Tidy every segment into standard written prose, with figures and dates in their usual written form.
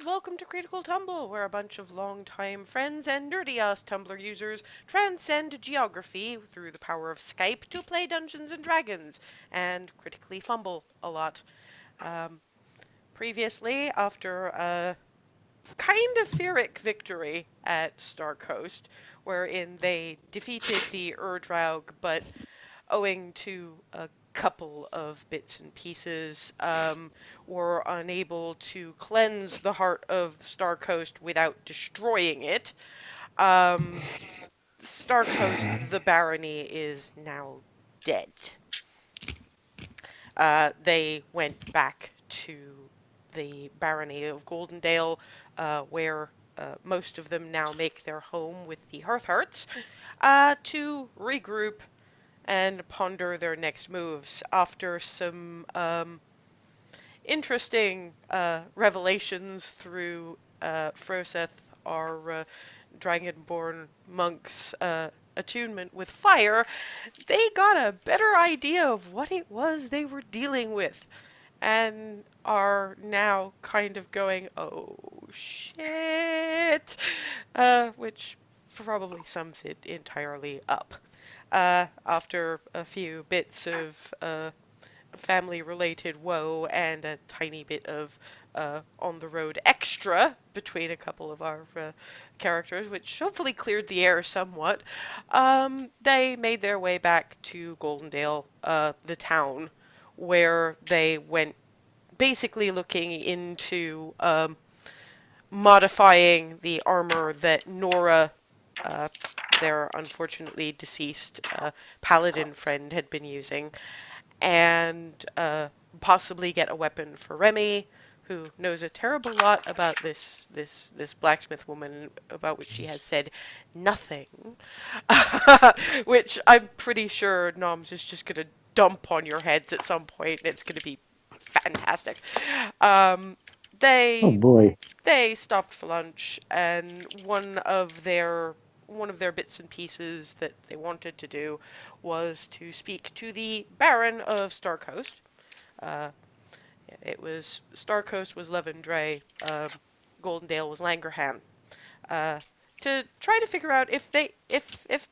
welcome to Critical Tumble, where a bunch of longtime friends and nerdy-ass Tumblr users transcend geography through the power of Skype to play Dungeons and Dragons, and critically fumble a lot. Um, Previously, after a kind of Pyrrhic victory at Star Coast, wherein they defeated the Urdраug, but owing to a couple of bits and pieces, were unable to cleanse the heart of Star Coast without destroying it. Um, Star Coast, the barony, is now dead. They went back to the barony of Goldendale, where most of them now make their home with the Hearthhearts, to regroup and ponder their next moves after some interesting revelations through Froseth, our dragonborn monk's attunement with fire. They got a better idea of what it was they were dealing with and are now kind of going, oh shit, which probably sums it entirely up. After a few bits of family-related woe and a tiny bit of on-the-road extra between a couple of our characters, which hopefully cleared the air somewhat, they made their way back to Goldendale, the town, where they went basically looking into modifying the armor that Nora, their unfortunately deceased paladin friend, had been using, and possibly get a weapon for Remy, who knows a terrible lot about this blacksmith woman, about which she has said nothing, which I'm pretty sure Noms is just going to dump on your heads at some point, and it's going to be fantastic. Oh They boy. they stopped for lunch, and one of their bits and pieces that they wanted to do was to speak to the Baron of Starcoast. Uh, it was Starcoast was Levendre, Goldendale was Langerhan. To try to figure out if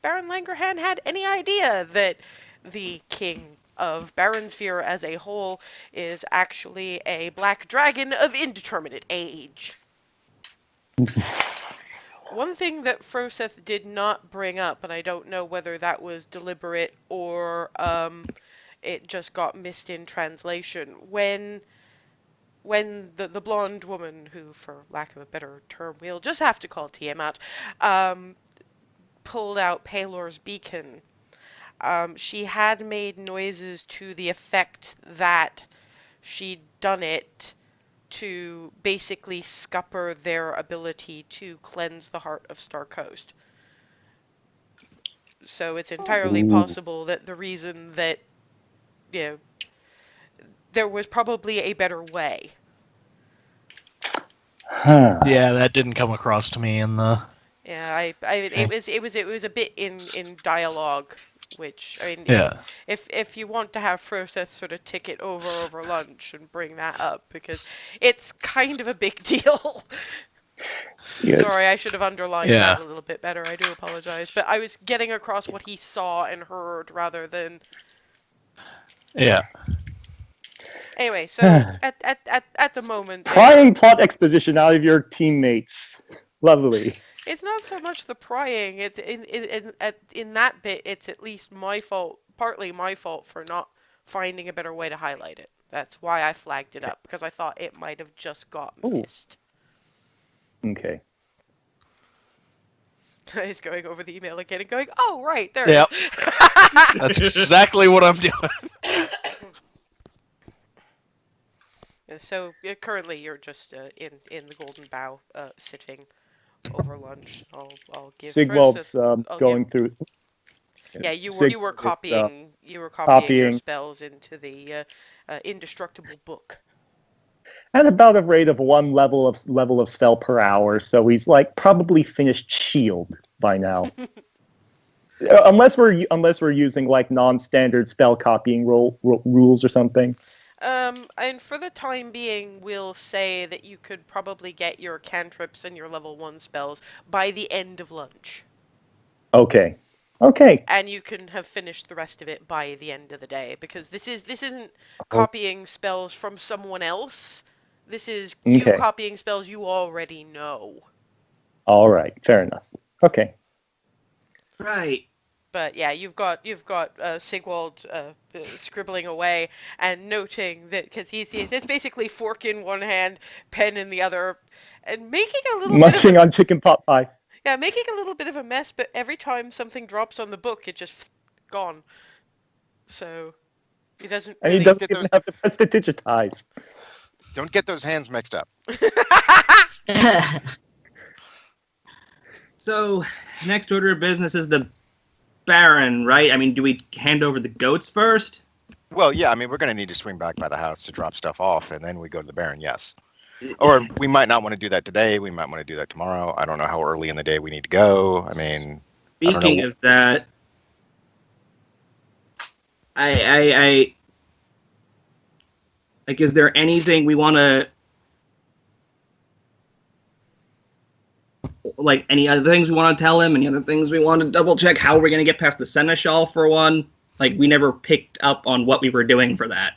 Baron Langerhan had any idea that the king of Baronsvere as a whole is actually a black dragon of indeterminate age. One thing that Froseth did not bring up, and I don't know whether that was deliberate or it just got missed in translation, when the blonde woman, who, for lack of a better term, we'll just have to call Tiamat, pulled out Palor's beacon, she had made noises to the effect that she'd done it to basically scupper their ability to cleanse the heart of Star Coast. So it's entirely possible that the reason that, there was probably a better way. Huh. Yeah, that didn't come across to me in the. Yeah, it was a bit in dialogue, which, I mean, Yeah. if you want to have Froseth sort of tick it over lunch and bring that up, because it's kind of a big deal. Yes. Sorry, I should have underlined that a little bit better. I do apologize, but I was getting across what he saw and heard rather than. Yeah. Anyway, so at the moment, Prying plot exposition out of your teammates. Lovely. it's not so much the prying. It's in that bit. It's at least my fault, partly my fault for not finding a better way to highlight it. That's why I flagged it up, because I thought it might have just got missed. Okay. He's going over the email again and going, "Oh right, there Yep. it is." That's exactly what I'm doing. So currently you're just in the Golden Bough, sitting over lunch. I'll give Sigwald's I'll going give- through. Yeah, you Sigwald were is, copying your copying. spells into the indestructible book. At about a rate of one level of spell per hour, so he's like probably finished Shield by now. unless we're using like non-standard spell copying rules or something. And for the time being, we'll say that you could probably get your cantrips and your level 1 spells by the end of lunch. Okay. Okay. And you can have finished the rest of it by the end of the day, because this isn't Oh. copying spells from someone else. This is you Okay. copying spells you already know. All right. Fair enough. Okay. Right. But yeah, you've got Sigwald scribbling away and noting that, because it's basically fork in one hand, pen in the other, and making a little Munching bit of on chicken pot pie. making a little bit of a mess. But every time something drops on the book, it just gone. So he doesn't. And he really... doesn't Get even those- have to press to digitize. Don't get those hands mixed up. So, next order of business is the Baron, right? I mean, do we hand over the goats first? Well, yeah, I mean, we're going to need to swing back by the house to drop stuff off, and then we go to the Baron, yes. Or we might not want to do that today. We might want to do that tomorrow. I don't know how early in the day we need to go. I mean, I don't Speaking know. of that, I like, is there anything we want to, like, any other things we want to tell him? Any other things we want to double check? How are we going to get past the Seneschal for one? Like, we never picked up on what we were doing for that.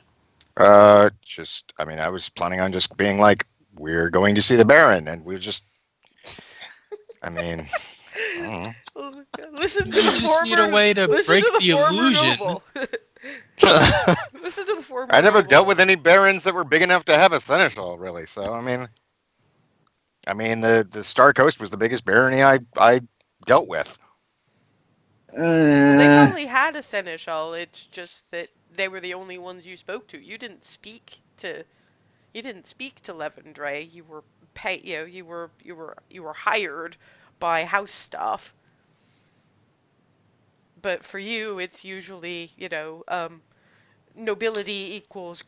I mean, I was planning on just being like, we're going to see the Baron, and we're just, I mean, I don't know. Oh my God. Listen to You the just former. need a way to listen break to the former illusion. noble. Listen to the former. I never noble. dealt with any barons that were big enough to have a seneschal, really. So I mean, the Star Coast was the biggest barony I dealt with. They probably had a seneschal. It's just that they were the only ones you spoke to. You didn't speak to Levendray. You were paid. You were hired by house staff. But for you, it's usually nobility equals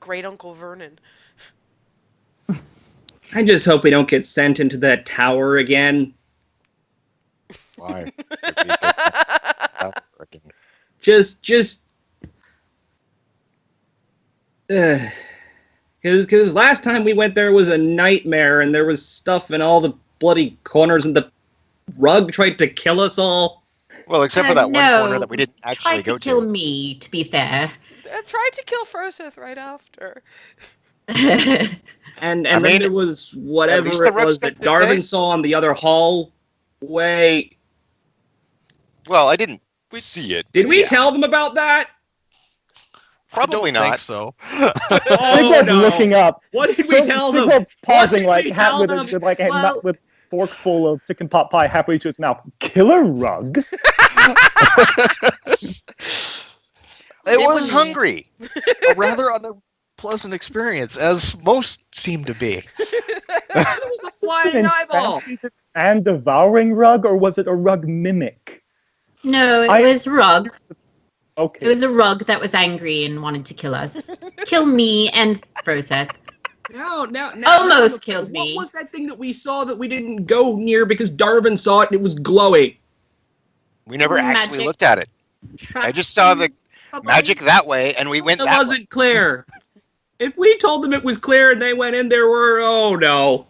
great Uncle Vernon. I just hope we don't get sent into that tower again. Why? Just, because last time we went there was a nightmare, and there was stuff in all the bloody corners, and the rug tried to kill us all. Well, except for that one no. corner that we didn't actually Tried go to kill to. me, to be fair. Tried to kill Froseth right after. And I then mean, there was whatever least the it was rug's that got good Darwin taste. saw on the other hallway. Well, I didn't see it. Did we Yeah. tell them about that? Probably I don't not. think so. Oh, Sigurd's no. looking up. What did we tell them? Sigurd's pausing, What like did we tell with, them? with like a Well- nut with fork full of chicken pot pie halfway to his mouth. Killer rug. It was was- hungry. A rather unpleasant experience, as most seem to be. It was the flying eyeball. Infatuated and devouring rug, or was it a rug mimic? No, it I- was Rug. Okay. It was a Rug that was angry and wanted to kill us. Kill me and Froseth. Now, Almost killed me. What was that thing that we saw that we didn't go near because Darwin saw it and it was glowing? We never actually Magic. looked at it. I just saw the magic that way, and we went It that wasn't clear. If we told them it was clear and they went in, there were, oh no.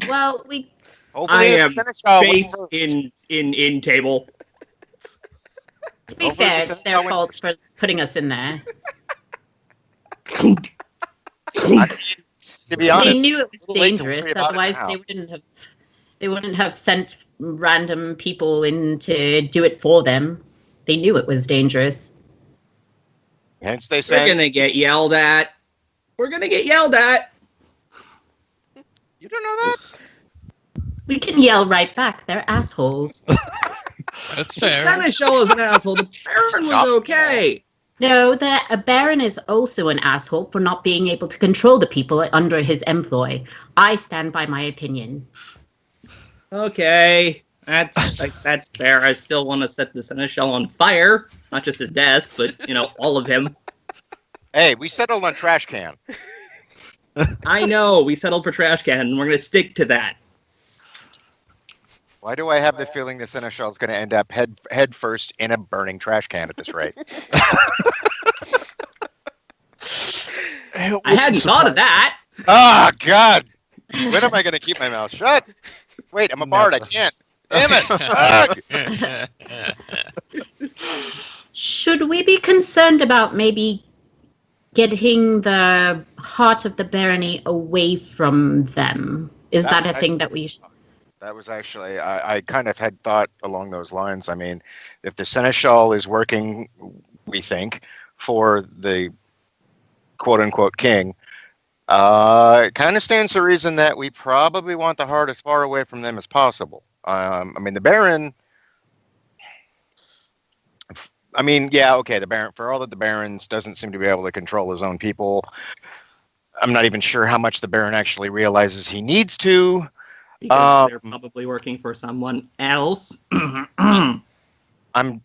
Well, we way. Hopefully I the am Seneschal wouldn't Face work. in table. to be Hopefully fair, the it's their Seneschal fault for putting us in there. I mean, to be honest, They knew it was a little late to dangerous, worry about it otherwise now. they wouldn't have sent random people in to do it for them. They knew it was dangerous. hence they We're said, gonna get yelled at. We're gonna get yelled at. you don't know that? We can yell right back. They're assholes. That's The fair. Seneschal is an asshole. The Baron was Stop. okay. No, a Baron is also an asshole for not being able to control the people under his employ. I stand by my opinion. Okay. That's fair. I still want to set the Seneschal on fire. Not just his desk, but, all of him. Hey, we settled on trash can. I know. We settled for trash can, and we're going to stick to that. Why do I have the feeling the Seneschal is going to end up head first in a burning trash can at this rate? I hadn't thought of that. Ah, God! When am I going to keep my mouth shut? Wait, I'm a bard. I can't. Damn it! Ugh! Should we be concerned about maybe getting the heart of the barony away from them? Is that a thing that we should... That was actually, I kind of had thought along those lines. I mean, if the Seneschal is working, we think, for the quote-unquote king, it kind of stands to reason that we probably want the heart as far away from them as possible. I mean, the Baron... I mean, yeah, okay, the Baron, for all that the Baron's doesn't seem to be able to control his own people, I'm not even sure how much the Baron actually realizes he needs to. Because they're probably working for someone else. I'm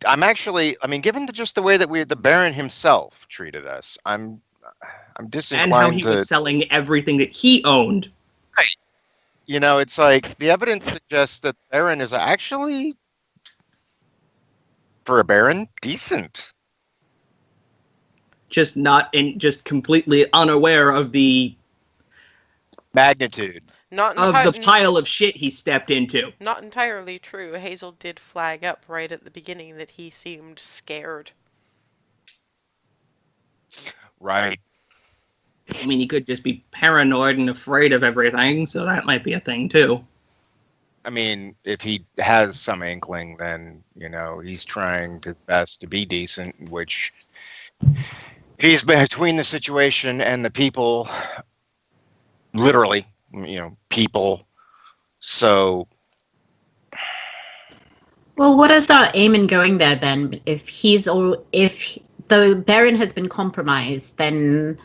actually, I mean, given just the way that the Baron himself treated us, I'm disinclined and how he was selling everything that he owned. Right. You know, it's like the evidence suggests that Baron is actually, for a Baron, decent. Just just completely unaware of the magnitude of the pile of shit he stepped into. Not entirely true. Hazel did flag up right at the beginning that he seemed scared. Right. I mean, he could just be paranoid and afraid of everything, so that might be a thing, too. I mean, if he has some inkling, then, you know, he's trying to best to be decent, which he's between the situation and the people, literally, you know, people. So, well, what is our aim in going there then? If the Baron has been compromised, then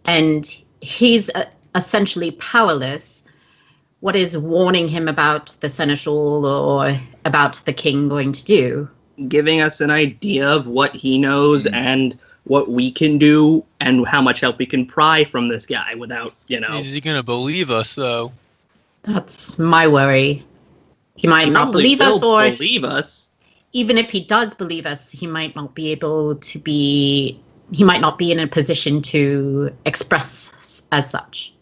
and he's essentially powerless, what is warning him about the Seneschal or about the king going to do? Giving us an idea of what he knows and what we can do and how much help we can pry from this guy without, you know... Is he going to believe us, though? That's my worry. He might not believe us, or... believe us. Even if he does believe us, he might not be able to be... He might not be in a position to express as such.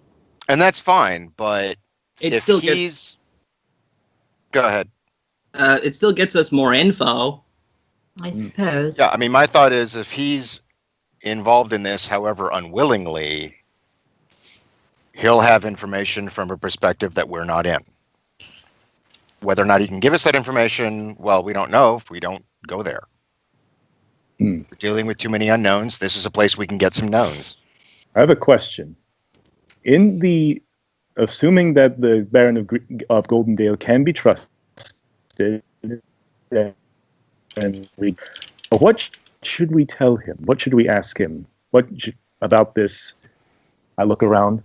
And that's fine, but it if still he's... Go ahead. It still gets us more info. I suppose. Yeah, I mean, my thought is if he's involved in this, however unwillingly, he'll have information from a perspective that we're not in. Whether or not he can give us that information, well, we don't know if we don't go there. We're dealing with too many unknowns. This is a place we can get some knowns. I have a question. Assuming that the Baron of Goldendale can be trusted, and what should we tell him? What should we ask him? About this? I look around.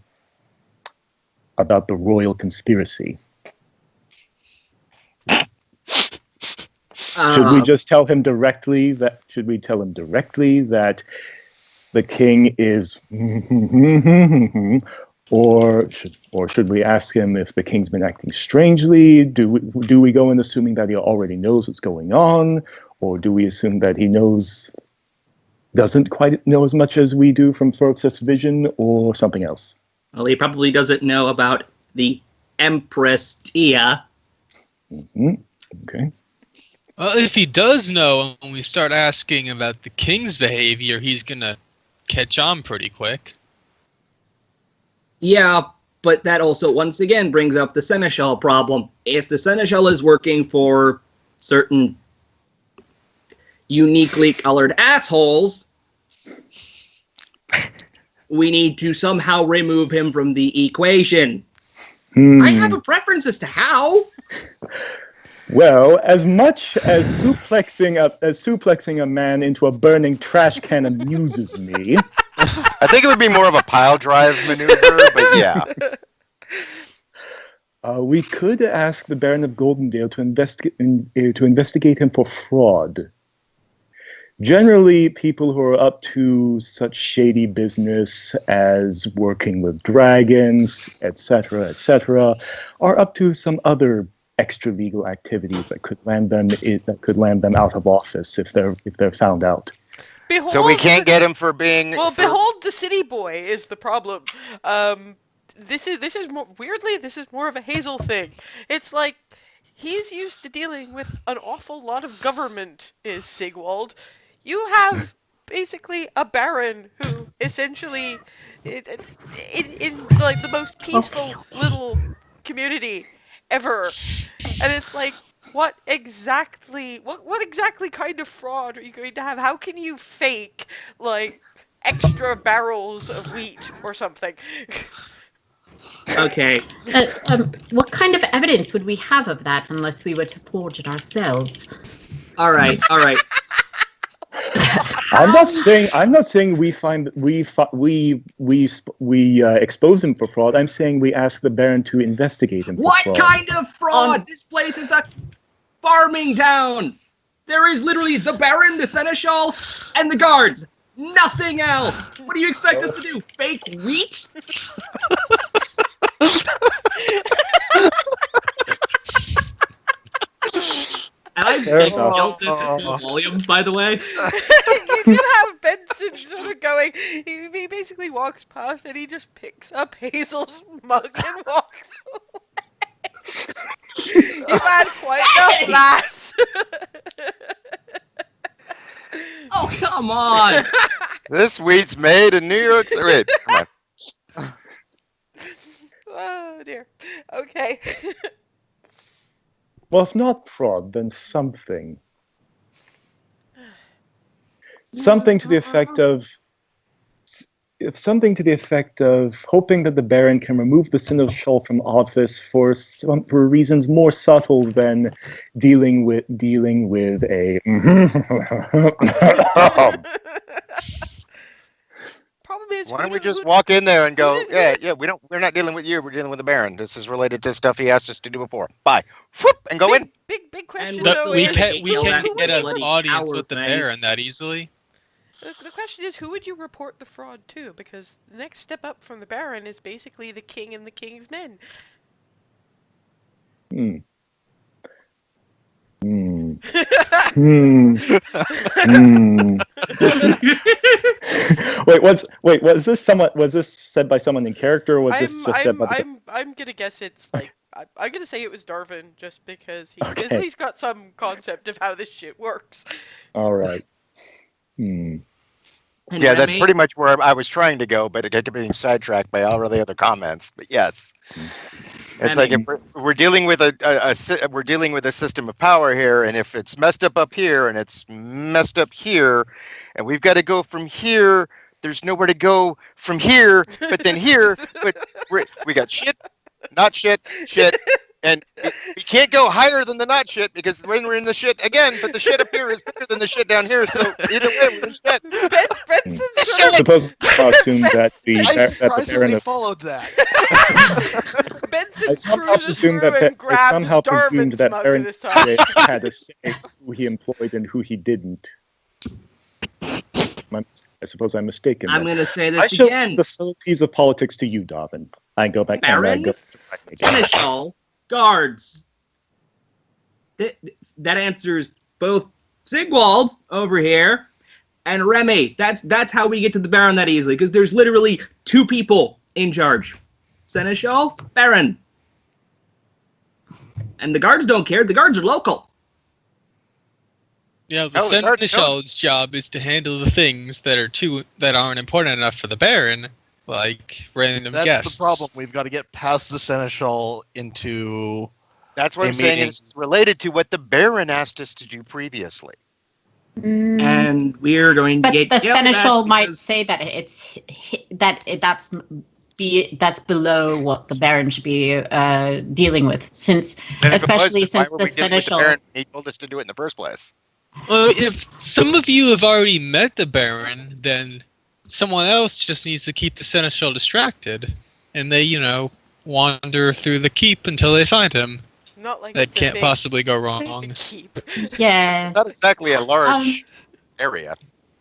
About the royal conspiracy. Should we just tell him directly that? Should we tell him directly that the king is, or should we ask him if the king's been acting strangely? Do we go in assuming that he already knows what's going on, or do we assume that he doesn't quite know as much as we do from Thorxeth's vision, or something else? Well, he probably doesn't know about the Empress Tia. Okay. Well, if he does know, when we start asking about the king's behavior, he's going to catch on pretty quick. Yeah, but that also, once again, brings up the Seneschal problem. If the Seneschal is working for certain uniquely colored assholes, we need to somehow remove him from the equation. I have a preference as to how. Well, as much as suplexing a man into a burning trash can amuses me, I think it would be more of a pile drive maneuver, but yeah. We could ask the Baron of Goldendale to investigate him for fraud. Generally, people who are up to such shady business as working with dragons, etc., are up to some other extra legal activities that could land them out of office if they're found out. behold. So we can't get him for being. Well, for- behold, the city boy is the problem. This is more weirdly. This is more of a Hazel thing. It's like he's used to dealing with an awful lot of government. Is Sigwald? You have basically a baron who essentially, in like the most peaceful little community ever, and it's like. What exactly kind of fraud are you going to have? How can you fake like extra barrels of wheat or something? Okay. What kind of evidence would we have of that unless we were to forge it ourselves? All right. I'm not saying we expose him for fraud. I'm saying we ask the Baron to investigate him for What fraud. kind of fraud? This place is a farming town. There is literally the Baron, the Seneschal, and the guards. Nothing else. What do you expect us to do? Fake wheat? And I Fair enough. yelled this at full volume, by the way. You can have Benson sort of going. He basically walks past and he just picks up Hazel's mug and walks away. You've had quite enough laughs. Oh, come on. This wheat's made in New York City. Wait, come on. Oh dear. Okay. Well, if not fraud, then something. Something to the effect of hoping that the Baron can remove the Seneschal from office for reasons more subtle than dealing with a. Problem is, Why don't we just walk in there and go, yeah, we're not dealing with you, we're dealing with the Baron. This is related to stuff he asked us to do before. Bye. Whoop, and go in. Big question. we're though, still We is, can't Kill that get an bloody audience power with the thing. Baron that easily. The question is, who would you report the fraud to? Because the next step up from the Baron is basically the king and the king's men. Hmm. Hmm. Hmm. Hmm. Was this said by someone in character, or was this just said by the I'm gonna guess it's like I'm gonna say it was Darvin, just because he's at Okay. least got some concept of how this shit works. All right. Hmm. And Yeah, that's Remy? pretty much where I was trying to go, but it kept being sidetracked by all of the other comments. But yes, it's like if we're dealing with we're dealing with a system of power here, and if it's messed up here and it's messed up here, and we've got to go from here. There's nowhere to go from here, but then here, but we got shit, not shit, shit, and we can't go higher than the not shit because when we're in the shit again, but the shit up here is bigger than the shit down here. So either way, we're in shit. Benson I sort of suppose I'll assume that the I Baron surprisingly of followed that. I Benson somehow cruises presumed through that and I grabs somehow presumed Darvin's that mug Baron this time. had a say who he employed and who he didn't. I suppose I'm mistaken. I'm then. going to say I this show again. the subtleties of politics to you, Darvin. I go back and I Baron? go. Seneschal, guards. That answers both Sigwald over here and Remy. That's how we get to the Baron that easily, because there's literally two people in charge. Seneschal, Baron. And the guards don't care. The guards are local. Yeah, the Oh, the guards Seneschal's job is to handle the things that aren't important enough for the Baron, like random That's guests. the problem. We've got to get past the Seneschal into. That's what A I'm saying. meeting. It's related to what the Baron asked us to do previously. And we're going to But get the yelled at Seneschal might because- say that that's below what the Baron should be dealing with, since And if it especially was, then since why were the we dealing with Seneschal. Baron? He told us to do it in the first place. Well, if some of you have already met the Baron, then someone else just needs to keep the Seneschal distracted, and they, wander through the keep until they find him. Not like That it's a can't big possibly go wrong. keep. Yeah. Not exactly a large area.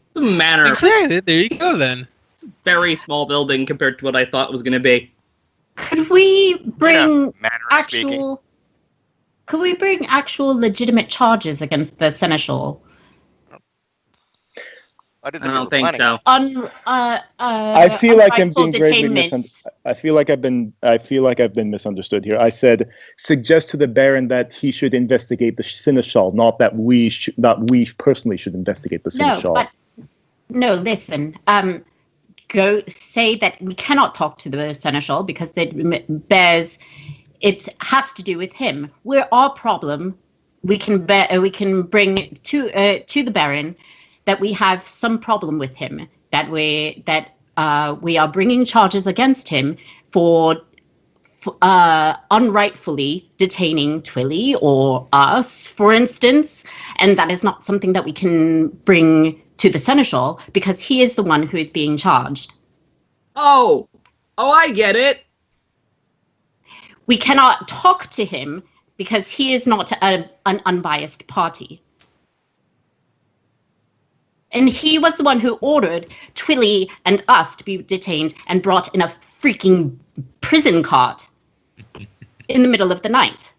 It's a manor. Exactly. There you go then. It's a very small building compared to what I thought it was going to be. Could we bring Manner of speaking. actual? Could we bring actual legitimate charges against the Seneschal? I didn't I think we don't were think planning so. I feel like I'm unrightful being gravely detainment. misunderstood. I feel like I've been misunderstood here. I said suggest to the Baron that he should investigate the seneschal, not that we personally should investigate the No, seneschal. but no, listen. Go say that we cannot talk to the seneschal because it has to do with him. We're our problem. We can bring to the Baron that we have some problem with him, that we are bringing charges against him for unrightfully detaining Twilly or us, for instance, and that is not something that we can bring to the seneschal because he is the one who is being charged. Oh, I get it. We cannot talk to him because he is not an unbiased party. And he was the one who ordered Twilly and us to be detained and brought in a freaking prison cart in the middle of the night.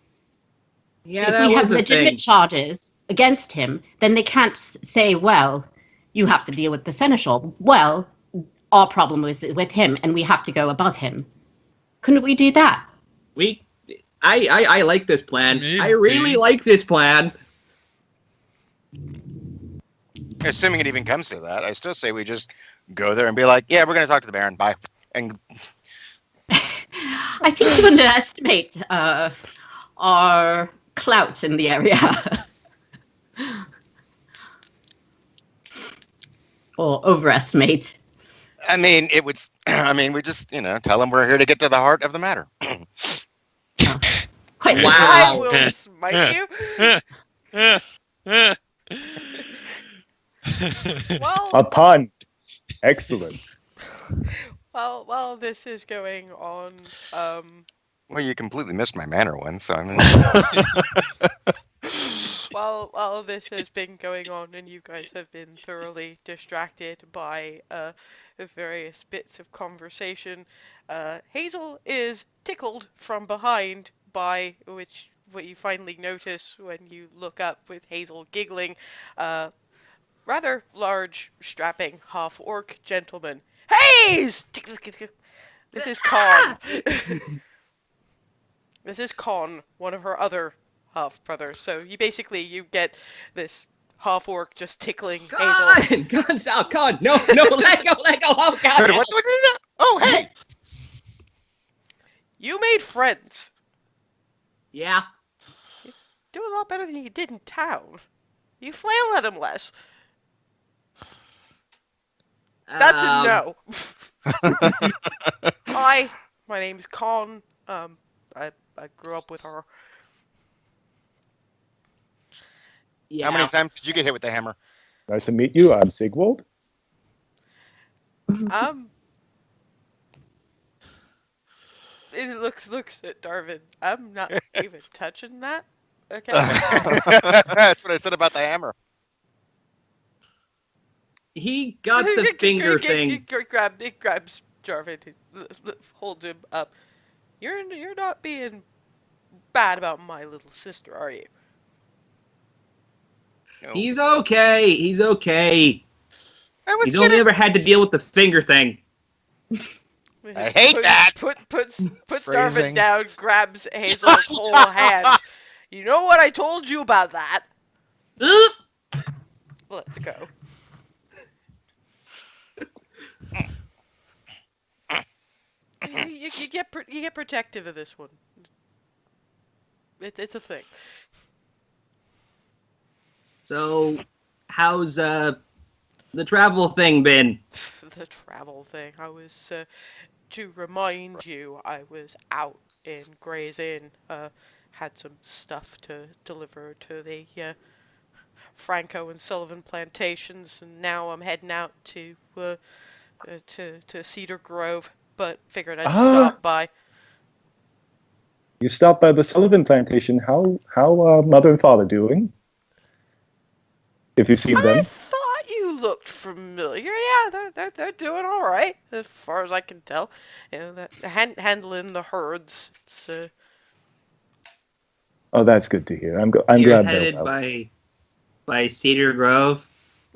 Yeah, If that we have was a legitimate thing. charges against him, then they can't say, well, you have to deal with the seneschal. Well, our problem is with him and we have to go above him. Couldn't we do that? I like this plan. Maybe. I really like this plan. Assuming it even comes to that, I still say we just go there and be like, yeah, we're going to talk to the Baron. Bye. And I think you underestimate our clout in the area. Or overestimate. I mean, it would. I mean, we just tell them we're here to get to the heart of the matter. Quite Wow. I will smite you. Well, A pun. Excellent. while this is going on, Well, you completely missed my manner one, so I mean. while this has been going on and you guys have been thoroughly distracted by various bits of conversation, Hazel is tickled from behind by what you finally notice when you look up with Hazel giggling, rather large, strapping half-orc gentleman. Haze! This is Con. This is Con, one of her other half-brothers. So you get this half-orc just tickling Hazel. God, Sal, God, no, let go, oh God. What? Oh, hey! You made friends. Yeah. Do a lot better than you did in town. You flail at him less. That's a no. Hi, my name's Con. I grew up with her. Yeah. How many times did you get hit with the hammer? Nice to meet you. I'm Sigwald. It looks at Darvin. I'm not even touching that. Okay. That's what I said about the hammer. He got the finger thing. It grabs Jarvin, holds him up. You're not being bad about my little sister, are you? No. He's okay. He's okay. I was He's only ever had to deal with the finger thing. I hate that. Puts Darvin Phrasing. down, grabs Hazel's whole hand. You know what I told you about that? Let's go. You get protective of this one. It's a thing. So, how's the travel thing been? The travel thing. I was to remind you, I was out in Gray's Inn. Had some stuff to deliver to the Franco and Sullivan plantations, and now I'm heading out to Cedar Grove. But figured I'd stop by. You stopped by the Sullivan plantation. How mother and father doing? If you've seen I them. thought you looked familiar. Yeah, they're doing all right as far as I can tell. You know, that handling the herds. It's, Oh, that's good to hear. I'm You're glad they're headed well. by Cedar Grove.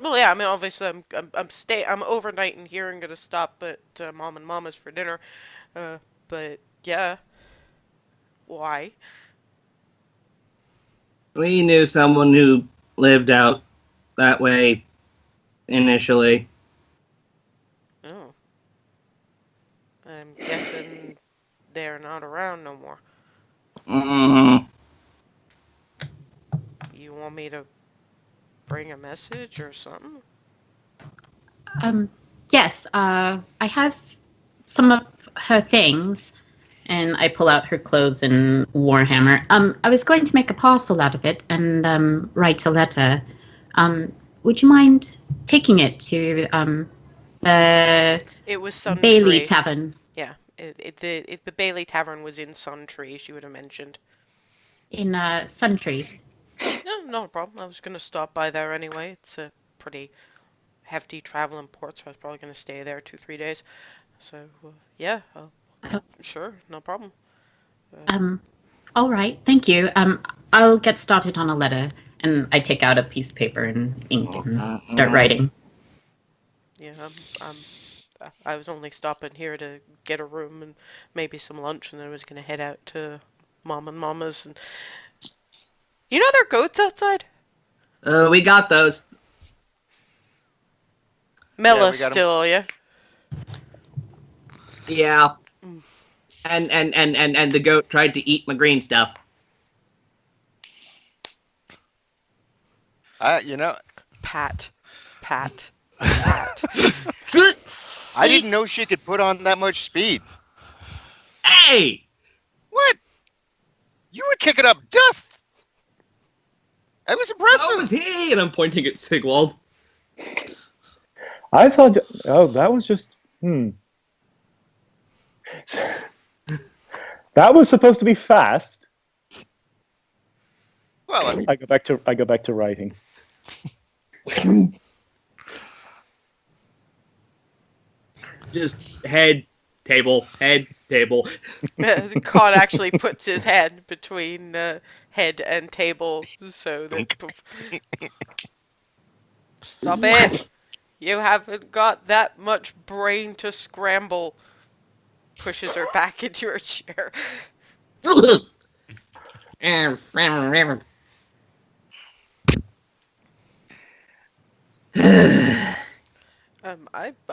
Well, yeah. I mean, obviously, I'm overnighting here and gonna stop at Mom and Mama's for dinner. But yeah, why? We knew someone who lived out that way initially. Oh, I'm guessing they're not around no more. Mm, You want me to bring a message or something? Yes, I have some of her things, and I pull out her clothes and Warhammer. I was going to make a parcel out of it and write a letter. Would you mind taking it to the It was Sun Bailey Tree. Tavern Yeah, the Bailey Tavern was in Sun Tree. She would have mentioned. in Suntree? No, not a problem. I was gonna stop by there anyway. It's a pretty hefty traveling port, so I was probably gonna stay there 2-3 days. So yeah, sure, no problem. All right, thank you. I'll get started on a letter, and I take out a piece of paper and ink and start writing. Yeah, I was only stopping here to get a room and maybe some lunch, and then I was gonna head out to Mom and Mama's. And you know there are goats outside. we got those. Mela we got 'em. still, yeah. Yeah. And the goat tried to eat my green stuff. You know, Pat. I didn't know she could put on that much speed. Hey! What? You were kicking up dust. That was impressive. That was he! And I'm pointing at Sigwald. I thought, oh, that was just, That was supposed to be fast. Well, I mean, I go back to writing. Just head, table, head, table. Con actually puts his head between head and table so that. Stop it! You haven't got that much brain to scramble. Pushes her back into her chair.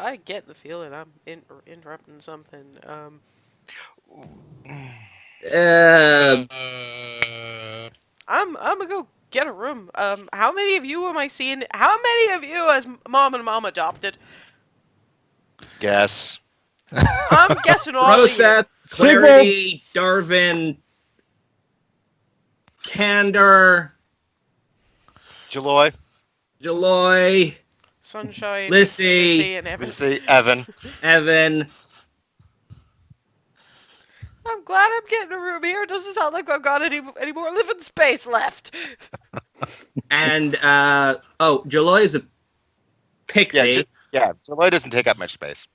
I get the feeling I'm interrupting something. I'm gonna go get a room. How many of you am I seeing? How many of you has Mom and Mom adopted? guess. I'm guessing all of you. Roseth, Clarity, Darvin, Candor, Jaloy, Jaloy, Sunshine, Lissy, and Evan. Lucy, Evan. Evan. I'm glad I'm getting a room here. It doesn't sound like I've got any more living space left. And Jaloy is a pixie. Yeah, Jaloy doesn't take up much space.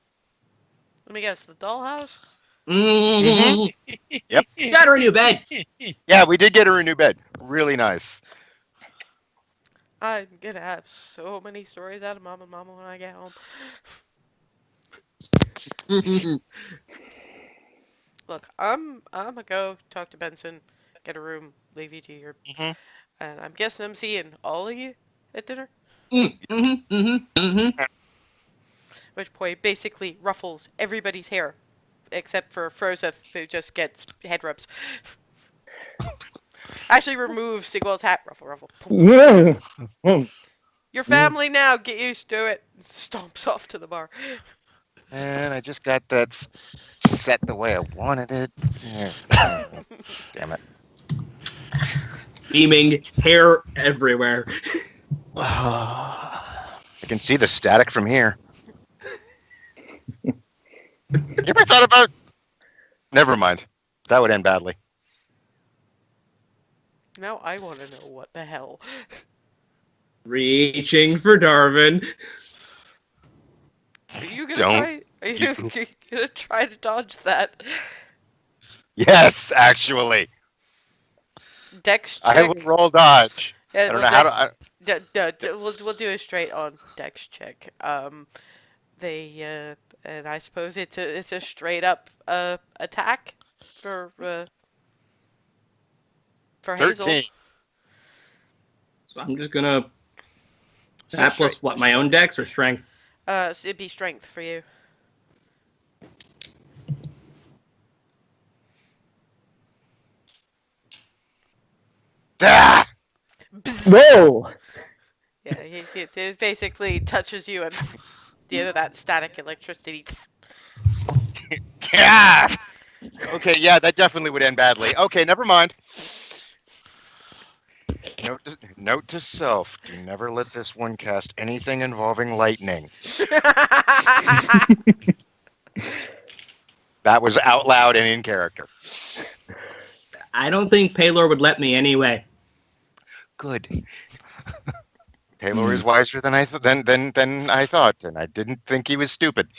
Let me guess, the dollhouse? Yep. Got her a new bed. Yeah, we did get her a new bed. Really nice. I'm gonna have so many stories out of Mom and Mama when I get home. Look, I'm gonna go talk to Benson, get a room, leave you to your... Mhm. And I'm guessing I'm seeing all of you at dinner? Which point basically ruffles everybody's hair, except for Frozeth, who just gets head rubs. Actually removes Sigwald's hat. Ruffle. Your family now, get used to it. Stomps off to the bar. And I just got that set the way I wanted it. Damn it. Beaming hair everywhere. I can see the static from here. You ever thought about... Never mind. That would end badly. Now I want to know what the hell. Reaching for Darvin. Are you gonna Don't try? Are you gonna try to dodge that? Yes, actually. Dex check. I will roll dodge. Yeah, I don't well, know how to... We'll do a straight on dex check. And I suppose it's a straight up attack for Hazel. 13. So I'm just gonna So that plus straight- what, my own dex or strength? So it'd be strength for you. Ah! Whoa! Yeah, it basically touches you and that static electricity. Yeah. Okay, yeah, that definitely would end badly. Okay, never mind. Note to self: do never let this one cast anything involving lightning. That was out loud and in character. I don't think Paylor would let me anyway. Good. Taylor is wiser than I than I thought, and I didn't think he was stupid.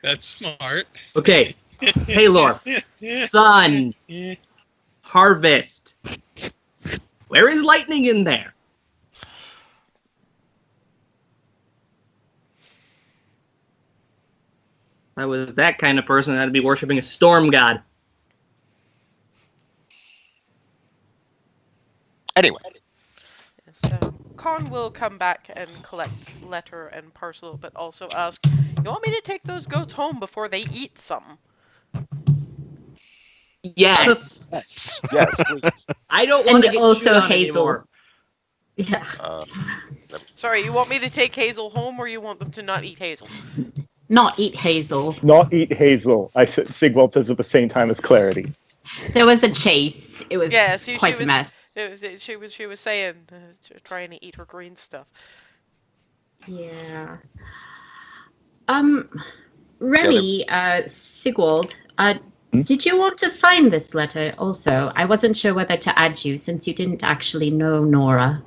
That's smart. Okay, Paylor, sun, harvest. Where is lightning in there? If I was that kind of person, I'd be worshiping a storm god. Anyway, So Con will come back and collect letter and parcel, but also ask, "You want me to take those goats home before they eat some?" Yes. yes, please. I don't want to And get also chewed on Hazel. anymore. Yeah. Sorry, you want me to take Hazel home, or you want them to not eat Hazel? Not eat Hazel. Not eat Hazel. Sigwald says at the same time as Clarity. There was a chase. It was Yeah, she quite a was- mess. She was saying trying to eat her green stuff. Yeah. Remy, Sigwald, did you want to sign this letter also? I wasn't sure whether to add you since you didn't actually know Nora.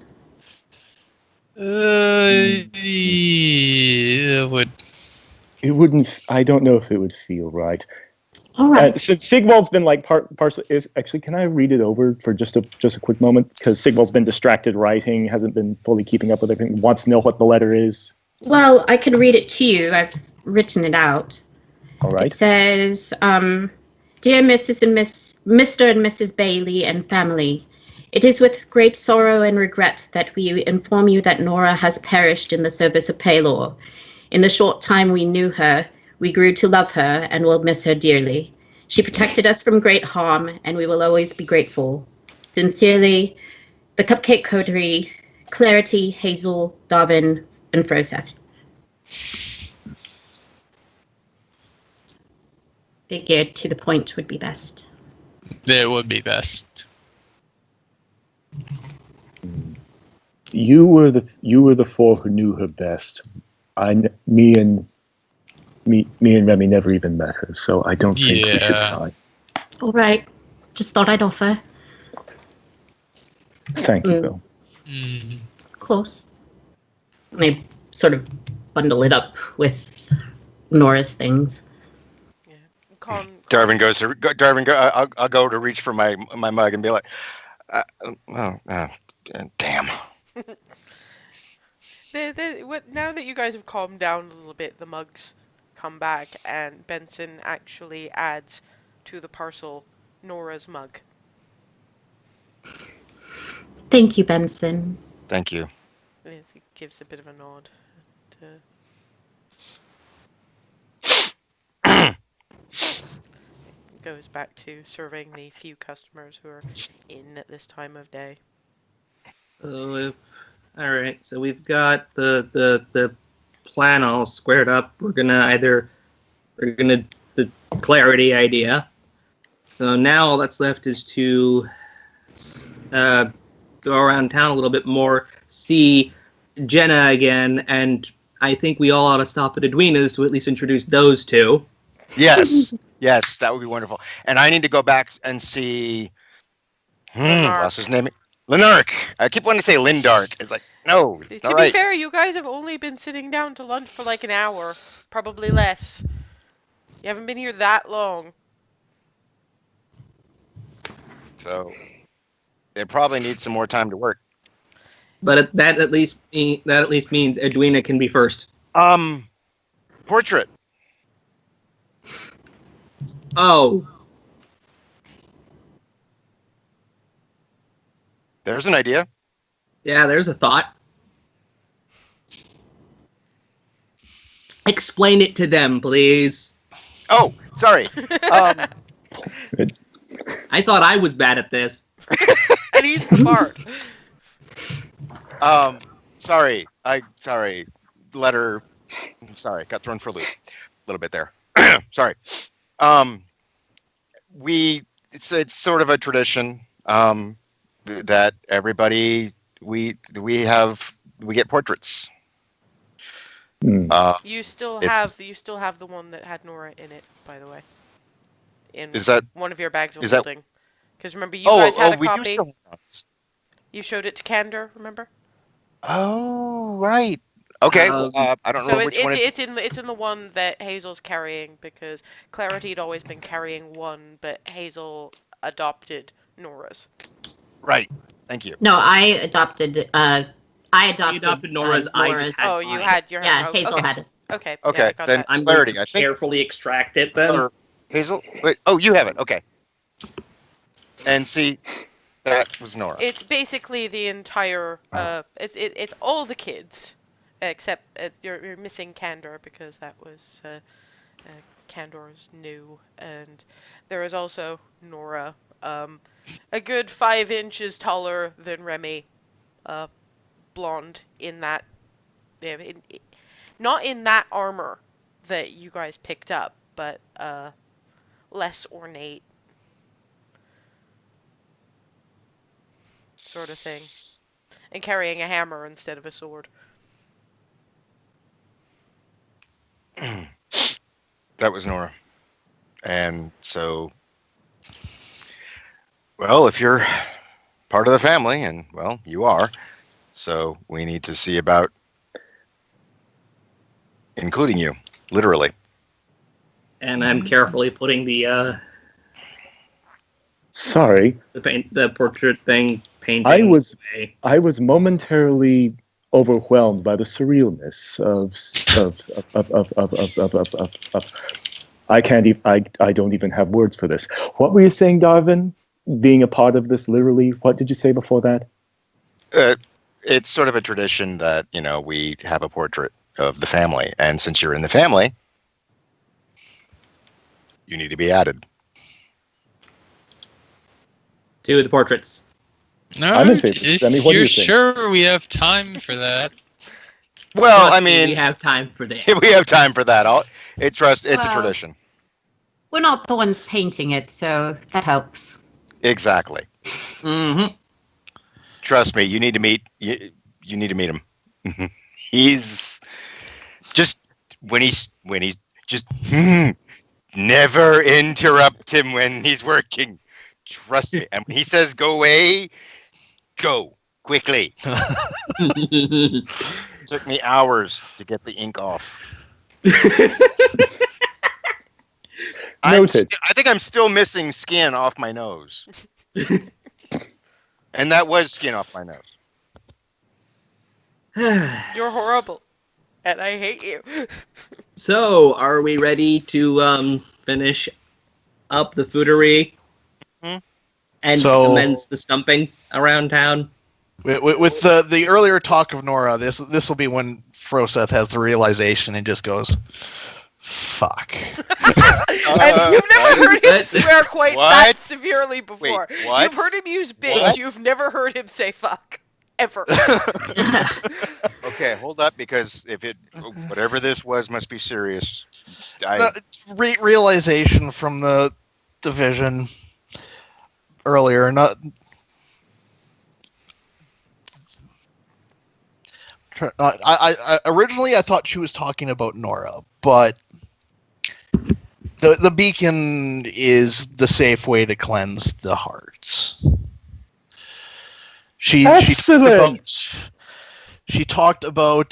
It would. It wouldn't. I don't know if it would feel right. All right. Since Sigwald's been like partially is actually. Can I read it over for just a quick moment? Because Sigwald's been distracted writing, hasn't been fully keeping up with everything. Wants to know what the letter is. Well, I can read it to you. I've written it out. All right. It says, "Dear Mrs. and Mr. and Mrs. Bailey and family, it is with great sorrow and regret that we inform you that Nora has perished in the service of Paylor. In the short time we knew her, we grew to love her and will miss her dearly. She protected us from great harm, and we will always be grateful. Sincerely, the Cupcake Coterie, Clarity, Hazel, Darwin, and Froseth." Figured to the point would be best. It would be best. You were the four who knew her best. Me and Remy never even met her, so I don't think we should Yeah. sign. All right. Just thought I'd offer. Thank you, Bill. Mm. Of course. And I sort of bundle it up with Nora's things. Yeah. Con. Darwin goes. I'll go to reach for my mug and be like, damn. Now that you guys have calmed down a little bit, the mugs come back, and Benson actually adds to the parcel Nora's mug. Thank you, Benson. Thank you. He gives a bit of a nod. Goes back to serving the few customers who are in at this time of day. So all right, so we've got the plan all squared up. We're gonna the Clarity idea. So now all that's left is to go around town a little bit more, see Jenna again, and I think we all ought to stop at Edwina's to at least introduce those two. Yes, yes, that would be wonderful. And I need to go back and see. What's his name? Linark. I keep wanting to say Lindark. It's like, no, it's To not be right. fair, you guys have only been sitting down to lunch for like an hour, probably less. You haven't been here that long. So they probably need some more time to work. But that at least means Edwina can be first. Portrait. Oh, There's an idea. yeah. There's a thought. Explain it to them, please. Oh, sorry. I thought I was bad at this. And he's the bard. Sorry. Letter. Sorry, got thrown for a loop a little bit there. Sorry. It's sort of a tradition that everybody we get portraits. You still It's- have the one that had Nora in it, by the way. In Is that? one of your bags of is that- holding. Because remember, you guys had a we do copy. still have those. You showed it to Candor, remember? Oh, right. Okay. Um, I don't So know which one. it's in the one that Hazel's carrying, because Clarity had always been carrying one, but Hazel adopted Nora's. Right. Thank you. No, I adopted. You adopted Nora's. I just had Oh, you mine. had your Yeah, oh, Hazel okay. had it. Okay. Okay, Yeah, I got then- that. I'm Clarity, going I to think- carefully extract it then. Or Hazel. Wait. Oh, you have it. Okay. And see, that was Nora. It's basically the entire. It's all the kids, except you're missing Candor, because that was Candor's new, and there is also Nora, a good 5 inches taller than Remy, blonde in that, not in that armor that you guys picked up, but less ornate. Sort of thing. And carrying a hammer instead of a sword. That was Nora. And so, well, if you're part of the family, and well, you are, so we need to see about including you, literally. And I'm carefully putting the Sorry, the portrait thing painting I was away. I was momentarily overwhelmed by the surrealness of I can't even I don't even have words for this. What were you saying, Darwin? Being a part of this, literally, what did you say before that? It's sort of a tradition that, we have a portrait of the family, and since you're in the family, you need to be added. To the portraits. No, I'm in favor. if Sammy, what do you're you think? sure we have time for that. Well, Trust I me, we mean, have time for this. we have time for that. It's a Well- tradition. We're not the ones painting it, so that helps. Exactly. Mm-hmm. Trust me, you need to meet you need to meet him. He's just when he's just never interrupt him when he's working. Trust me. And when he says go away, go quickly. Took me hours to get the ink off. Noted. I think I'm still missing skin off my nose. And that was skin off my nose. You're horrible. And I hate you. So, are we ready to finish up the foodery and So- commence the stumping around town? With the earlier talk of Nora, this will be when Froseth has the realization and just goes, "Fuck." And you've never heard him what? swear quite What? that severely before. Wait, what? You've heard him use bitch. What? You've never heard him say fuck. Ever. Okay, hold up, because whatever this was must be serious. Realization from the division earlier, not. I originally I thought she was talking about Nora, but the beacon is the safe way to cleanse the hearts. Excellent. She talked about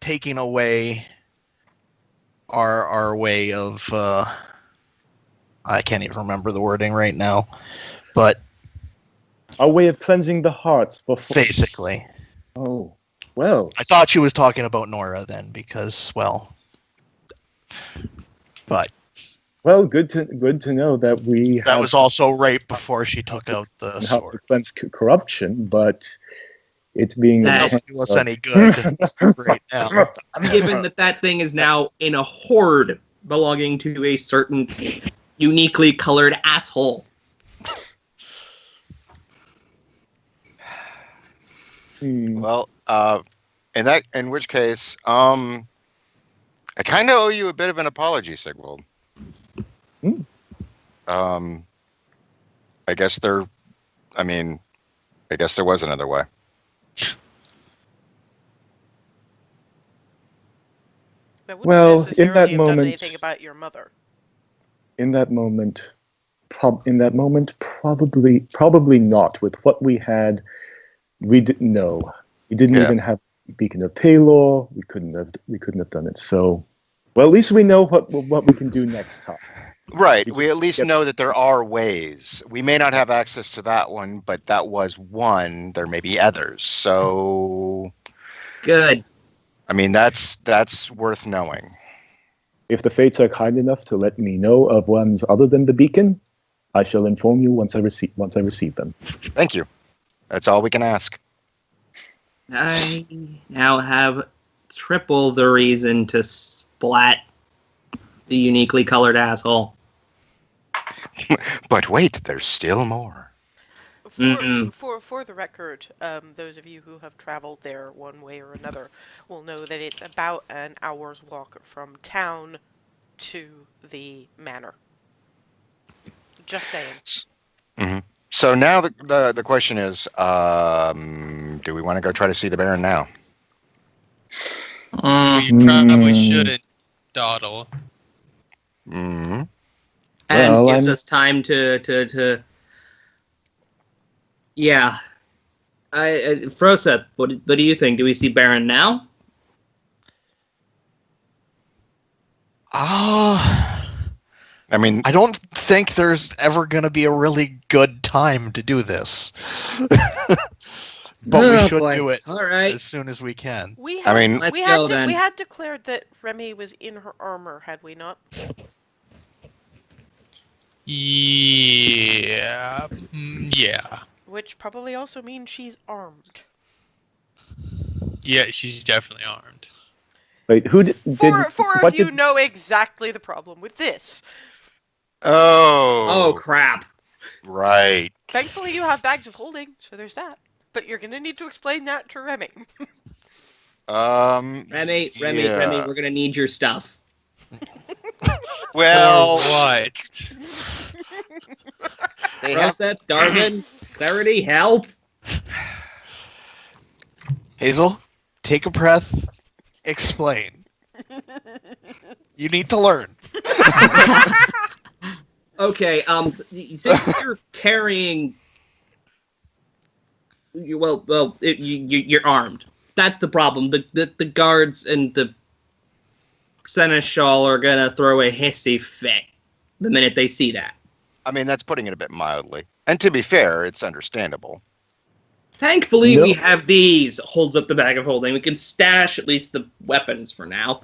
taking away our way of I can't even remember the wording right now, but A way of cleansing the hearts before. basically. Oh, well. I thought she was talking about Nora then, because, well, but Well, good to know that we that have was also right before she took out the how to sword. cleanse corruption, but it's being That- Doesn't do us any good right now. Given that thing is now in a hoard belonging to a certain uniquely colored asshole. Well, in which case, I kind of owe you a bit of an apology, Sigwald. Hmm. I guess there was another way. That wouldn't Well, in necessarily that have done moment- anything about your mother. In that moment, probably not. With what we had, we didn't know. We didn't Yeah. even have Beacon of Paylor. We couldn't have done it. So, well, at least we know what we can do next time. Right. We We just at least get- know that there are ways. We may not have access to that one, but that was one. There may be others. So, Good. I mean, that's worth knowing. If the fates are kind enough to let me know of ones other than the beacon, I shall inform you once I receive them. Thank you. That's all we can ask. I now have triple the reason to splat the uniquely colored asshole. But wait, there's still more. Mm-mm. For the record, those of you who have traveled there one way or another will know that it's about an hour's walk from town to the manor. Just saying. So now the question is, do we want to go try to see the Baron now? We probably shouldn't dawdle. Hmm. And Well, gives I'm- us time to yeah. Froseth, what do you think? Do we see Baron now? I mean, I don't think there's ever going to be a really good time to do this. But Oh, we should boy. do it All right. as soon as we can. We I had, mean- Let's we go, had then. we had declared that Remy was in her armor, had we not? Yeah. Yeah. Which probably also means she's armed. Yeah, she's definitely armed. Wait, who did? Four what of you did- know exactly the problem with this. Oh crap. right. Thankfully, you have bags of holding, so there's that. But you're gonna need to explain that to Remy. Remy, yeah. we're gonna need your stuff. Well, Or what? they have, Froseth, Darwin, Clarity, help. Hazel, take a breath. Explain. You need to learn. Okay, since you're carrying, you're armed. That's the problem. The guards and the seneschal are gonna throw a hissy fit the minute they see that. I mean, that's putting it a bit mildly. And to be fair, it's understandable. Thankfully, we No. have these. Holds up the bag of holding. We can stash at least the weapons for now.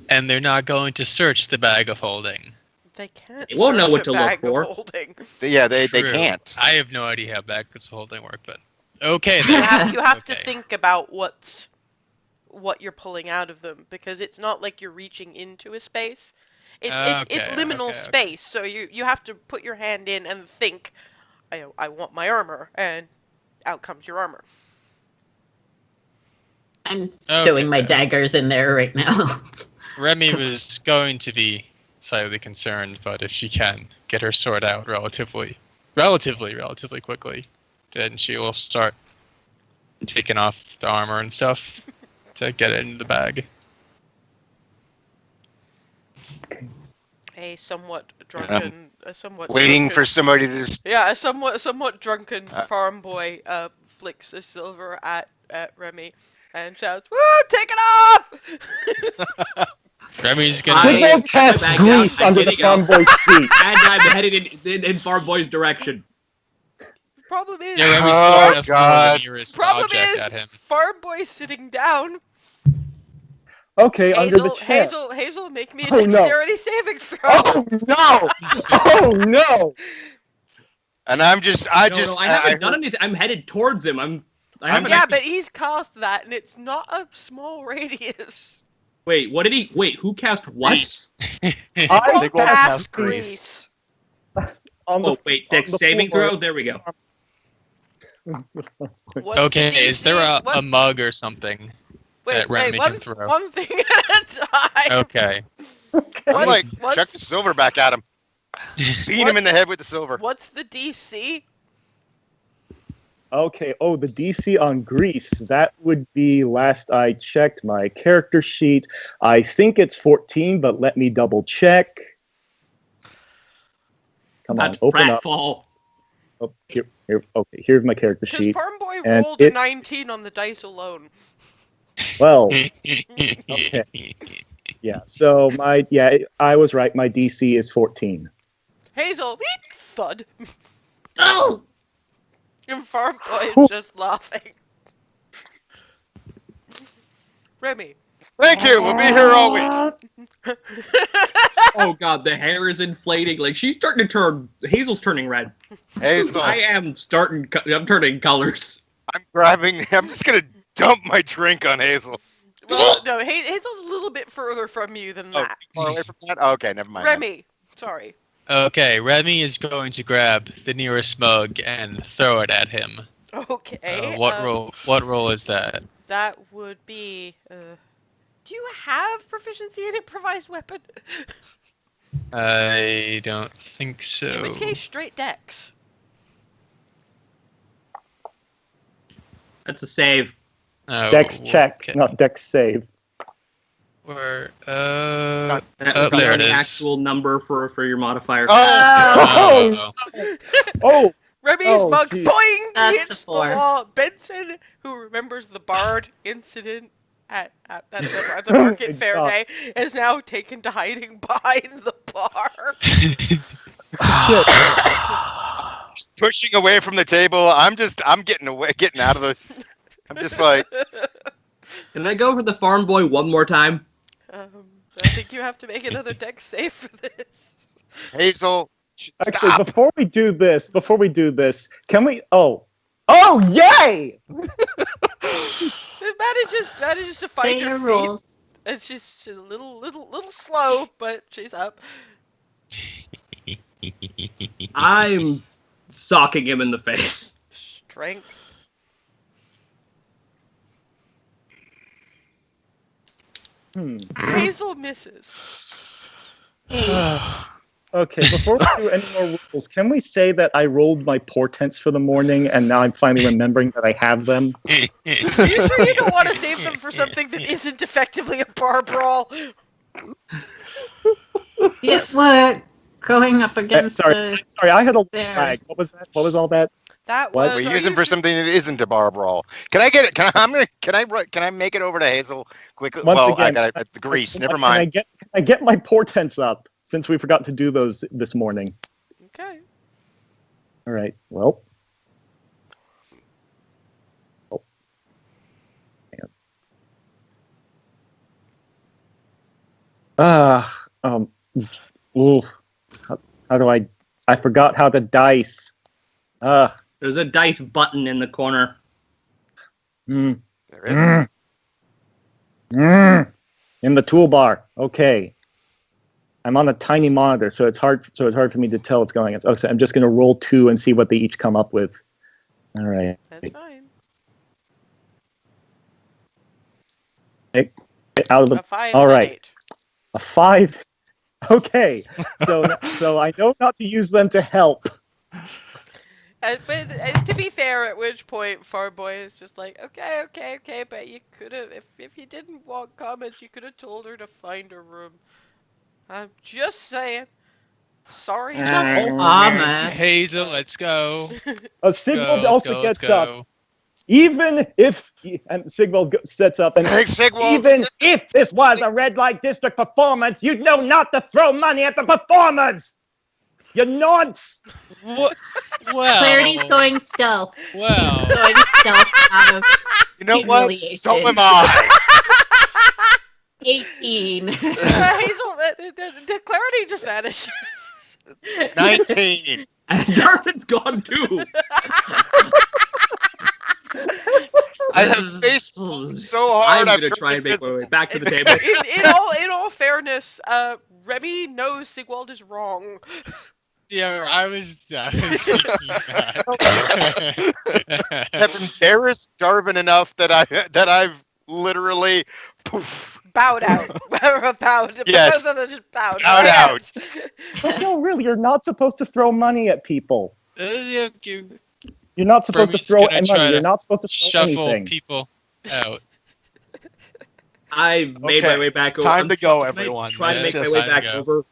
And they're not going to search the bag of holding. They can't. They won't know search what a to look bag of for. holding. Yeah, they True. can't. I have no idea how bags of holding work, but okay You then. have to Okay. think about what you're pulling out of them, because it's not like you're reaching into a space. It's Okay, liminal okay. space, so you have to put your hand in and think, I want my armor, and out comes your armor. I'm stowing my daggers in there right now. Remy was going to be slightly concerned, but if she can get her sword out relatively quickly, then she will start taking off the armor and stuff to get it into the bag. A somewhat drunken, Waiting for drunken- somebody to. Yeah, a somewhat drunken Uh. farm boy flicks a silver at Remy and shouts, "Woo! Take it off!" Remy's gonna. I- Sigwald casts back down. grease I'm under the getting farm up. boy's feet. And I'm headed in Farm Boy's direction. Problem is, Yeah, Remy's Oh, trying to throw God. the nearest problem object is, at him. Farm Boy's sitting down. Okay, under the chair. Hazel, make me a Oh, no. dexterity saving throw. Oh no! Oh no! And I haven't done anything. I'm headed towards him. I haven't Yeah, actually... but he's cast that, and it's not a small radius. Wait, what did he... Wait, who cast what? I Sigwald cast cast grease. On the, Oh, wait, Dex on the saving floor. throw? There we go. What's the Okay, is there DC? a mug or something that Remy can throw? one thing at a time. Okay. I'm like, what's- chuck the silver back at him. Beat him in the head with the silver. What's the DC? Okay, oh, the DC on Grease. That would be, last I checked my character sheet, I think it's 14, but let me double check. Come on, That's open up. pratfall. Oh, here, okay, here's my character Because sheet. Farm Boy and rolled a it- 19 on the dice alone. Well, okay. Yeah, so I was right. My DC is 14. Hazel, thud. Oh! And Farm Boy is just laughing. Remy. Thank you. We'll be here all week. Oh god, the hair is inflating. Like, she's starting to turn... Hazel's turning red. Hazel, I am starting... I'm turning colors. I'm just gonna dump my drink on Hazel. Well, no, Hazel's a little bit further from you than Oh, that. far away from that? Okay, never mind. then. Remy, sorry. Okay, Remy is going to grab the nearest mug and throw it at him. Okay. What roll is that? That would be. Do you have proficiency in improvised weapon? I don't think so. In which case, straight dex. That's a save. Oh, Dex check, okay. not Dex save. Where, That oh, would be there it the is. actual number for your modifier. Oh, Oh, Oh, Remy's Oh, mug geez. boing That's hits a the 4. wall. Benson, who remembers the Bard incident at the market my fair God. day, is now taken to hiding behind the bar. just pushing away from the table. I'm getting out of this. I'm just like, Can I go for the farm boy one more time? I think you have to make another dex save for this. Hazel, actually, stop. before we do this, can we? Oh, yay! It manages to find Say her your feet, rules. and she's a little slow, but she's up. I'm socking him in the face. Strength. Hazel misses. Okay, before we do any more rules, can we say that I rolled my portents for the morning, and now I'm finally remembering that I have them? Are you sure you don't want to save them for something that isn't effectively a bar brawl? Yeah, we're going up against Sorry, I had a there. flag. What was that? What was all that? That What? was. We are use you them for sure- something that isn't a bar brawl. Can I get it? Can I make it over to Hazel quickly? Once Well, again, I got the grease. Never Can I mind. get my portents up, since we forgot to do those this morning? Okay. All right. Well. Oh. Oof. How do I forgot how to dice. There's a dice button in the corner. Mm, There is. in the toolbar. Okay. I'm on a tiny monitor, so it's hard for me to tell what's going on. Oh, so I'm just going to roll 2 and see what they each come up with. All right. That's fine. Out of the A 5 all and an right. 8. A 5. Okay. So I know not to use them to help. But to be fair, at which point Farboy is just like, okay, but you could have, if you didn't want comments, you could have told her to find a room. I'm just saying. Sorry. Armor. Hazel, let's go. Sigmund Go, also let's gets up. go. Even if Sigmund sets up and Hey, Sigwald. even if this was a red light district performance, you'd know not to throw money at the performers. You nonce! What? Well. Clarity's going stealth. Well. Going stealth out of You know what? humiliation. So am I. 18. Hazel, the clarity just vanishes. 19. And Darvin's gone too. I have faced so hard. I'm gonna try and make my way back to the table. In all fairness, Remy knows Sigwald is wrong. Yeah, I was thinking that. Have embarrassed Darvin enough that I've literally poof. Bowed out. Bowed. Yes. Both of them just bowed. Bowed out. But no, really, you're not supposed to throw money at people. You You're not supposed to Burmese throw gonna any try money. to You're not supposed to throw shuffle anything. people out. I made my way back over. Time to go, I'm everyone. Trying to make my Just way time to back go. over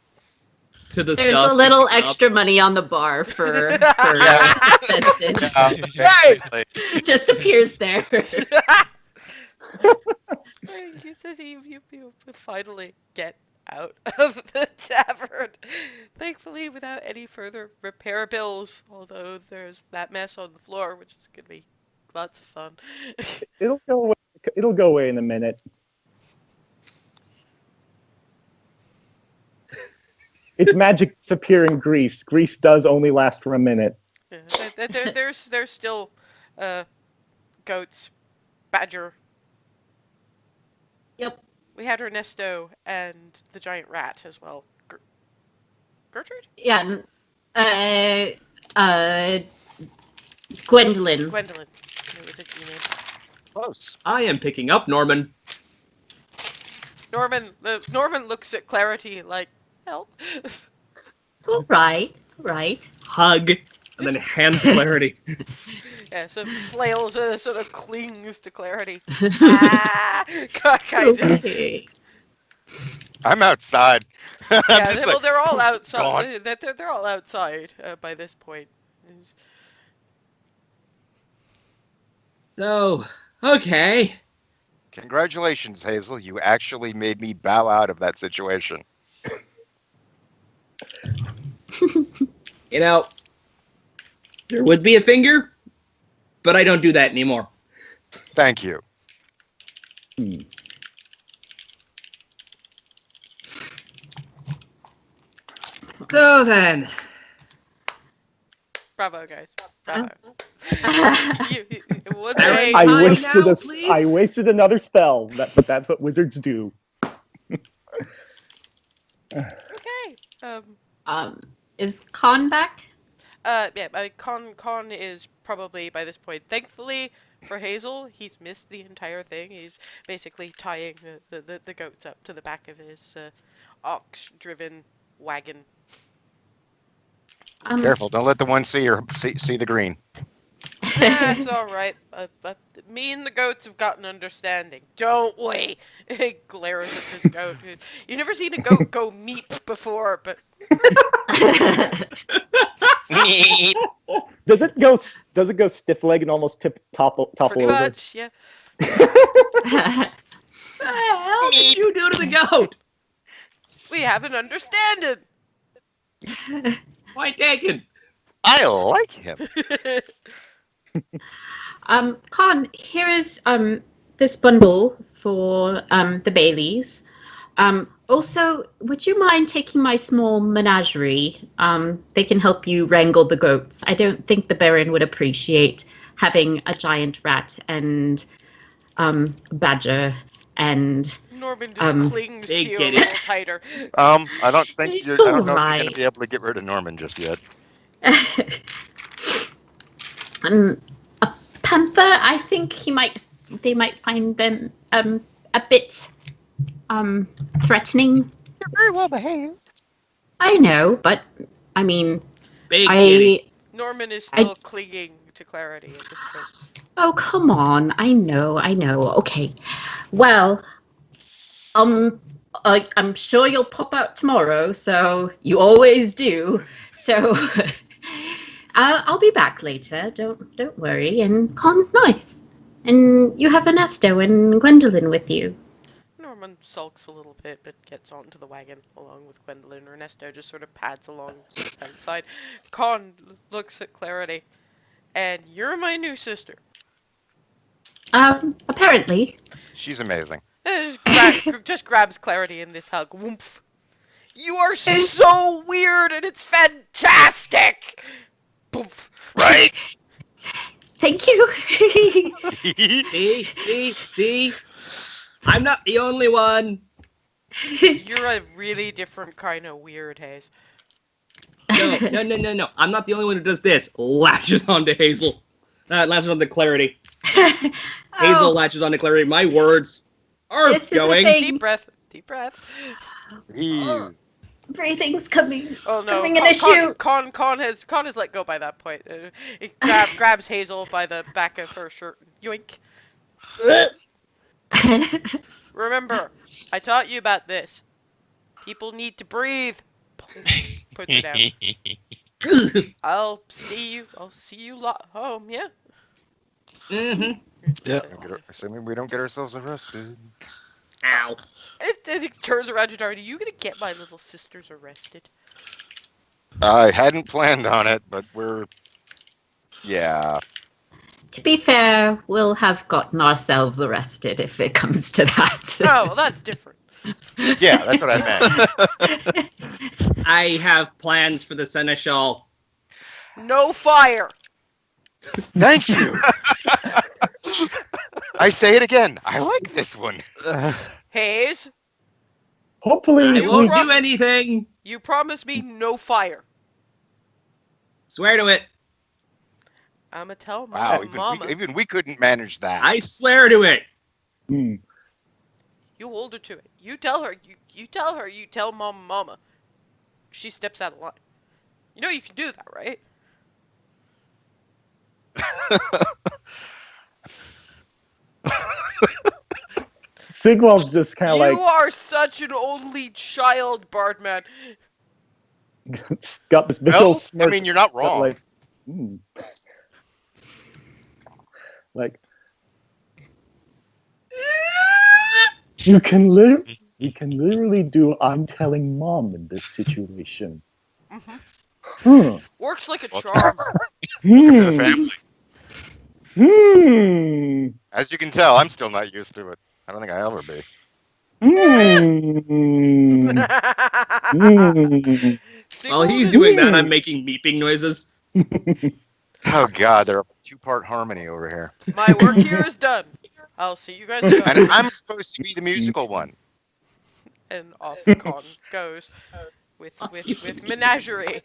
to the There's stuff. a little pick it up. extra money on the bar for Yeah. Benson. Basically. It just appears there. You finally get out of the tavern. Thankfully, without any further repair bills, although there's that mess on the floor, which is going to be lots of fun. It'll go away. It'll go away in a minute. It's magic disappearing grease. Grease does only last for a minute. Yeah, there's still goats, badger. Yep. We had Ernesto and the giant rat as well. Gertrude? Yeah. Gwendolyn. Gwendolyn. It was a G name. Close. I am picking up Norman. Norman looks at Clarity like, help. It's all right. It's all right. Hug. And then hands Clarity. Yeah, so flails sort of clings to Clarity. Ah, kind of. Okay. I'm outside. I'm Yeah, just well, like, they're all gone. outside. They're all outside by this point. So, okay. Congratulations, Hazel. You actually made me bow out of that situation. You know, there would be a finger, but I don't do that anymore. Thank you. So then, Bravo, guys. Bravo. One Baron, day, I Time wasted now, a. please. I wasted another spell. But that's what wizards do. okay. Is Khan back? Yeah, Con is probably by this point. Thankfully for Hazel, he's missed the entire thing. He's basically tying the goats up to the back of his ox-driven wagon. Careful, don't let the one see the green. That's all right. But me and the goats have got an understanding, don't we? He glares at this goat. You've never seen a goat go meep before, but Does it go stiff leg and almost topple pretty over? much, yeah. what the hell did you do to the goat? We have an understanding. Point taken. I like him. Khan, here is this bundle for the Baileys. Also, would you mind taking my small menagerie? They can help you wrangle the goats. I don't think the Baron would appreciate having a giant rat and badger and Norman just clings to you a get it. little tighter. I don't think It's I don't know if you're alright. going to be able to get rid of Norman just yet. A panther. I think they might find them a bit threatening. You're very well behaved. I know, but I mean, Big kitty. Norman is still clinging to Clarity at this point. Oh, come on. I know. Okay. Well, I'm sure you'll pop out tomorrow, so you always do. So I'll be back later. Don't worry. And Con's nice. And you have Ernesto and Gwendolyn with you. Norman sulks a little bit, but gets onto the wagon along with Gwendolyn. Ernesto just sort of pads along by the side. Con looks at Clarity, and you're my new sister. Apparently. She's amazing. And just grabs Clarity in this hug. Woomph. You are so weird, and it's fantastic. Boomf. Right? Thank you. See? I'm not the only one. You're a really different kind of weird, Hayes. No. I'm not the only one who does this. Latches onto Hazel. Latches onto Clarity. Hazel latches onto Clarity. My words are This is the going. thing. Deep breath. Deep breath. Ew. Breathing's coming. Oh no! Coming in a shoot. Con has let go by that point. He grabs Hazel by the back of her shirt. Yoink. Remember, I taught you about this. People need to breathe. Puts it down. I'll see you home. Yeah. Mm-hmm. Yeah. Assuming we don't get ourselves arrested. Ow. It turns around to Darty. You gonna get my little sisters arrested? I hadn't planned on it, but yeah. To be fair, we'll have gotten ourselves arrested if it comes to that. Oh, well, that's different. Yeah, that's what I meant. I have plans for the Seneschal. No fire. Thank you. I say it again. I like this one. Hayes, Hopefully, I we won't do anything. you promised me no fire. Swear to it. I'ma tell Wow, Mama. even we couldn't manage that. I swear to it. Hmm. You hold her to it. You tell her. You tell her. You tell Mama. She steps out of line. You know you can do that, right? Sigwald's just kind of You like are such an only child, Bardman. got this big Well, old smirk. I mean, you're not but wrong. Like, like you can literally do I'm telling mom in this situation. Huh. Works like a Well, charm. The family. As you can tell, I'm still not used to it. I don't think I'll ever be. While he's doing that, I'm making meeping noises. Oh God, they're a two-part harmony over here. My work here is done. I'll see you guys go. And I'm supposed to be the musical one. And off Con goes with menagerie.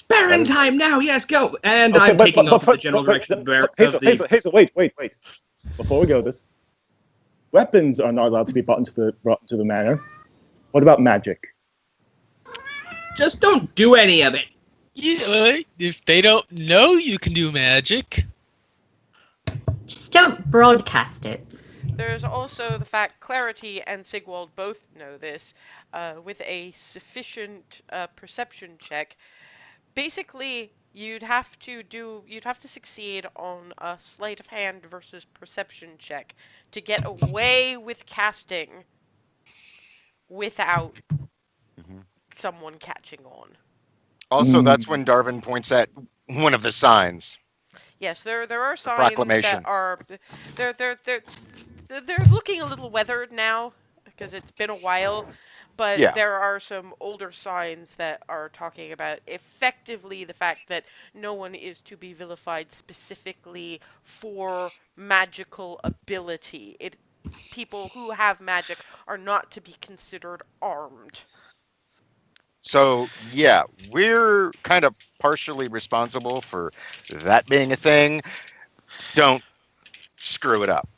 Baron time now, yes, go! And Okay, I'm taking off in the first- general direction of the Baron. Hazel, wait. Before we go, weapons are not allowed to be brought into the manor. What about magic? Just don't do any of it. Yeah, if they don't know you can do magic. Just don't broadcast it. There's also the fact Clarity and Sigwald both know this. With a sufficient perception check, basically you'd have to succeed on a sleight of hand versus perception check to get away with casting without someone catching on. Also, that's when Darwin points at one of the signs. Yes, there are signs proclamation. that are they're looking a little weathered now because it's been a while, but Yeah. there are some older signs that are talking about effectively the fact that no one is to be vilified specifically for magical ability. People who have magic are not to be considered armed. So, yeah, we're kind of partially responsible for that being a thing. Don't screw it up.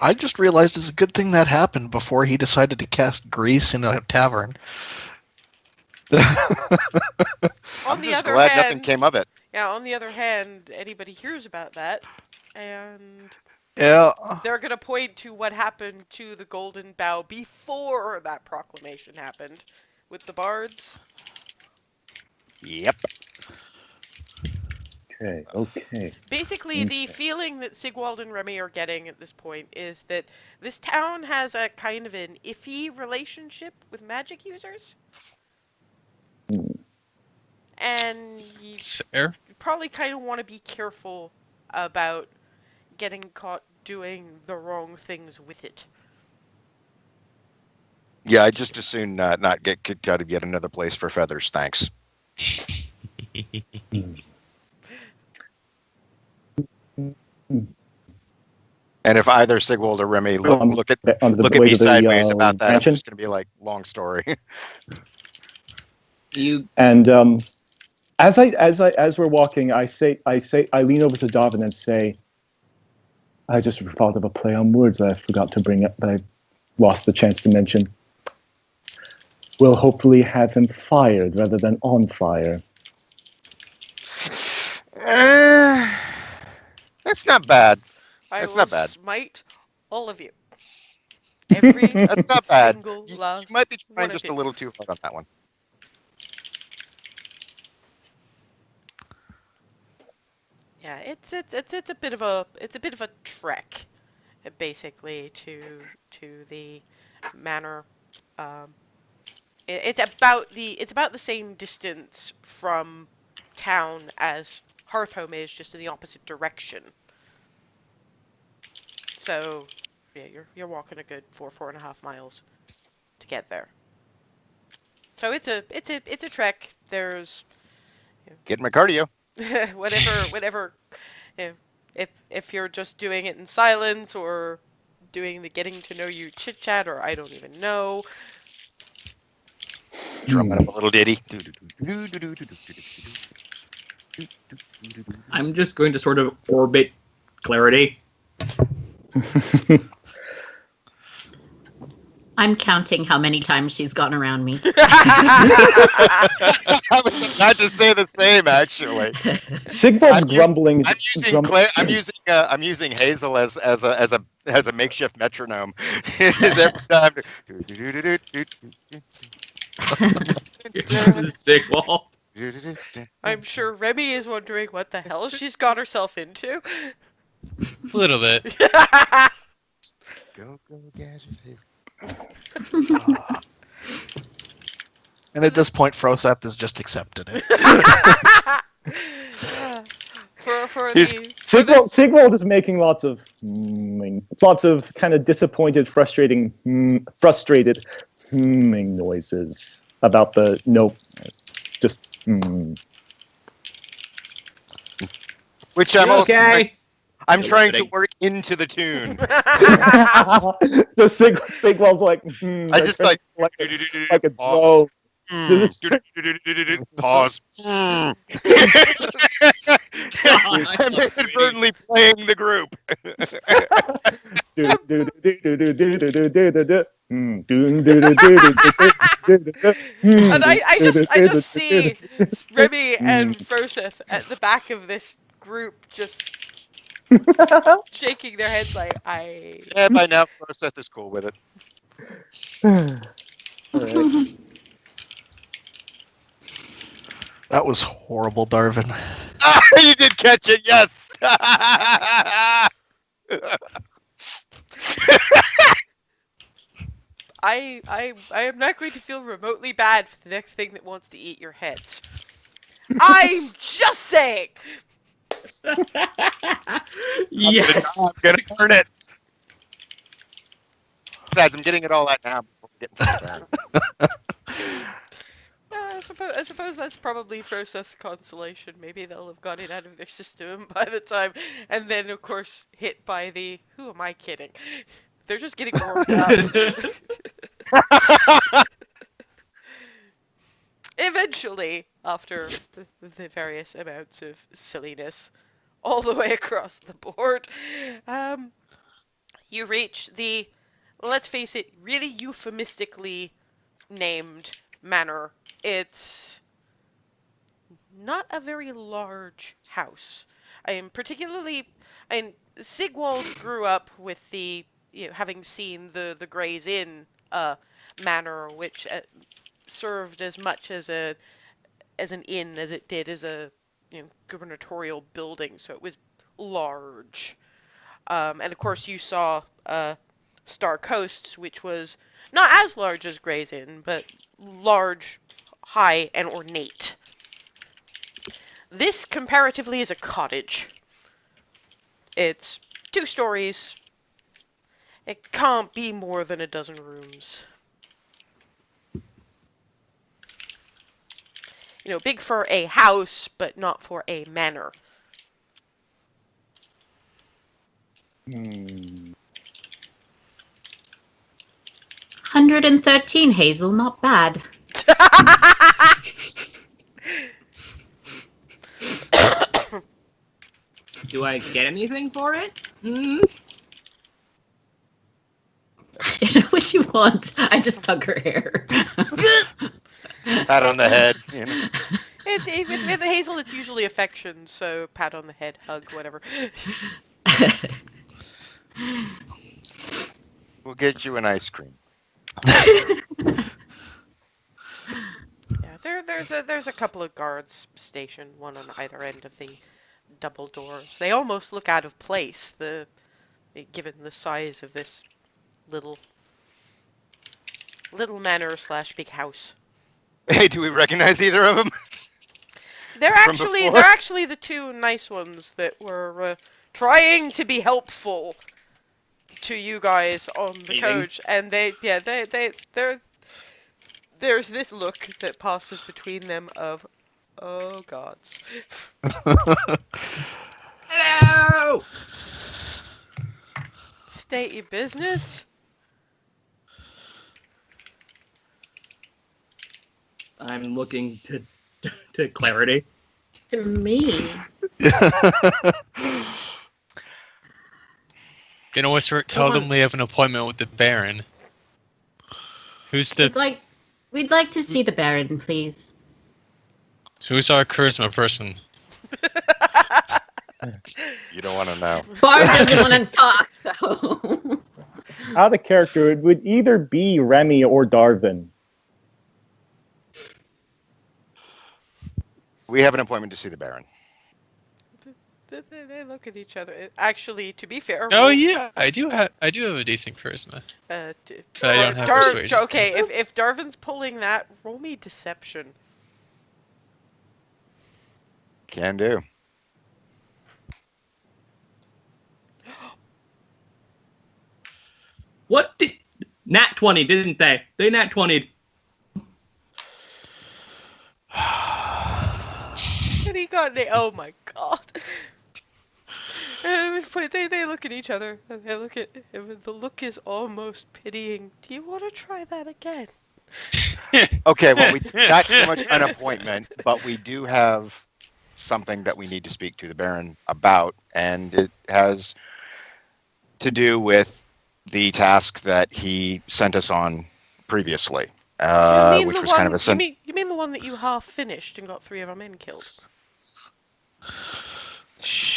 I just realized it's a good thing that happened before he decided to cast grease in a tavern. On I'm the just other glad hand, nothing came of it. yeah, on the other hand, anybody hears about that, and Yeah. they're going to point to what happened to the Golden Bough before that proclamation happened with the bards. Yep. Okay. Basically, the feeling that Sigwald and Remy are getting at this point is that this town has a kind of an iffy relationship with magic users. Hmm. And you It's fair. probably kind of want to be careful about getting caught doing the wrong things with it. Yeah, I just as soon not get kicked out of yet another place for feathers. Thanks. And if either Sigwald or Remy look at me sideways about that, mansion. I'm just going to be like, long story. You And as we're walking, I lean over to Darwin and say, I just thought of a play on words that I forgot to bring up, that I lost the chance to mention. We'll hopefully have him fired rather than on fire. That's not bad. I That's will not bad. smite all of you. Every That's not bad. single You last might be one trying of just you. a little too hard on that one. Yeah, it's a bit of a trek, basically to the manor. It's about the same distance from town as Hearthhome is, just in the opposite direction. So, yeah, you're walking a good 4.5 miles to get there. So it's a trek. There's Get my cardio. whatever. You know, if you're just doing it in silence or doing the getting to know you chit chat, or I don't even know. Drumming up a little ditty. I'm just going to sort of orbit clarity. I'm counting how many times she's gone around me. I was about to say the same, actually. Sigvald's grumbling. I'm using Hazel as a makeshift metronome. Every time. Sigwald. I'm sure Remy is wondering what the hell she's got herself into. A little bit. Go gadget Hazel. And at this point, Froseth has just accepted it. for He's- the Sigvald is making lots of kind of disappointed, frustrated noises about the just. Which I'm You also okay? I'm trying to work into the tune. The Sigvald's like. I just like like a pause. Just- Pause. I'm inadvertently playing the group. and I just see Remy and Froseth at the back of this group just shaking their heads like Yeah, by now, Seth is cool with it. Alright. That was horrible, Darvin. You did catch it, yes. I am not going to feel remotely bad for the next thing that wants to eat your heads. I'm just saying. Yes. I'm gonna earn it. Besides, I'm getting it all out now before we get into that. I suppose that's probably Froseth's consolation. Maybe they'll have got it out of their system by the time, and then of course hit by the who am I kidding? They're just getting warmed up. Eventually, after the various amounts of silliness all the way across the board, you reach the, let's face it, really euphemistically named manor. It's not a very large house. Sigwald grew up with the, having seen the Gray's Inn manor, which served as much as an inn as it did as a gubernatorial building, so it was large. And of course, you saw Star Coast, which was not as large as Gray's Inn, but large, high, and ornate. This, comparatively, is a cottage. It's 2 stories. It can't be more than a dozen rooms. Big for a house, but not for a manor. 113, Hazel, not bad. Do I get anything for it? You know what you want? I just tug her hair. Pat on the head. With Hazel, it's usually affection, so pat on the head, hug, whatever. We'll get you an ice cream. Yeah, there's a couple of guards stationed, one on either end of the double doors. They almost look out of place, given the size of this little manor / big house. Hey, do we recognize either of them? They're From actually before? the 2 nice ones that were trying to be helpful to you guys on the coach, and there's this look that passes between them of, oh gods. Hello! State your business. I'm looking to Clarity. To me. Gonna whisper, tell them we have an appointment with the Baron. Who's We'd like to see the Baron, please. Who's our charisma person? You don't want to know. Bard doesn't want to talk, so. Out of character, it would either be Remy or Darvin. We have an appointment to see the Baron. They look at each other. Actually, to be fair. Oh yeah, I do have a decent charisma. But I don't have persuasion. Okay, if Darvin's pulling that, roll me deception. Can do. What did... Nat 20, didn't they? They Nat 20'd. And he got oh my god. They look at each other. And they look at him. The look is almost pitying. Do you want to try that again? Okay, well, we not so much an appointment, but we do have something that we need to speak to the Baron about, and it has to do with the task that he sent us on previously, which was kind of a... You mean the one that you half finished and got 3 of our men killed?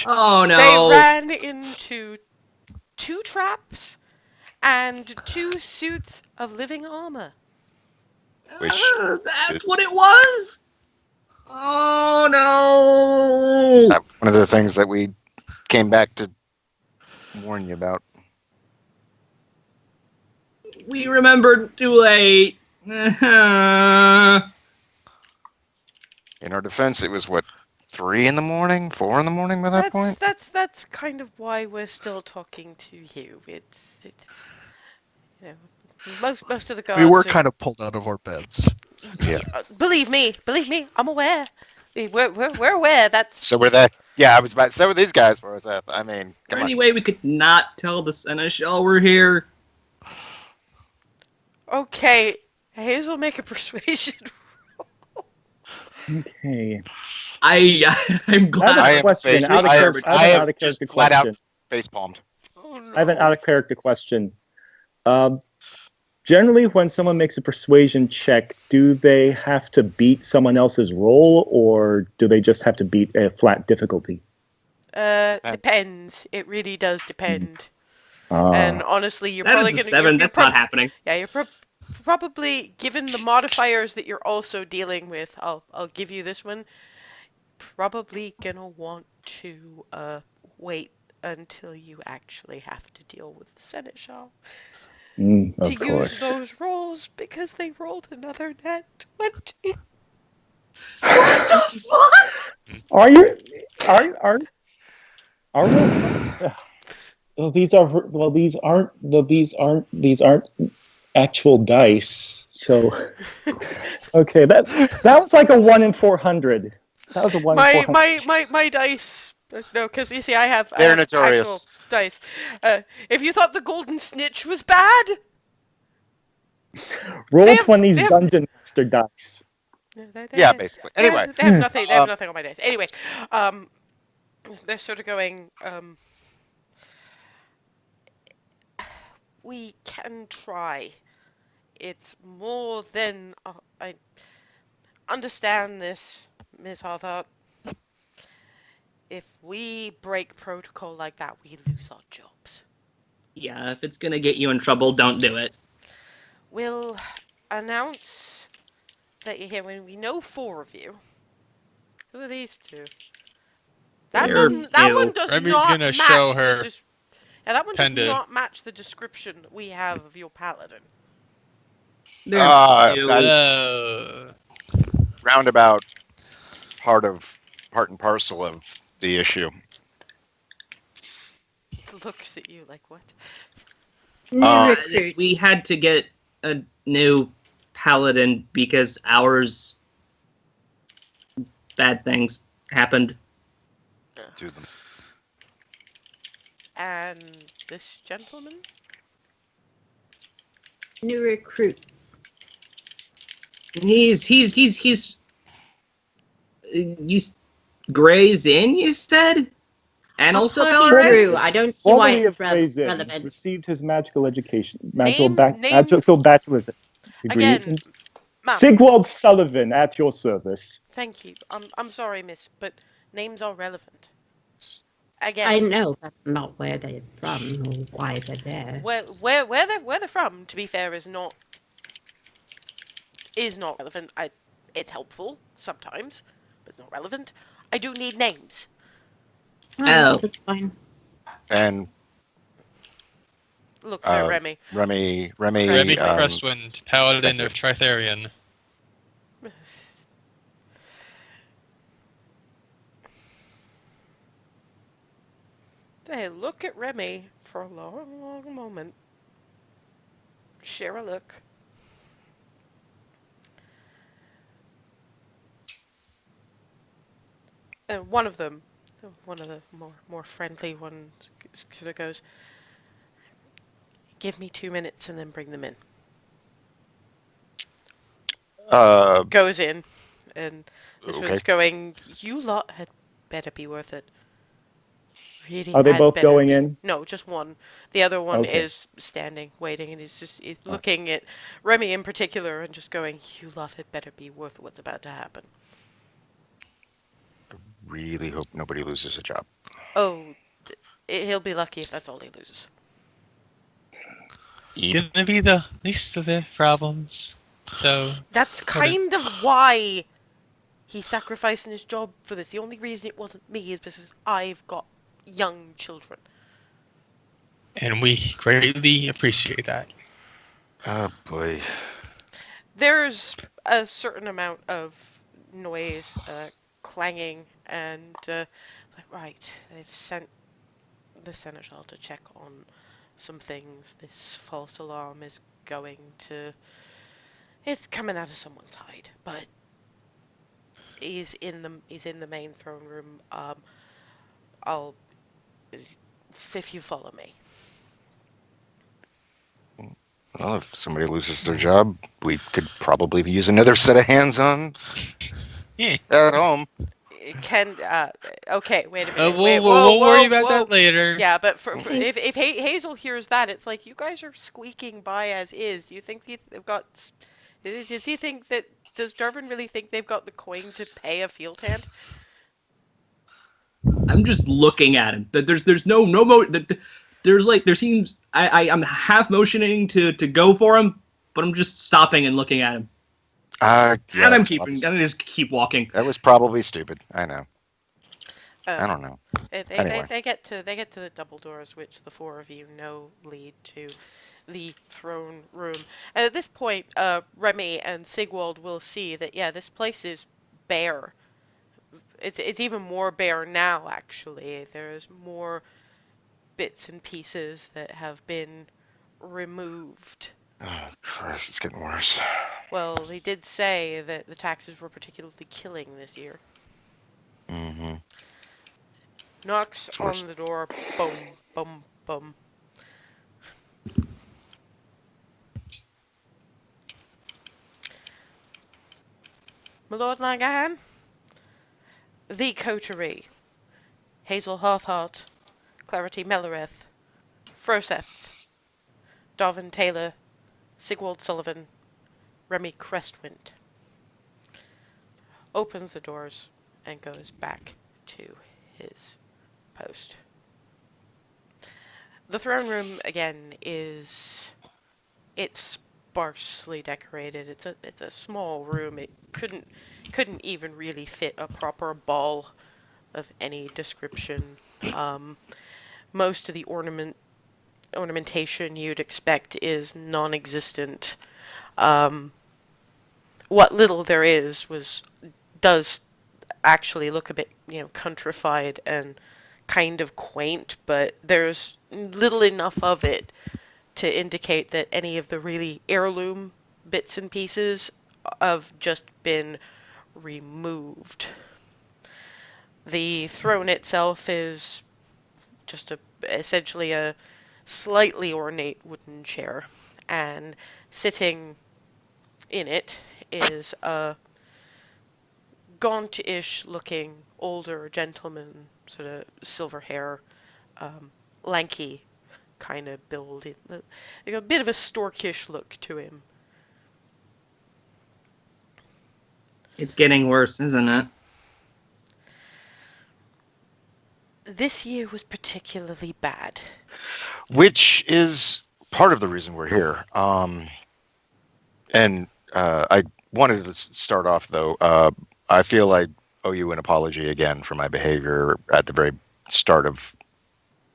Oh no! They ran into 2 traps and 2 suits of living armor. That's what it was? Oh no! That's one of the things that we came back to warn you about. We remembered too late. In our defense, it was, 3 in the morning, 4 in the morning by that point? That's kind of why we're still talking to you. Most of the guards. We were kind of pulled out of our beds. Yeah. Believe me, I'm aware. We're aware. That's So were they? Yeah, I was about. So were these guys. Where was that? I mean, come on. Anyway, we could not tell the Seneschal we're here. okay. Hazel, make a persuasion. Okay. I'm glad. I I have a am question. face- Out of I character- have- I I have have out of just character flat out question. face palmed. Oh, no. I have an out of character question. Generally, when someone makes a persuasion check, do they have to beat someone else's roll, or do they just have to beat a flat difficulty? Depends. It really does depend. And honestly, you're That probably is a gonna. 7. That's not happening. Yeah, you're probably, given the modifiers that you're also dealing with. I'll give you this one. probably gonna want to wait until you actually have to deal with the Seneschal to Of use course. those rolls because they rolled another net 20. Are you? Are well, these are well. These aren't actual dice. So okay, that was like a 1 in 400. That was a 1 in 400. My dice. No, because you see, I have They're actual notorious. dice. If you thought the golden snitch was bad, Roll they have- 20's they have- Dungeon Master dice. Yeah, basically. Anyway, they have nothing. They have nothing on my dice. Anyway, they're sort of going. We can try. It's more than I understand this, Miss Harthart. If we break protocol like that, we lose our jobs. Yeah, if it's gonna get you in trouble, don't do it. We'll announce that you're here when we know 4 of you. Who are these two? That They're doesn't. That new. one does Remy's not gonna match show the her yeah, that one does pendant. not match the description we have of your paladin. They're new. roundabout part and parcel of the issue. Looks at you like what? New recruits. We had to get a new paladin because ours bad things happened. To them. And this gentleman? New recruits. He's you Gray's Inn, you said? And I'll also copy Bellarine? through. I don't see why Formerly it's of Gray's Inn, relevant. received his magical education, Name- magical bachelor's degree. Again, ma'am. Sigwald Sullivan at your service. Thank you. I'm sorry, miss, but names are relevant. I Again, know that's not where they're from or why they're there. where they're from, to be fair, is not relevant. It's helpful sometimes, but it's not relevant. I do need names. Oh. That's fine. And Look, Sir Remy. Remy, Remy Crestwind, Paladin of Tritharion. They look at Remy for a long, long moment. Share a look. And one of them, one of the more friendly ones, sort of goes, "Give me 2 minutes and then bring them in." Goes in, and this Okay. one's going, "You lot had better be worth it. Really Are they had both better going be." in? No, just one. The other one Okay. is standing, waiting, and he's looking at Remy in particular and just going, "You lot had better be worth what's about to happen." really hope nobody loses a job. Oh, he'll be lucky if that's all he loses. It's gonna be the least of their problems. So That's kind of why he's sacrificing his job for this. The only reason it wasn't me is because I've got young children. and we greatly appreciate that. Oh boy. There's a certain amount of noise, clanging, and like, right, they've sent the Seneschal to check on some things. This false alarm is going to... It's coming out of someone's hide, but he's in the main throne room. If you follow me. Well, if somebody loses their job, we could probably use another set of hands on Yeah. at home. Okay, wait a minute. We'll worry about that later. Yeah, but if Hazel hears that, it's like, you guys are squeaking by as is. Do you think they've got... Does he think that... Does Darvin really think they've got the coin to pay a field hand? I'm just looking at him. There's no there seems I'm half motioning to go for him, but I'm just stopping and looking at him. Yeah, And I'm just keep walking. That was probably stupid. I know. I don't know. Anyway. They get to the double doors, which the four of you know lead to the throne room. And at this point, Remy and Sigwald will see that this place is bare. It's even more bare now. Actually, there's more bits and pieces that have been removed. Oh, Christ, it's getting worse. Well, they did say that the taxes were particularly killing this year. Mm-hmm. Knocks It's on worse. the door. Boom, boom, boom. My Lord Langahan? The Coterie. Hazel Hawthart. Clarity Mellereth. Froseth. Darvin Taylor. Sigwald Sullivan. Remy Crestwind. Opens the doors and goes back to his post. The throne room again it's sparsely decorated. It's a small room. It couldn't even really fit a proper ball of any description. Most of the ornamentation you'd expect is non-existent. What little there does actually look a bit, countrified and kind of quaint, but there's little enough of it to indicate that any of the really heirloom bits and pieces have just been removed. The throne itself is just essentially a slightly ornate wooden chair, and sitting in it is a gaunt-ish looking older gentleman, sort of silver hair, lanky kind of build, like a bit of a storkish look to him. It's getting worse, isn't it? This year was particularly bad. Which is part of the reason we're here. And I wanted to start off, though. I feel I owe you an apology again for my behavior at the very start of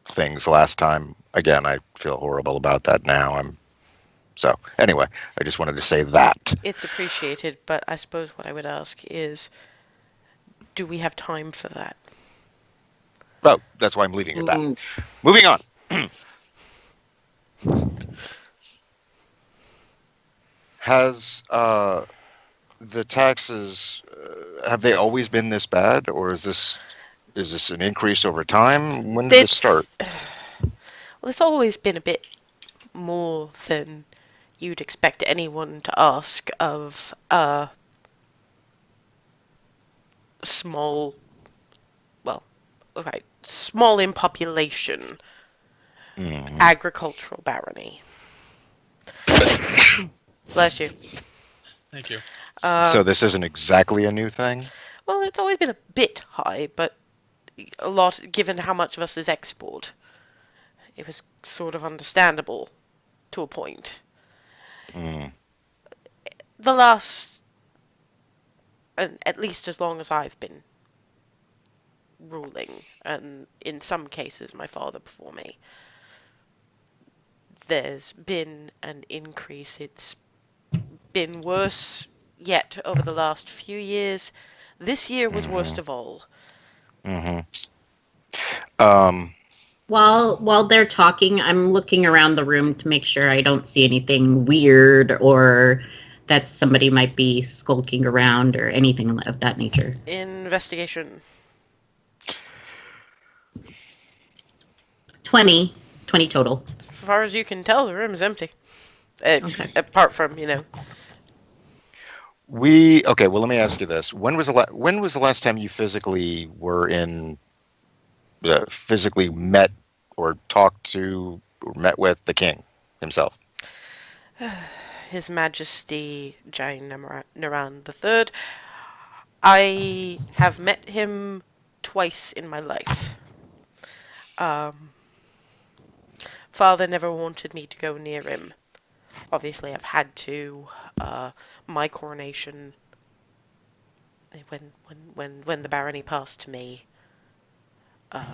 things last time. Again, I feel horrible about that now. So anyway, I just wanted to say that. It's appreciated, but I suppose what I would ask is, do we have time for that? Oh, that's why I'm leaving it at that. Moving on. Has the taxes have they always been this bad, or is this an increase over time? When did this start? Well, it's always been a bit more than you'd expect anyone to ask of a small in population agricultural barony. Bless you. Thank you. So this isn't exactly a new thing? Well, it's always been a bit high, but a lot, given how much of us is export, it was sort of understandable to a point. The last, and at least as long as I've been ruling, and in some cases my father before me, there's been an increase. It's been worse yet over the last few years. This year was worst of all. While they're talking, I'm looking around the room to make sure I don't see anything weird or that somebody might be skulking around or anything of that nature. Investigation. 20 total. As far as you can tell, the room is empty. Okay. Apart from, Okay, well, let me ask you this. When was the last time you physically were physically met or talked to or met with the king himself? His Majesty Jain Naran III. I have met him twice in my life. Father never wanted me to go near him. Obviously, I've had to. My coronation, when the barony passed to me, Um,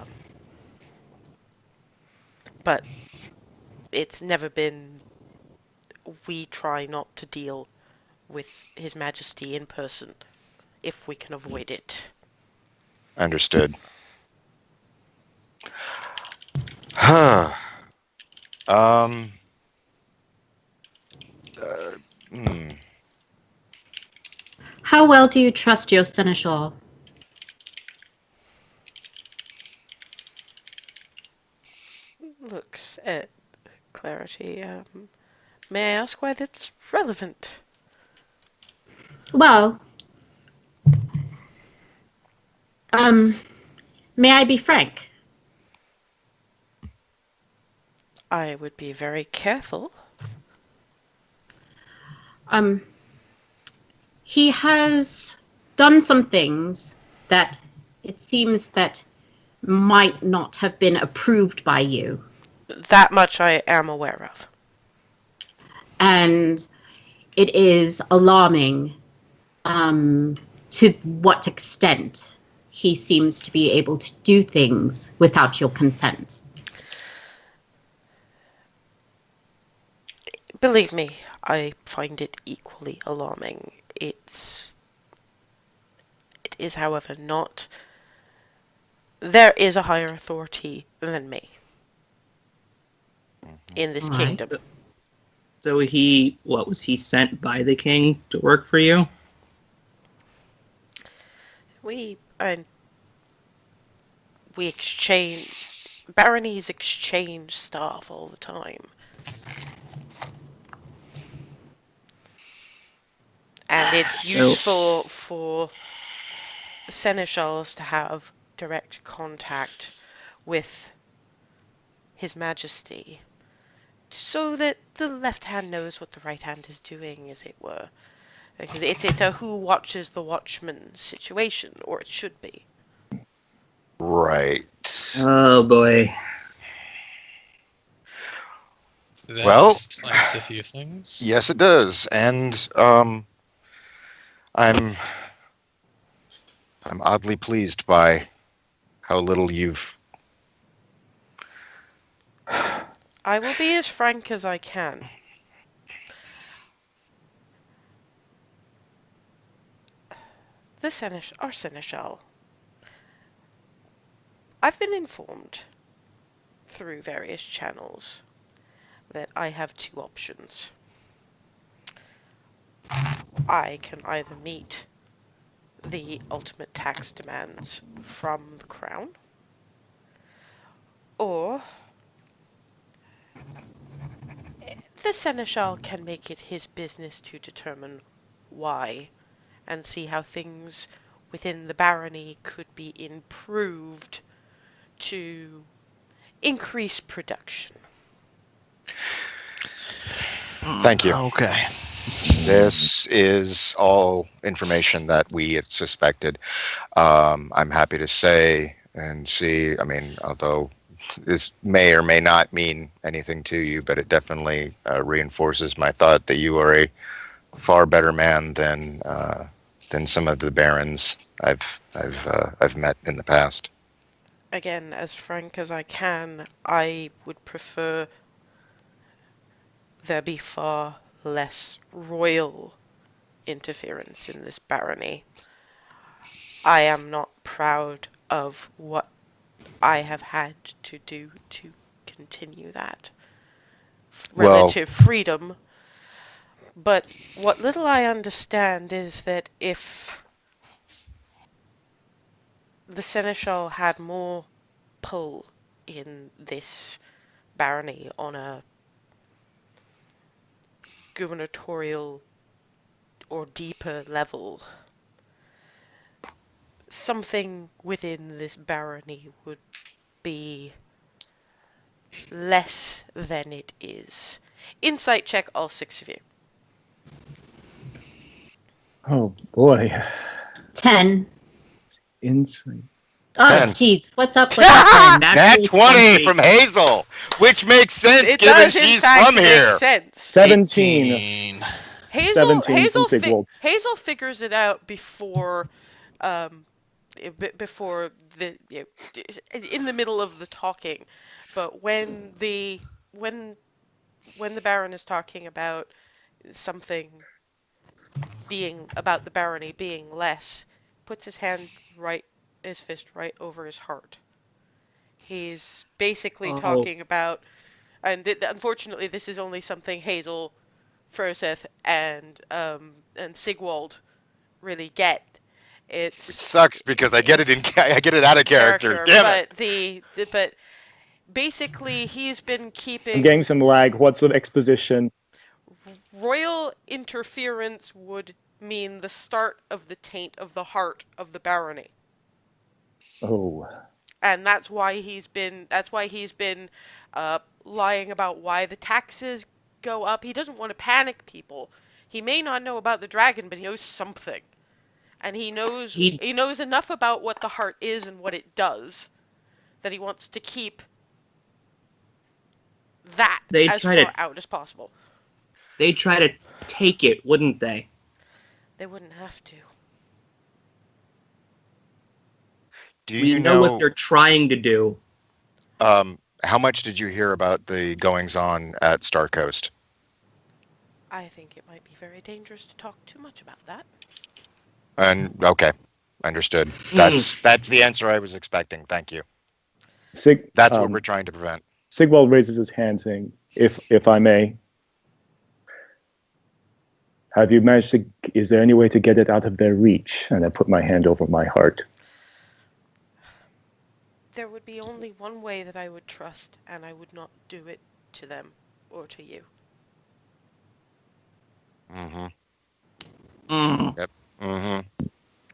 but it's never been. We try not to deal with His Majesty in person if we can avoid it. Understood. um. Hmm. How well do you trust your seneschal? Looks at Clarity. May I ask why that's relevant? Well, may I be frank? I would be very careful. He has done some things that it seems that might not have been approved by you. That much I am aware of. And it is alarming to what extent he seems to be able to do things without your consent. Believe me, I find it equally alarming. It is, however, not. There is a higher authority than me in this Right. kingdom. So was he sent by the king to work for you? We exchange. Baronies exchange staff all the time. And it's useful for seneschals to have direct contact with His Majesty, so that the left hand knows what the right hand is doing, as it were. Because it's a who watches the watchman situation, or it should be. Right. Oh boy. That Well- explains a few things. Yes, it does, and I'm oddly pleased by how little you've. I will be as frank as I can. Our seneschal. I've been informed through various channels that I have two options. I can either meet the ultimate tax demands from the crown, or the seneschal can make it his business to determine why and see how things within the barony could be improved to increase production. Thank you. Okay. This is all information that we had suspected. I'm happy to say and see, I mean, although this may or may not mean anything to you, but it definitely reinforces my thought that you are a far better man than some of the barons I've met in the past. Again, as frank as I can, I would prefer there be far less royal interference in this barony. I am not proud of what I have had to do to continue that relative freedom. But what little I understand is that if the seneschal had more pull in this barony on a gubernatorial or deeper level, something within this barony would be less than it is. Insight check, all six of you. Oh boy. 10. Insight. Oh, 10. jeez. What's up with that? That's 20 from Hazel, which makes sense It given does, in she's fact, from make here. sense. 17. 18. Hazel, 17 from Sigwald. Hazel figures it out before before in the middle of the talking, but when the Baron is talking about something being about the barony being less, puts his fist right over his heart. He's basically Oh, talking about, and unfortunately, this is only something Hazel, Froseth, and Sigwald really get. Which It's sucks because I get it I get it out of character. Damn it. but but basically he's been I'm keeping getting some lag. What's the exposition? royal interference would mean the start of the taint of the heart of the barony. Oh, And that's why he's been lying about why the taxes go up. He doesn't want to panic people. He may not know about the dragon, but he knows something. And he knows he he knows enough about what the heart is and what it does that he wants to keep that they as try far to out as possible. take it, wouldn't they? They wouldn't have to. Do We you know what they're trying to do. how much did you hear about the goings on at Star Coast? I think it might be very dangerous to talk too much about that. And okay, understood. That's the answer I was expecting. Thank you. That's what we're trying to prevent. Sigwald raises his hand, saying, "If I may, have you managed to? Is there any way to get it out of their reach?" And I put my hand over my heart. There would be only one way that I would trust, and I would not do it to them or to you. Mm-hmm. Mm. Yep. Mm-hmm.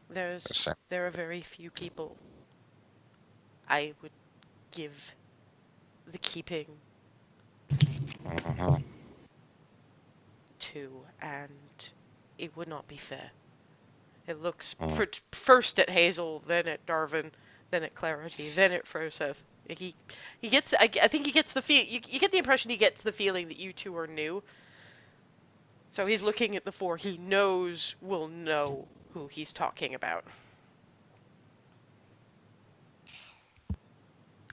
There are very few people I would give the keeping Mm-hmm. to, and it would not be fair. It looks Mm. first at Hazel, then at Darvin, then at Clarity, then at Froseth. He gets. I think he gets the feel. You get the impression he gets the feeling that you two are new. So he's looking at the four he knows will know who he's talking about.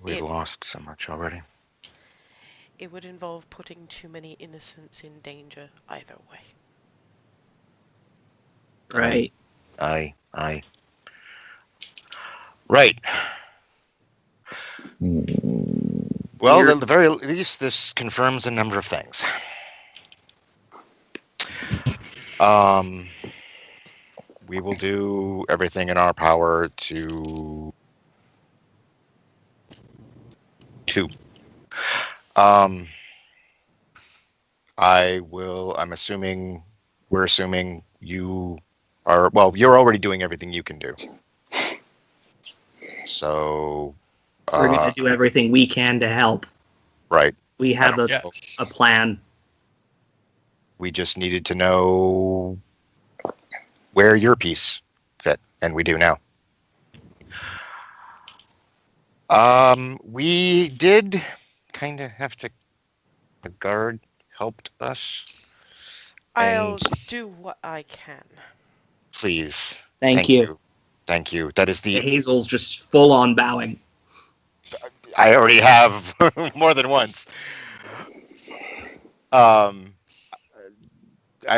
We've It- lost so much already. It would involve putting too many innocents in danger either way. Right. Aye. Right. Well, Weird. at the very least, this confirms a number of things. We will do everything in our power to I'm assuming, we're assuming you are, well, you're already doing everything you can do. So, We're going to do everything we can to help. right. We have a Yes. plan. We just needed to know where your piece fit, and we do now. We did kind of have to. The guard helped us. I'll And do what I can. please, Thank you. Thank you. That is The Hazel's just full on bowing. I already have more than once. I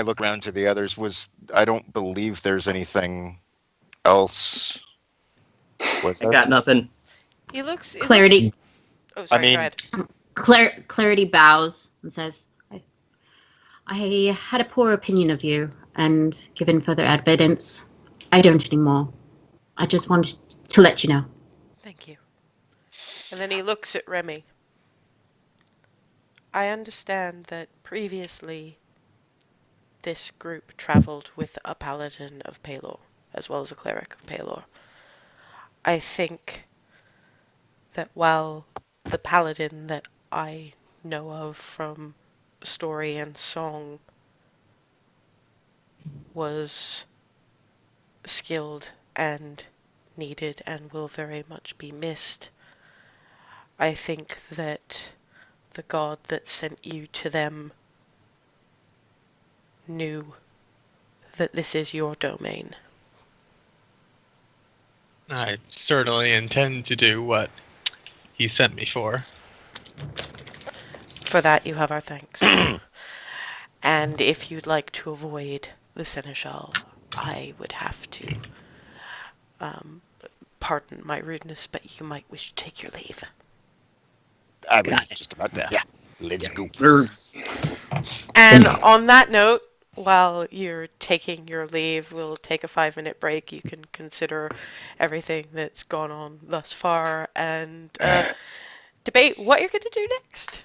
look around to the others. I don't believe there's anything else. What's I that? got nothing. He looks. Clarity. Oh, sorry. mean- Go ahead. Clarity bows and says, I had a poor opinion of you, and given further evidence, I don't anymore. I just wanted to let you know. Thank you. And then he looks at Remy. I understand that previously this group traveled with a paladin of Palor, as well as a cleric of Palor. I think that while the paladin that I know of from story and song was skilled and needed and will very much be missed, I think that the god that sent you to them knew that this is your domain. I certainly intend to do what he sent me for. For that, you have our thanks. And if you'd like to avoid the Seneschal, I would have to pardon my rudeness, but you might wish to take your leave. I was just about to. Yeah, let's go. And on that note, while you're taking your leave, we'll take a 5-minute break. You can consider everything that's gone on thus far and debate what you're going to do next.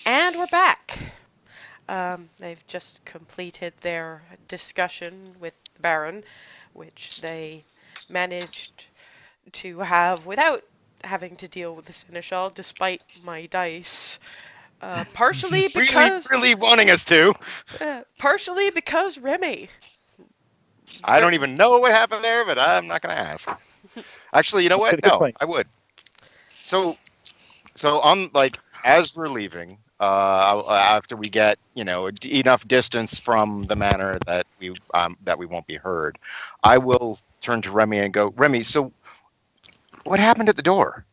And we're back. They've just completed their discussion with the Baron, which they managed to have without having to deal with the Seneschal, despite my dice. Partially because Really wanting us to. partially because Remy. I don't even know what happened there, but I'm not going to ask. Actually, you know what? Good No, point. I would. So on as we're leaving, after we get enough distance from the manor that we won't be heard, I will turn to Remy and go, Remy, so what happened at the door?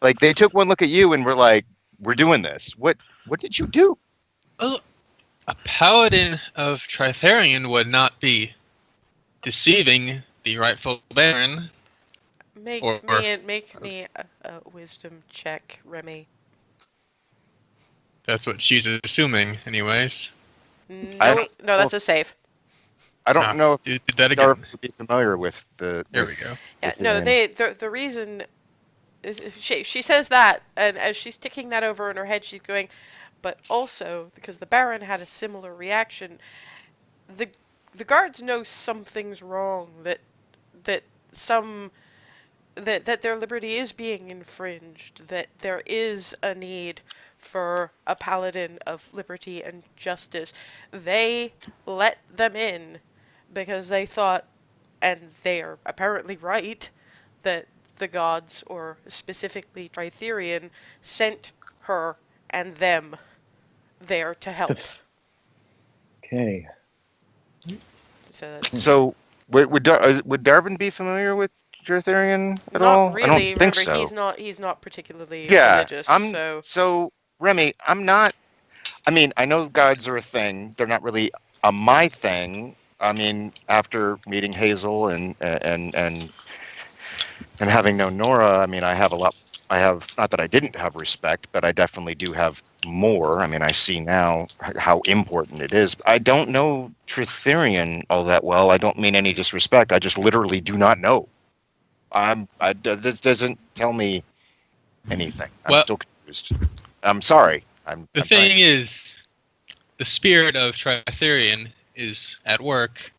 Like, they took one look at you and were like, we're doing this. What did you do? Well, a paladin of Tritharion would not be deceiving the rightful Baron. Make me a wisdom check, Remy. That's what she's assuming, anyways. No, that's a save. I don't know if Did that Darth again. would be familiar with the. There we go. Yeah, with no, name. the reason is she says that, and as she's ticking that over in her head, she's going, but also because the Baron had a similar reaction, the guards know something's wrong, that their liberty is being infringed, that there is a need for a paladin of liberty and justice. They let them in because they thought, and they are apparently right, that the gods, or specifically Tritherion, sent her and them there to help. Okay, Okay. So that's So would Darwin be familiar with Jutherian at not all? I don't really. think Remember, so. he's not particularly Yeah, religious. I'm So so Remy. I'm not. I mean, I know guides are a thing. They're not really my thing. I mean, after meeting Hazel and having known Nora, I mean, I have a lot. I have not that I didn't have respect, but I definitely do have more. I mean, I see now how important it is. I don't know Tritherian all that well. I don't mean any disrespect. I just literally do not know. This doesn't tell me anything. I'm Well- still confused. I'm sorry. The I'm thing is, the spirit of Tritherian is at work,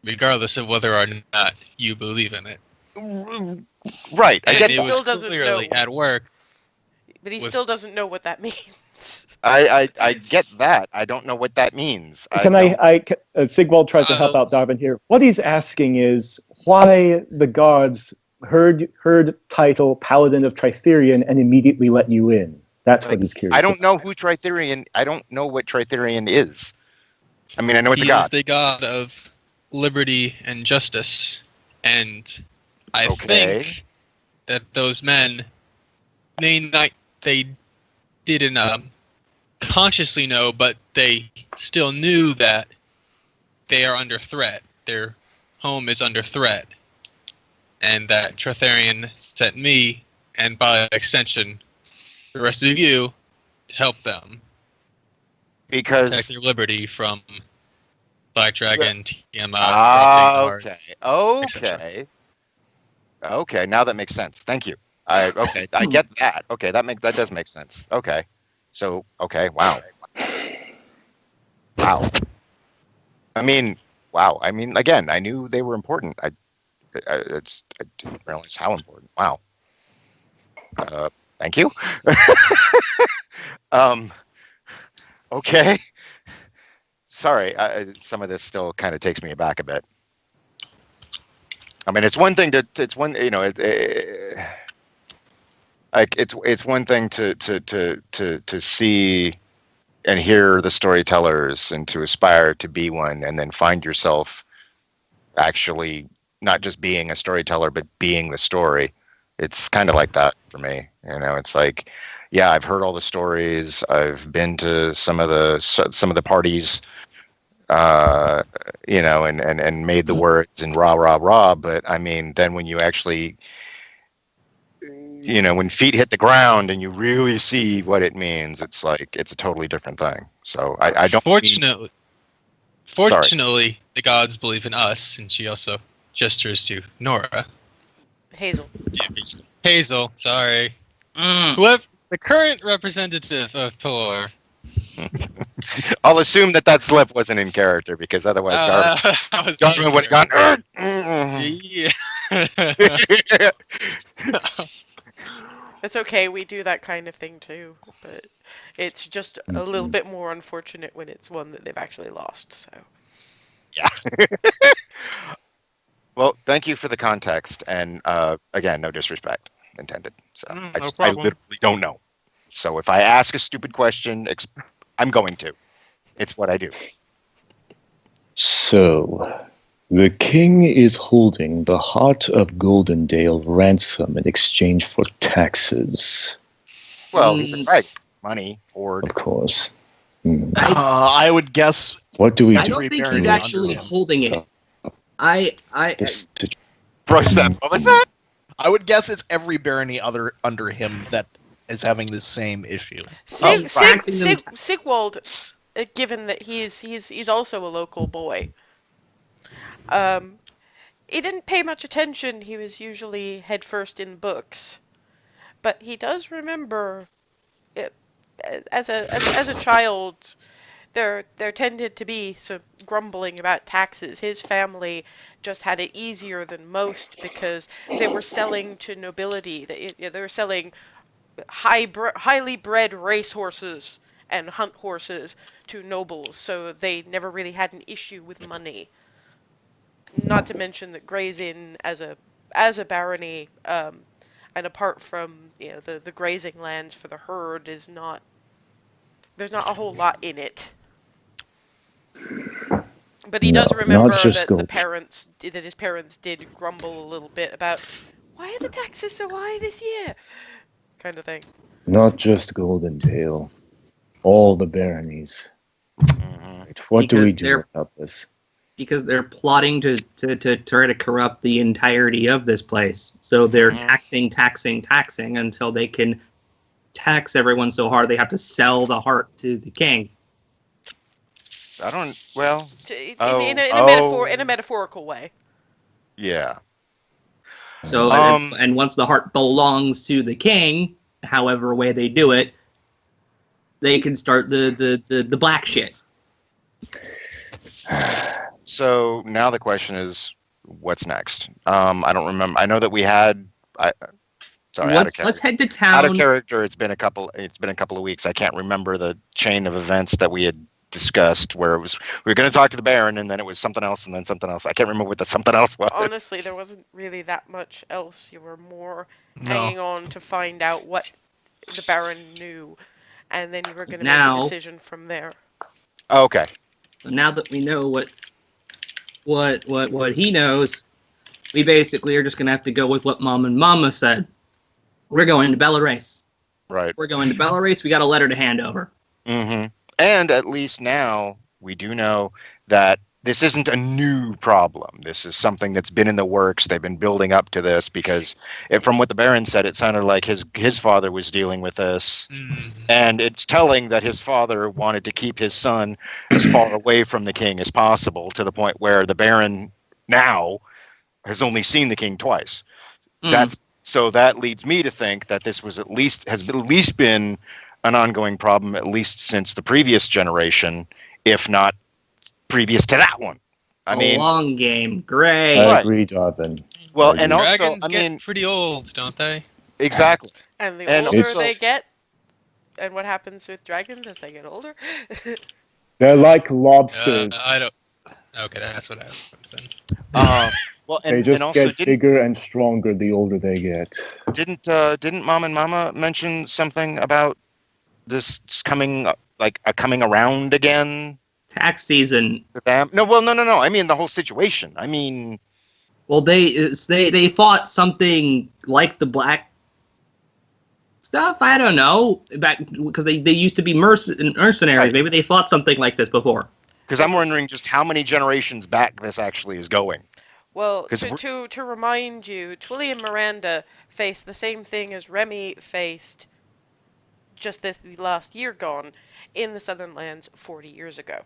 regardless of whether or not you believe in it. right. I And get it that. was Still doesn't clearly know. at work. but he with- still doesn't know what that means. I get that. I don't know what that means. Sigwald tries to help out Darwin here. What he's asking is why the guards heard title Paladin of Tritherian and immediately let you in. That's what he's curious I don't about. know who Tritherian. I don't know what Tritherian is. I mean, I know it's a He is god. the god of liberty and justice, and I Okay. think that those men, they didn't consciously know, but they still knew that they are under threat. Their home is under threat, and that Tritherian sent me, and by extension, the rest of you, to help them Because protect their liberty from Black Dragon, Tiamat, okay, corrupting the heart, okay, okay. Now that makes sense. Thank you. I get that. Okay, that does make sense. Okay, so okay, wow. I mean, wow. I mean, again, I knew they were important. I didn't realize how important. Wow. Thank you. Okay. Sorry, some of this still kind of takes me aback a bit. I mean, it's one thing it's one, like it's one thing to see and hear the storytellers and to aspire to be one, and then find yourself actually not just being a storyteller but being the story. It's kind of like that for me. It's like, yeah, I've heard all the stories. I've been to some of the parties, and made the words and rah rah rah. But I mean, then when you actually, when feet hit the ground and you really see what it means, it's like it's a totally different thing. So I don't. Fortunately, the gods believe in us, and she also gestures to Nora. Hazel. Hazel, sorry. Whoever the current representative of Pelor. I'll assume that slip wasn't in character, because otherwise Garvin would have gone. Yeah. It's okay, we do that kind of thing too, but it's just a little bit more unfortunate when it's one that they've actually lost, so. Yeah. Well, thank you for the context, and again, no disrespect intended. So No I problem. literally don't know. So if I ask a stupid question, I'm going to. It's what I do. So, the king is holding the heart of Goldendale ransom in exchange for taxes. Well, he's a right. Money, hoard. Of course. I would guess. What do we I do? don't think he's Barony actually under him. holding it. This Bro, Seth, what was that? I would guess it's every barony under him that is having the same issue. Sigwald, given that he's also a local boy, he didn't pay much attention. He was usually headfirst in books, but he does remember it, as a child. There tended to be some grumbling about taxes. His family just had it easier than most because they were selling to nobility. They were selling highly bred racehorses and hunt horses to nobles, so they never really had an issue with money. Not to mention that Gray's Inn as a barony, and apart from the grazing lands for the herd, there's not a whole lot in it. But he No, does not remember just that gold. his parents did grumble a little bit about why are the taxes so high this year, kind of thing. Not just Goldendale. All the baronies. Mhm. Right, what do we Because do they're about this? because they're plotting to try to corrupt the entirety of this place. So they're Mhm. taxing until they can tax everyone so hard they have to sell the heart to the king. I don't. Well. In a metaphorical way. Yeah. So and once the heart belongs to the king, however way they do it, they can start the black shit. So now the question is, what's next? I don't remember. I know that we had. Sorry, out of Let's head to out of town. character. It's been a couple of weeks. I can't remember the chain of events that we had discussed where it was we were going to talk to the Baron and then it was something else and then something else. I can't remember what the something else was. Honestly, there wasn't really that much else. You were more No. hanging on to find out what the Baron knew, and then you were going to make a Now- decision from there. Okay. So now that we know what he knows, we basically are just gonna have to go with what Mom and Mama said. We're going to Belarus. Right. We're going to Belarus. We got a letter to hand over. Mm-hmm. And at least now we do know that this isn't a new problem. This is something that's been in the works. They've been building up to this because from what the Baron said, it sounded like his father was dealing with this. Mhm. And it's telling that his father wanted to keep his son as far away from the king as possible, to the point where the Baron now has only seen the king twice. So that leads me to think that this has at least been an ongoing problem, at least since the previous generation, if not previous to that one. I a mean, long game. Great. Right. I agree, Darvin. well, I and agree. also, Dragons I mean, get pretty old, don't they? exactly. And the And older also- they get, and what happens with dragons as they get older? They're like lobsters. I don't. Okay, that's what I was saying. Well, They and just also get bigger and stronger the older they get. didn't Mom and Mama mention something about this coming coming around again? Tax season. The Bam? No, well, no. I mean the whole situation. I mean, Well, they fought something like the black stuff. I don't know, back because they used to be mercenaries. Right. Maybe they fought something like this before. because I'm wondering just how many generations back this actually is going. Well, 'Cause to remind you, Twilly and Miranda faced the same thing as Remy faced just the last year gone in the Southern Lands 40 years ago.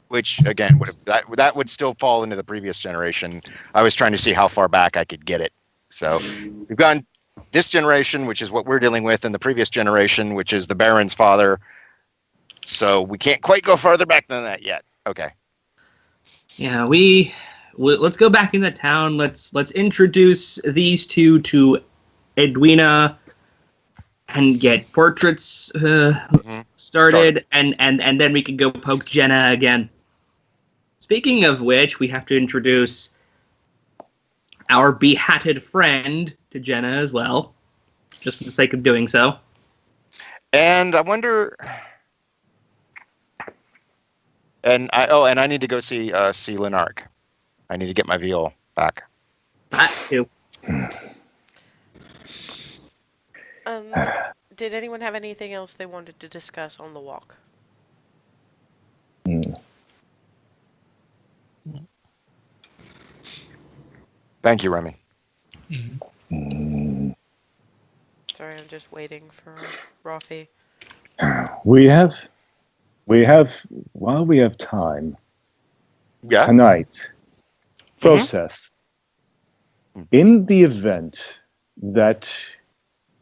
Which again that would still fall into the previous generation. I was trying to see how far back I could get it. So we've gone this generation, which is what we're dealing with, and the previous generation, which is the Baron's father. So we can't quite go farther back than that yet. Okay. Yeah, let's go back into town. Let's introduce these two to Edwina and get portraits started, and then we can go poke Jenna again. Speaking of which, we have to introduce our behatted friend to Jenna as well, just for the sake of doing so. And I wonder. And I need to go see Linark. I need to get my viol back. That too. Did anyone have anything else they wanted to discuss on the walk? Hmm. Thank you, Remy. Mhm. Hmm. Sorry, I'm just waiting for Rafi. While we have time Yeah. tonight, Froseth, in the event that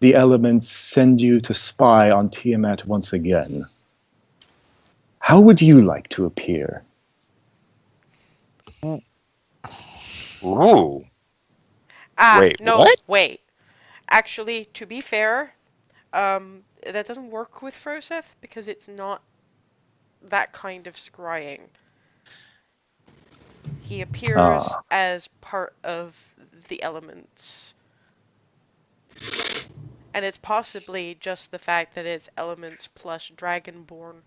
the elements send you to spy on Tiamat once again, how would you like to appear? Ooh. Wait, No, what? wait. Actually, to be fair, that doesn't work with Froseth because it's not that kind of scrying. He appears as part of the elements. And it's possibly just the fact that it's elements plus dragonborn.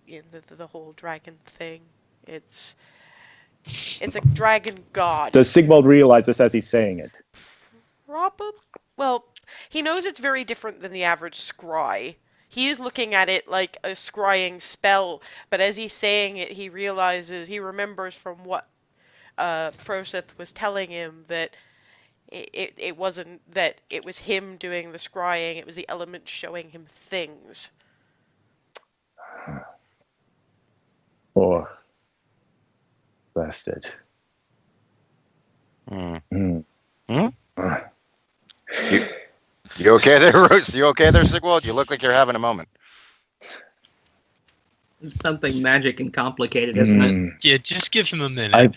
the whole dragon thing. It's a dragon god. Does Sigvald realize this as he's saying it? Probably. Well, he knows it's very different than the average scry. He is looking at it like a scrying spell, but as he's saying it, he remembers from what Froseth was telling him that it wasn't that it was him doing the scrying, it was the elements showing him things. Or bastard. You okay there, Rose? You okay there, Sigwald? You look like you're having a moment. It's something magic and complicated, isn't it? Yeah, just give him a minute.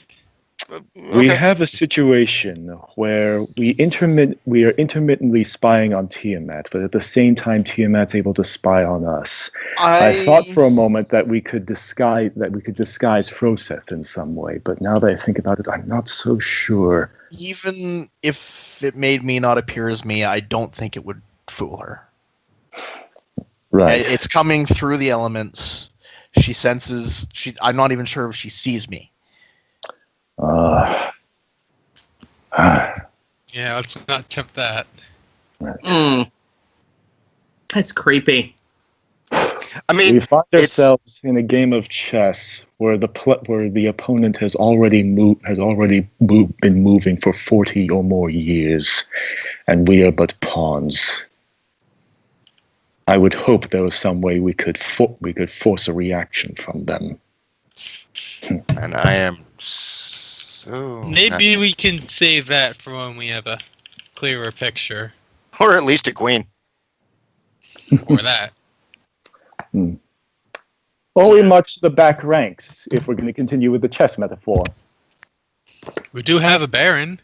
We have a situation where we are intermittently spying on Tiamat, but at the same time Tiamat's able to spy on us. I thought for a moment that we could disguise Froseth in some way, but now that I think about it, I'm not so sure. Even if it made me not appear as me, I don't think it would fool her. Right. It's coming through the elements. She senses. I'm not even sure if she sees me. Yeah, let's not tempt that. Right. That's creepy. I mean, we find ourselves in a game of chess where the opponent has already been moving for 40 or more years, and we are but pawns. I would hope there was some way we could force a reaction from them. and I am so Maybe we can save that for when we have a clearer picture. or at least a queen. Or that. Or we march to the back ranks, if we're going to continue with the chess metaphor. We do have a baron.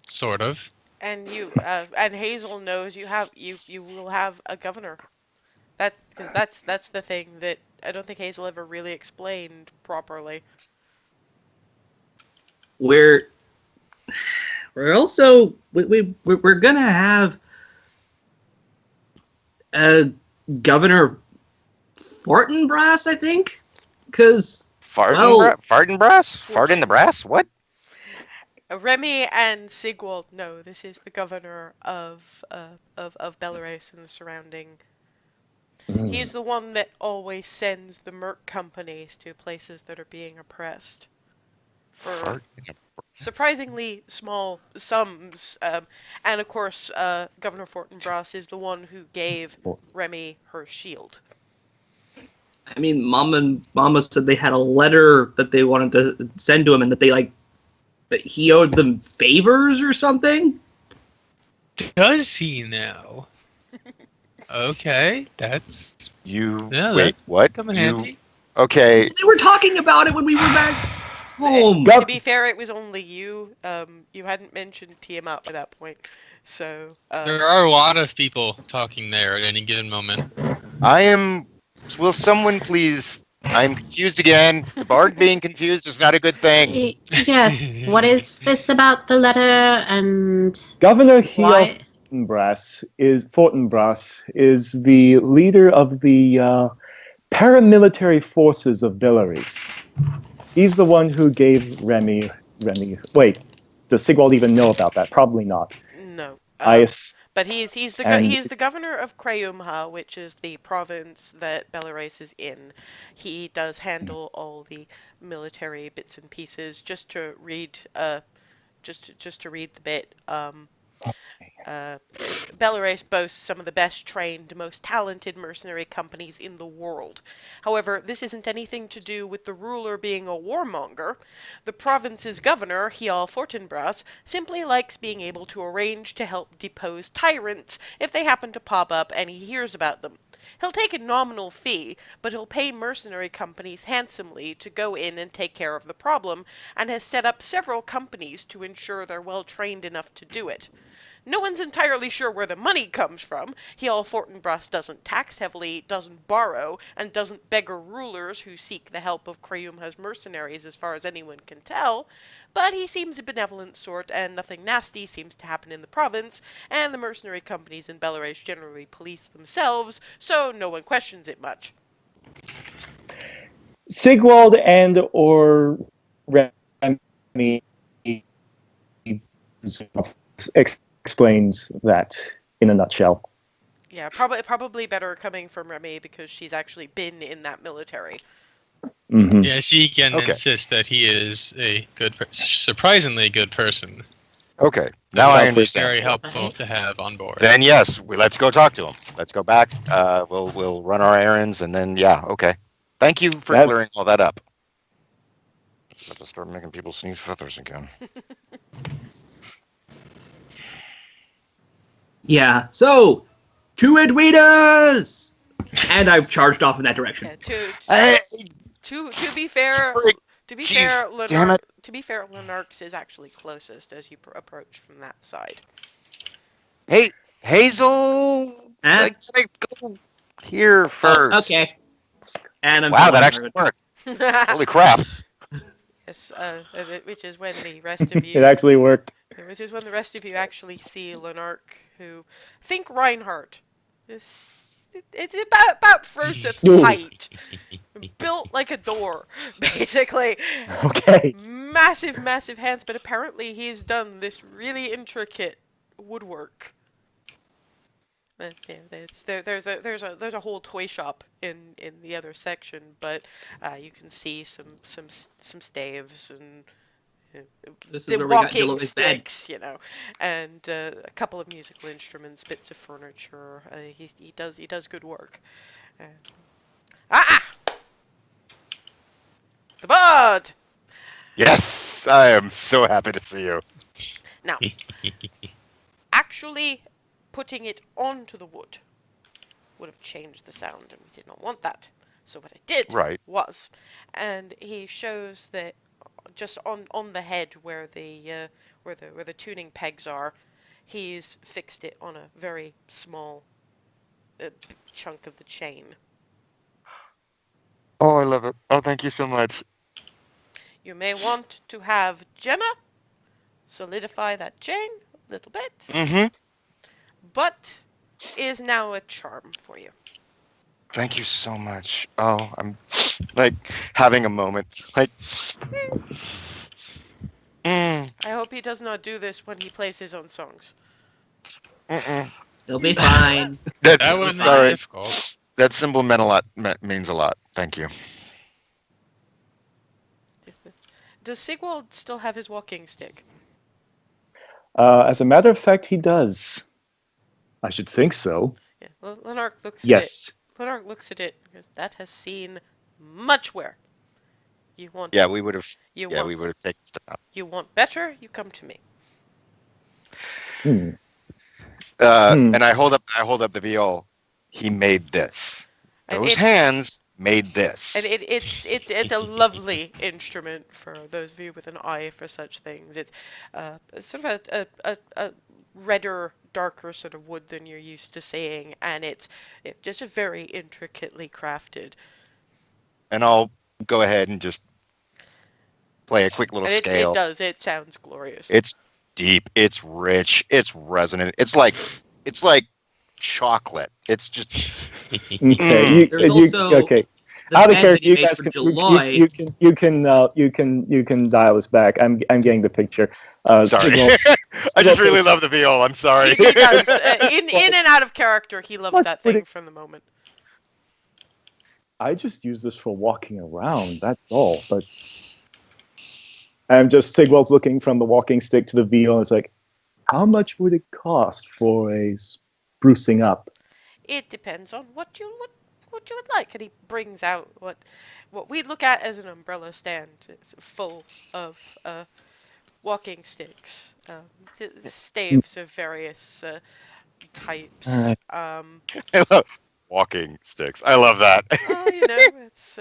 Sort of. And and Hazel knows you will have a governor. That's the thing that I don't think Hazel ever really explained properly. We're also we're gonna have Governor Fortinbras, I think, because Fart in the brass? What? Remy and Sigwald know this is the governor of Belarus and the surrounding. He's the one that always sends the merc companies to places that are being oppressed for surprisingly small sums. And of course, Governor Fortinbras is the one who gave Remy her shield. I mean, Mama said they had a letter that they wanted to send to him, and that that he owed them favors or something. Does he now? Okay, that's wait. What? come in handy. Okay. They were talking about it when we were back home. To be fair, it was only you. You hadn't mentioned Tiamat by that point, so. There are a lot of people talking there at any given moment. Will someone please? I'm confused again. The bard being confused is not a good thing. Yes. What is this about the letter and Governor why? Fortinbras is the leader of the paramilitary forces of Belarus. He's the one who gave Remy. Wait, does Sigwald even know about that? Probably not. No. But he's the governor of Krayumha, which is the province that Belarus is in. He does handle all the military bits and pieces. Just to read the bit. Belarus boasts some of the best trained, most talented mercenary companies in the world. However, this isn't anything to do with the ruler being a warmonger. The province's governor, Hial Fortinbras, simply likes being able to arrange to help depose tyrants if they happen to pop up and he hears about them. He'll take a nominal fee, but he'll pay mercenary companies handsomely to go in and take care of the problem, and has set up several companies to ensure they're well trained enough to do it. No one's entirely sure where the money comes from. Hial Fortinbras doesn't tax heavily, doesn't borrow, and doesn't beggar rulers who seek the help of Krayumha's mercenaries as far as anyone can tell. But he seems a benevolent sort, and nothing nasty seems to happen in the province, and the mercenary companies in Belarus generally police themselves, so no one questions it much. Sigwald and or Remy explains that in a nutshell. Yeah, probably better coming from Remy because she's actually been in that military. Mm-hmm. Yeah, she can Okay. insist that he is a good, surprisingly good person. Okay, now I Well, understand. Very helpful to have on board. Then yes, let's go talk to him. Let's go back. We'll run our errands, and then yeah, okay. Thank you for That- clearing all that up. Have to start making people sneeze feathers again. Yeah. So, to Edwinas! And I've charged off in that direction. Yeah, Hey, to be fair, frick, to be jeez, fair, damn it. Lenarx is actually closest as you approach from that side. hey, Hazel. Huh? Like, go here first. Oh, okay. And I'm Wow, that following actually her. worked. Holy crap! Yes, which is when the rest of It you, actually worked. which is when the rest of you actually see Lenark, who think Reinhardt. It's about Froseth's Ooh. height, built like a door, basically. Okay. Massive hands, but apparently he's done this really intricate woodwork. Yeah, there's a whole toy shop in the other section, but you can see some staves and This is the where we got walking Deloitte's bed. sticks, and a couple of musical instruments, bits of furniture. He does good work. The bird. Yes, I am so happy to see you. Now, actually putting it onto the wood would have changed the sound, and we did not want that. So what I did was, and he shows that just on the head where the tuning pegs are, he's fixed it on a very small chunk of the chain. Oh, I love it. Oh, thank you so much. You may want to have Jenna solidify that chain a little bit, Mm-hmm. but is now a charm for you. Thank you so much. Oh, I'm like having a moment. Like, I hope he does not do this when he plays his own songs. It'll be fine. That's That wasn't sorry. difficult. That symbol meant a lot. Means a lot. Thank you. Does Sigwald still have his walking stick? As a matter of fact, he does. I should think so. Yeah. Lenark looks Yes. at it. Lenark looks at it because that has seen much wear. You want Yeah, we would have. you Yeah, want we would have taken stuff out. you want better, you come to me. Hmm. And I hold up the viol. He made this. And Those hands made this. And it's a lovely instrument for those of you with an eye for such things. It's sort of a redder, darker sort of wood than you're used to seeing, and it's just a very intricately crafted. And I'll go ahead and just play a quick little And scale. it does. It sounds glorious. It's deep. It's rich. It's resonant. It's like chocolate. It's just. Okay. There's also okay. the Out of bed character, that he you made guys for can July. you can dial us back. I'm getting the picture. Sorry. Signal- I just really love the viol. I'm sorry. He does. In and out of character, he loved What that would thing it- from the moment. I just use this for walking around. That's all. But I'm just Sigwald's looking from the walking stick to the viol. And it's like, how much would it cost for a sprucing up? It depends on what you would like. And he brings out what we look at as an umbrella stand. It's full of walking sticks, staves of various types. Alright. I love walking sticks. I love that. It's.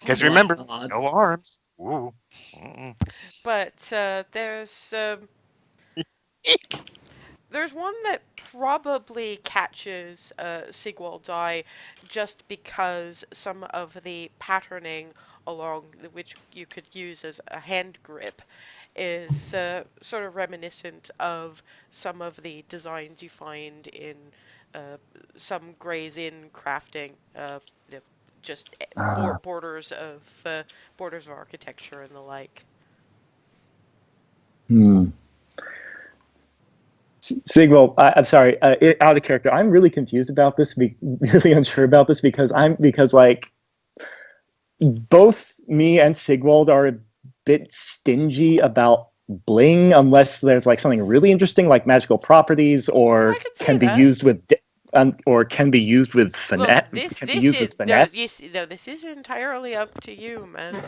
Because Oh my remember, God. no arms. Ooh. But there's one that probably catches Sigwald's eye just because some of the patterning along which you could use as a hand grip is sort of reminiscent of some of the designs you find in some Gray's Inn crafting, just Ah. borders of architecture and the like. Sigwell, I'm sorry, out of character. I'm really confused about this. Really unsure about this because like both me and Sigwald are a bit stingy about bling unless there's like something really interesting like magical properties or I could say can be that. used with or can be used with finesse. Look, this can be this used is with finesse. this is entirely up to you, man.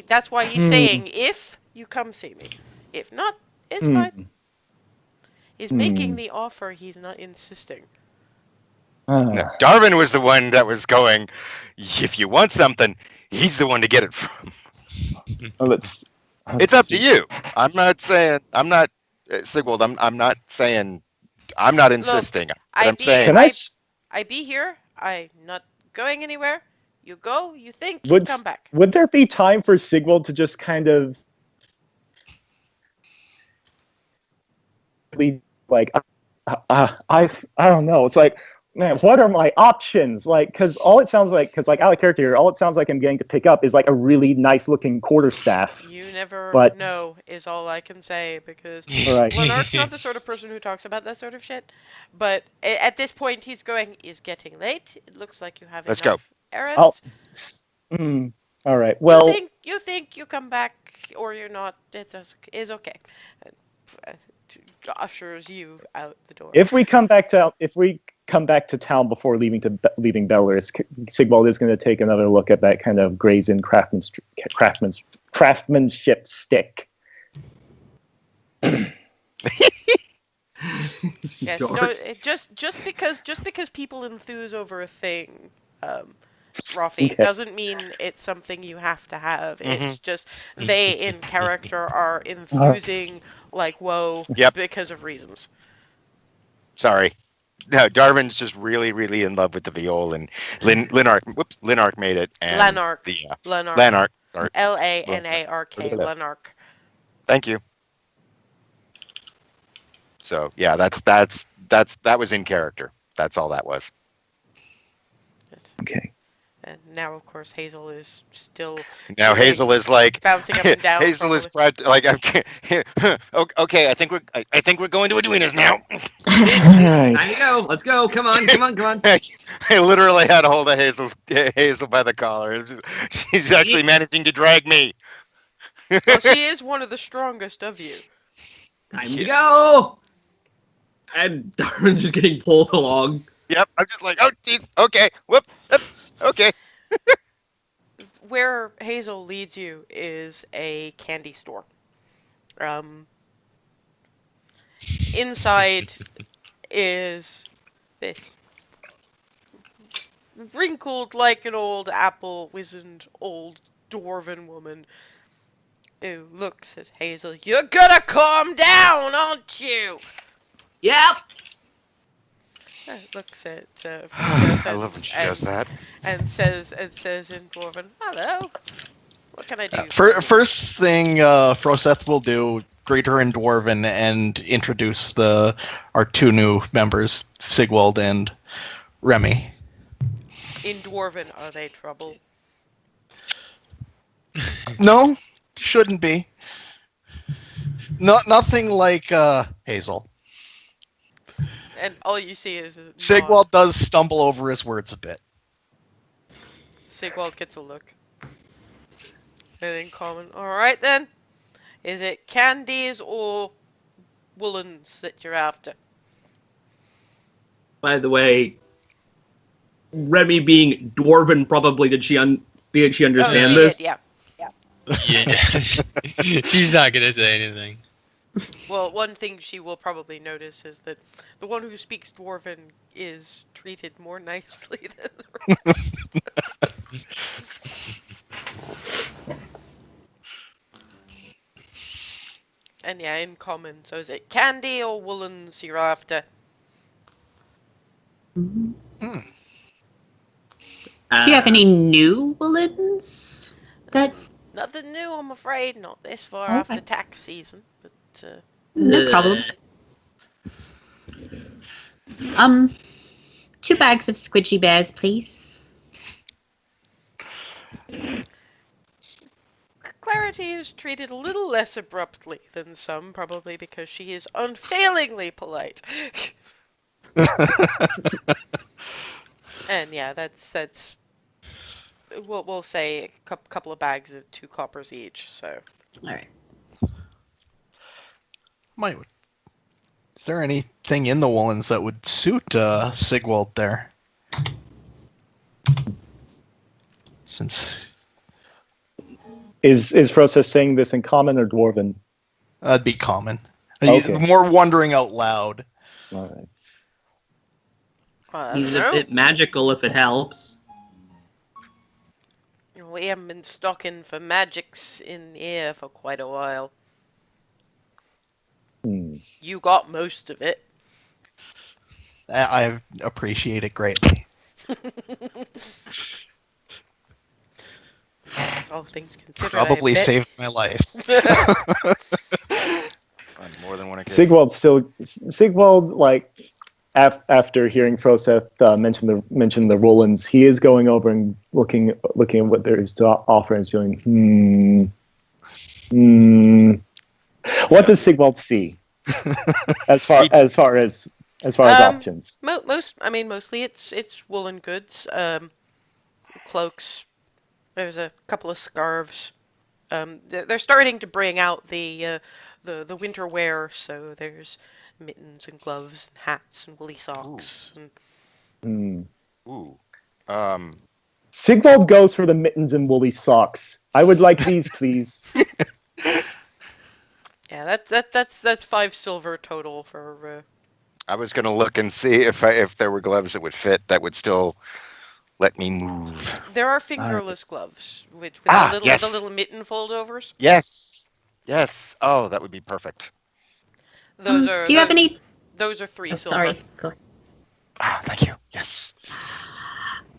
That's why he's Hmm. saying if you come see me, if not, it's fine. He's making the offer. He's not insisting. No, Darwin was the one that was going, if you want something, he's the one to get it from. Let's It's up to you. I'm not saying, Sigwald, I'm not saying, I'm not insisting. But I'm saying, I be here. I'm not going anywhere. You go, you think, you would come back. would there be time for Sigwald to just kind of like I don't know. It's like, man, what are my options? Like, because all it sounds like, because like out of character here, all it sounds like I'm getting to pick up is like a really nice looking quarterstaff. You never But- know, is all I can say, because Right. Lenark's not the sort of person who talks about that sort of shit. But at this point, he's going, is getting late. It looks like you have Let's enough go. errands. All right. Well, You think you come back, or you're not, is okay. Ushers you out the door. if we come back to town before leaving Beller, Sigwald is going to take another look at that kind of brazen craftsmanship stick. Yes, Sure. no, just because people enthuse over a thing, Rafi, Okay. doesn't mean it's something you have to have. It's just they in character are enthusing like whoa Yep. because of reasons. sorry. No, Darwin's just really, really in love with the viol, and Linark made it. And Lanark. The, Lanark. Lanark. Or- Lanark. Lanark. Thank you. So yeah, that was in character. That's all that was. Okay. And now, of course, Hazel is still Now doing- Hazel is like bouncing up and down. Hazel is probably. like okay. I think we're going to Aduina's now. All right. Time to go. Let's go. Come on. I literally had a hold of Hazel by the collar. She's actually managing to drag me. Well, she is one of the strongest of you. Time to go. And Darwin's just getting pulled along. Yep, I'm just like, oh, jeez, okay, okay. Where Hazel leads you is a candy store. Inside is this wrinkled like an old apple, wizened old dwarven woman who looks at Hazel. You're gonna calm down, aren't you? Yep. Looks at I love when she does that. and says in dwarven, "Hello, what can I do?" First thing Froseth will do, greet her in Dwarven and introduce our two new members, Sigwald and Remy. In dwarven, are they trouble? No, shouldn't be. Nothing like Hazel. And all you see is a nod. Sigwald does stumble over his words a bit. Sigwald gets a look. And then common. Alright then. Is it candies or woolens that you're after? By the way, Remy being dwarven, probably did she understand she this? did, yeah. Yeah. She's not gonna say anything. Well, one thing she will probably notice is that the one who speaks dwarven is treated more nicely than the rest. And yeah, in common. So is it candy or woolens you're after? Do you have any new woolens? That Nothing new, I'm afraid. Not this far Okay. after tax season. But no problem. 2 bags of squidgy bears, please. Clarity is treated a little less abruptly than some, probably because she is unfailingly polite. And yeah, that's we'll say a couple of bags of 2 coppers each. So All right. Is there anything in the woolens that would suit Sigwald there? Since Is Froseth saying this in common or dwarven? that'd be common. Okay. More wondering out loud. All right. He's a bit magical if it helps. we haven't been stocking for magics in here for quite a while. You got most of it. I appreciate it greatly. All things considered, Probably I bet. saved my life. On more than one occasion. Sigwald, like after hearing Froseth mention the Rollins, he is going over and looking at what there is to offer and feeling, What does Sigwald see as far as options? Mostly it's woolen goods, cloaks. There's a couple of scarves. They're starting to bring out the winter wear, so there's mittens and gloves and hats and woolly socks. Ooh. Sigwald goes for the mittens and woolly socks. I would like these, please. Yeah, that's 5 silver total for. I was gonna look and see if there were gloves that would fit that would still let me move. There are fingerless gloves with yes. the little mitten foldovers. Yes. Yes. Oh, that would be perfect. Those are. Do you have any? Those are 3 Oh, silver. sorry. Go ahead. Thank you. Yes.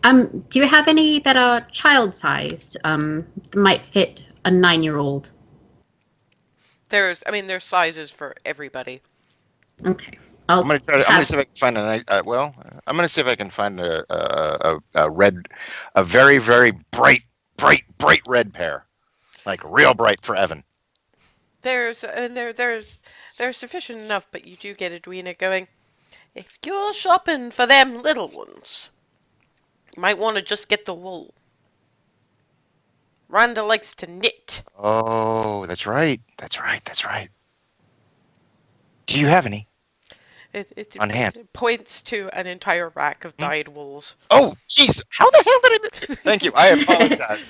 Do you have any that are child-sized? That might fit a 9-year-old. There's sizes for everybody. Okay. I'm gonna see if I can find I'm gonna see if I can find a very very bright red pair, like real bright for Evan. There's sufficient enough, but you do get Edwina going. If you're shopping for them little ones, you might want to just get the wool. Rhonda likes to knit. Oh, that's right. Do you have any? It On hand. points to an entire rack of dyed wools. Oh, jeez. How the hell did I miss? Thank you. I apologize.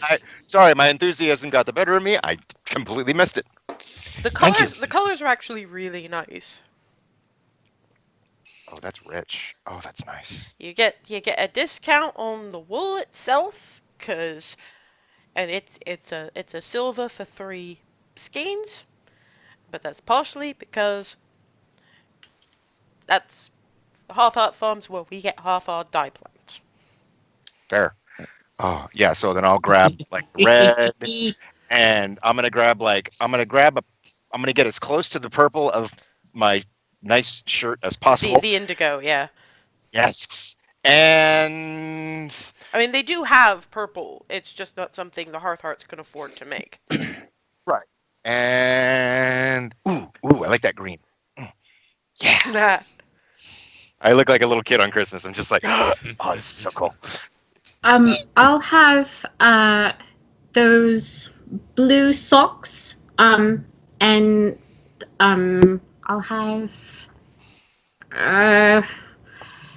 Sorry, my enthusiasm got the better of me. I completely missed it. The Thank you. colors are actually really nice. Oh, that's rich. Oh, that's nice. You get a discount on the wool itself, and it's a silver for 3 skeins, but that's partially because that's Hearth Farms where we half our dye plants. Fair. Oh, yeah. So then I'll grab like red, and I'm gonna get as close to the purple of my nice shirt as possible. The indigo, yeah. Yes. And They do have purple. It's just not something the Hearthhearts can afford to make. right. And ooh, I like that green. Yeah. I look like a little kid on Christmas. I'm just like, oh, this is so cool. I'll have those blue socks. And I'll have.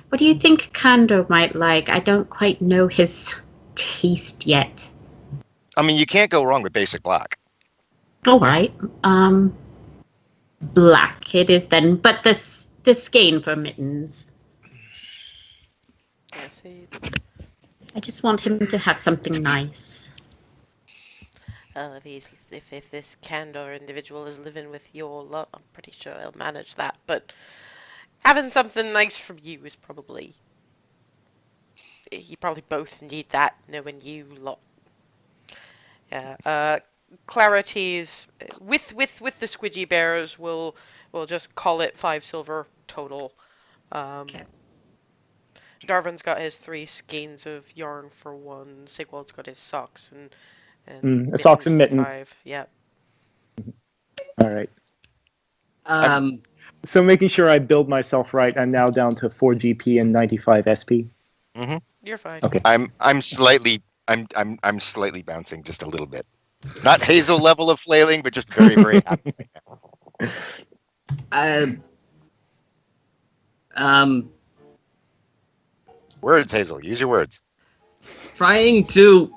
What do you think Kando might like? I don't quite know his taste yet. You can't go wrong with basic black. All right. Black it is then, but the skein for mittens. Yeah, see. I just want him to have something nice. Well, if this Candor individual is living with your lot, I'm pretty sure he'll manage that. But having something nice from you is probably... You probably both need that, knowing you lot. Yeah, Clarity's... With the Squidgy Bears, we'll just call it 5 silver total. Okay. Darvin's got his 3 skeins of yarn for 1. Sigwald's got his socks and Socks and for mittens. 5. Yep. All right. Um, So making sure I build myself right, I'm now down to 4 GP and 95 SP. You're fine. Okay. I'm slightly bouncing just a little bit. Not Hazel level of flailing, but just very, very happy right now. Words, Hazel. Use your words. trying to.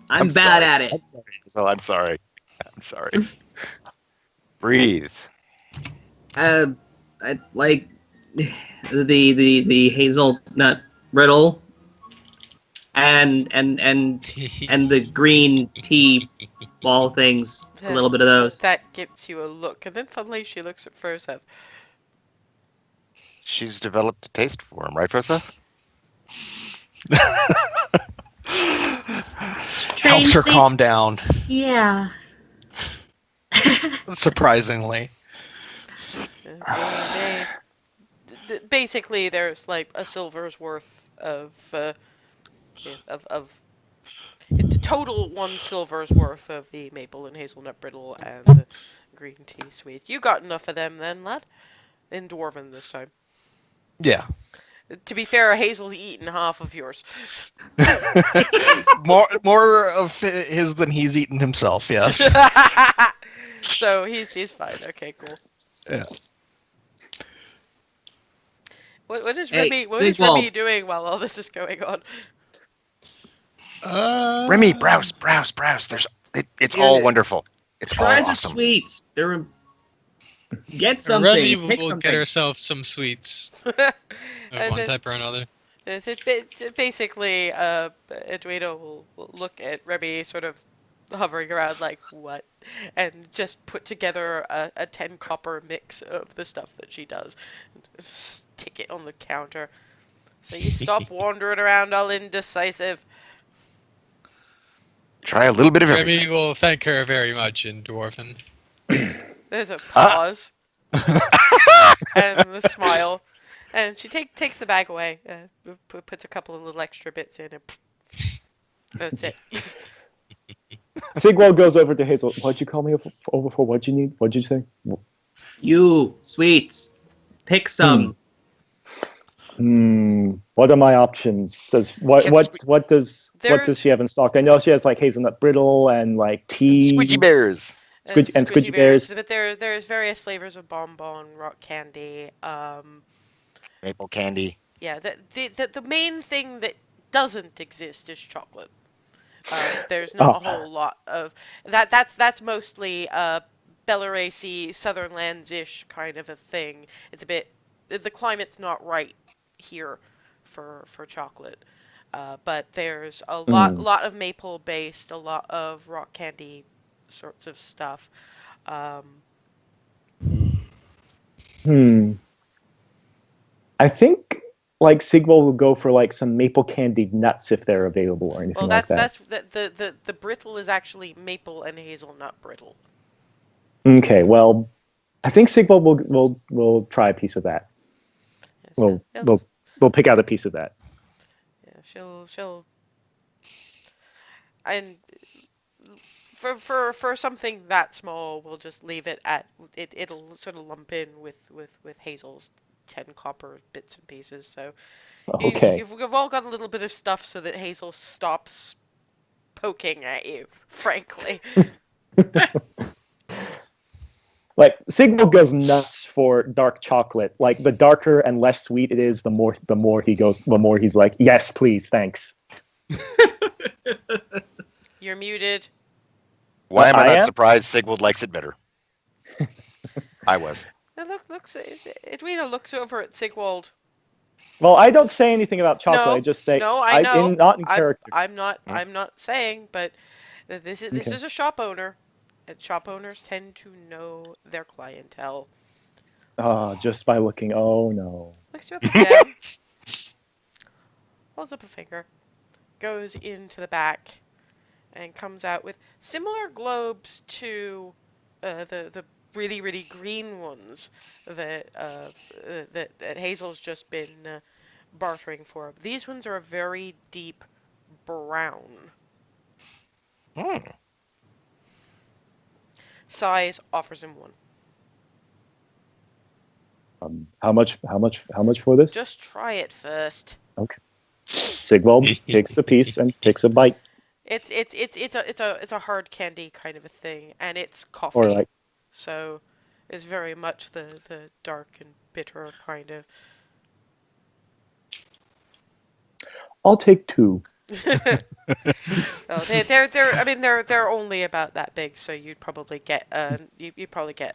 I'm bad sorry. at it. Hazel, I'm sorry. I'm sorry. Breathe. I like the hazelnut brittle and the green tea ball things. A little bit of those. That gives you a look, and then suddenly she looks at Froseth. She's developed a taste for him, right, Rosa? Helps her Strangely- calm down, Yeah. surprisingly. Basically, there's like a silver's worth of in total 1 silver's worth of the maple and hazelnut brittle and the green tea sweets. You got enough of them then, lad? In Dwarven this time. Yeah. To be fair, Hazel's eaten half of yours. More of his than he's eaten himself, yes. So he's fine. Okay, cool. Yeah. What is Hey, Remy Sigwald. doing while all this is going on? Remy, browse. It's all Dude, wonderful. It's Try all the awesome. sweets. Get something. Remy Pick will something. get herself some sweets of And one then- type or another. Basically, Edwina will look at Remy sort of hovering around like, what? And just put together a 10 copper mix of the stuff that she does. And stick it on the counter. So you stop wandering around all indecisive. Try a little bit of everything. Remy will thank her very much in Dwarven. There's a pause. And a smile. And she takes the bag away, puts a couple of little extra bits in, and that's it. Sigwald goes over to Hazel. What'd you call me over for? What'd you need? What'd you say? You sweets. Pick some. What are my options? Yes, What does she have in stock? I know she has like hazelnut brittle and like tea. Squidgy bears. Squidgy bears. But there's various flavors of bonbon, rock candy. Maple candy. Yeah, the main thing that doesn't exist is chocolate. There's not a whole lot of that. That's mostly Belarus-y, Southern lands-ish kind of a thing. It's a bit the climate's not right here for chocolate. But there's a lot of maple based, a lot of rock candy sorts of stuff. I think like Sigwald will go for like some maple candied nuts if they're available or anything Well, like that. the brittle is actually maple and hazelnut brittle. Okay, well, I think Sigwald will try a piece of that. Yeah, We'll pick out a piece of that. Yeah, she'll and for something that small, we'll just leave it at it'll sort of lump in with Hazel's 10 copper bits and pieces. So Okay. you've all got a little bit of stuff so that Hazel stops poking at you, frankly. Like Sigmund goes nuts for dark chocolate. Like the darker and less sweet it is, the more he's like, yes, please, thanks. You're muted. Why am I I not am? surprised Sigwald likes it better? I was. Now Edwina looks over at Sigwald. Well, I don't say anything about chocolate. No, I just say no, I know. not in character. I'm not saying, but this Okay. is a shop owner, and shop owners tend to know their clientele. Just by looking. Oh no. Looks you up and down, holds up a finger, goes into the back, and comes out with similar globes to the really green ones that Hazel's just been bartering for. These ones are a very deep brown. Hmm. Size offers him one. How much for this? Just try it first. Okay. Sigvald takes a piece and takes a bite. It's a hard candy kind of a thing, and it's coffee. Or like, So it's very much the dark and bitter kind of. I'll take 2. Oh, they're only about that big, so you'd probably get you probably get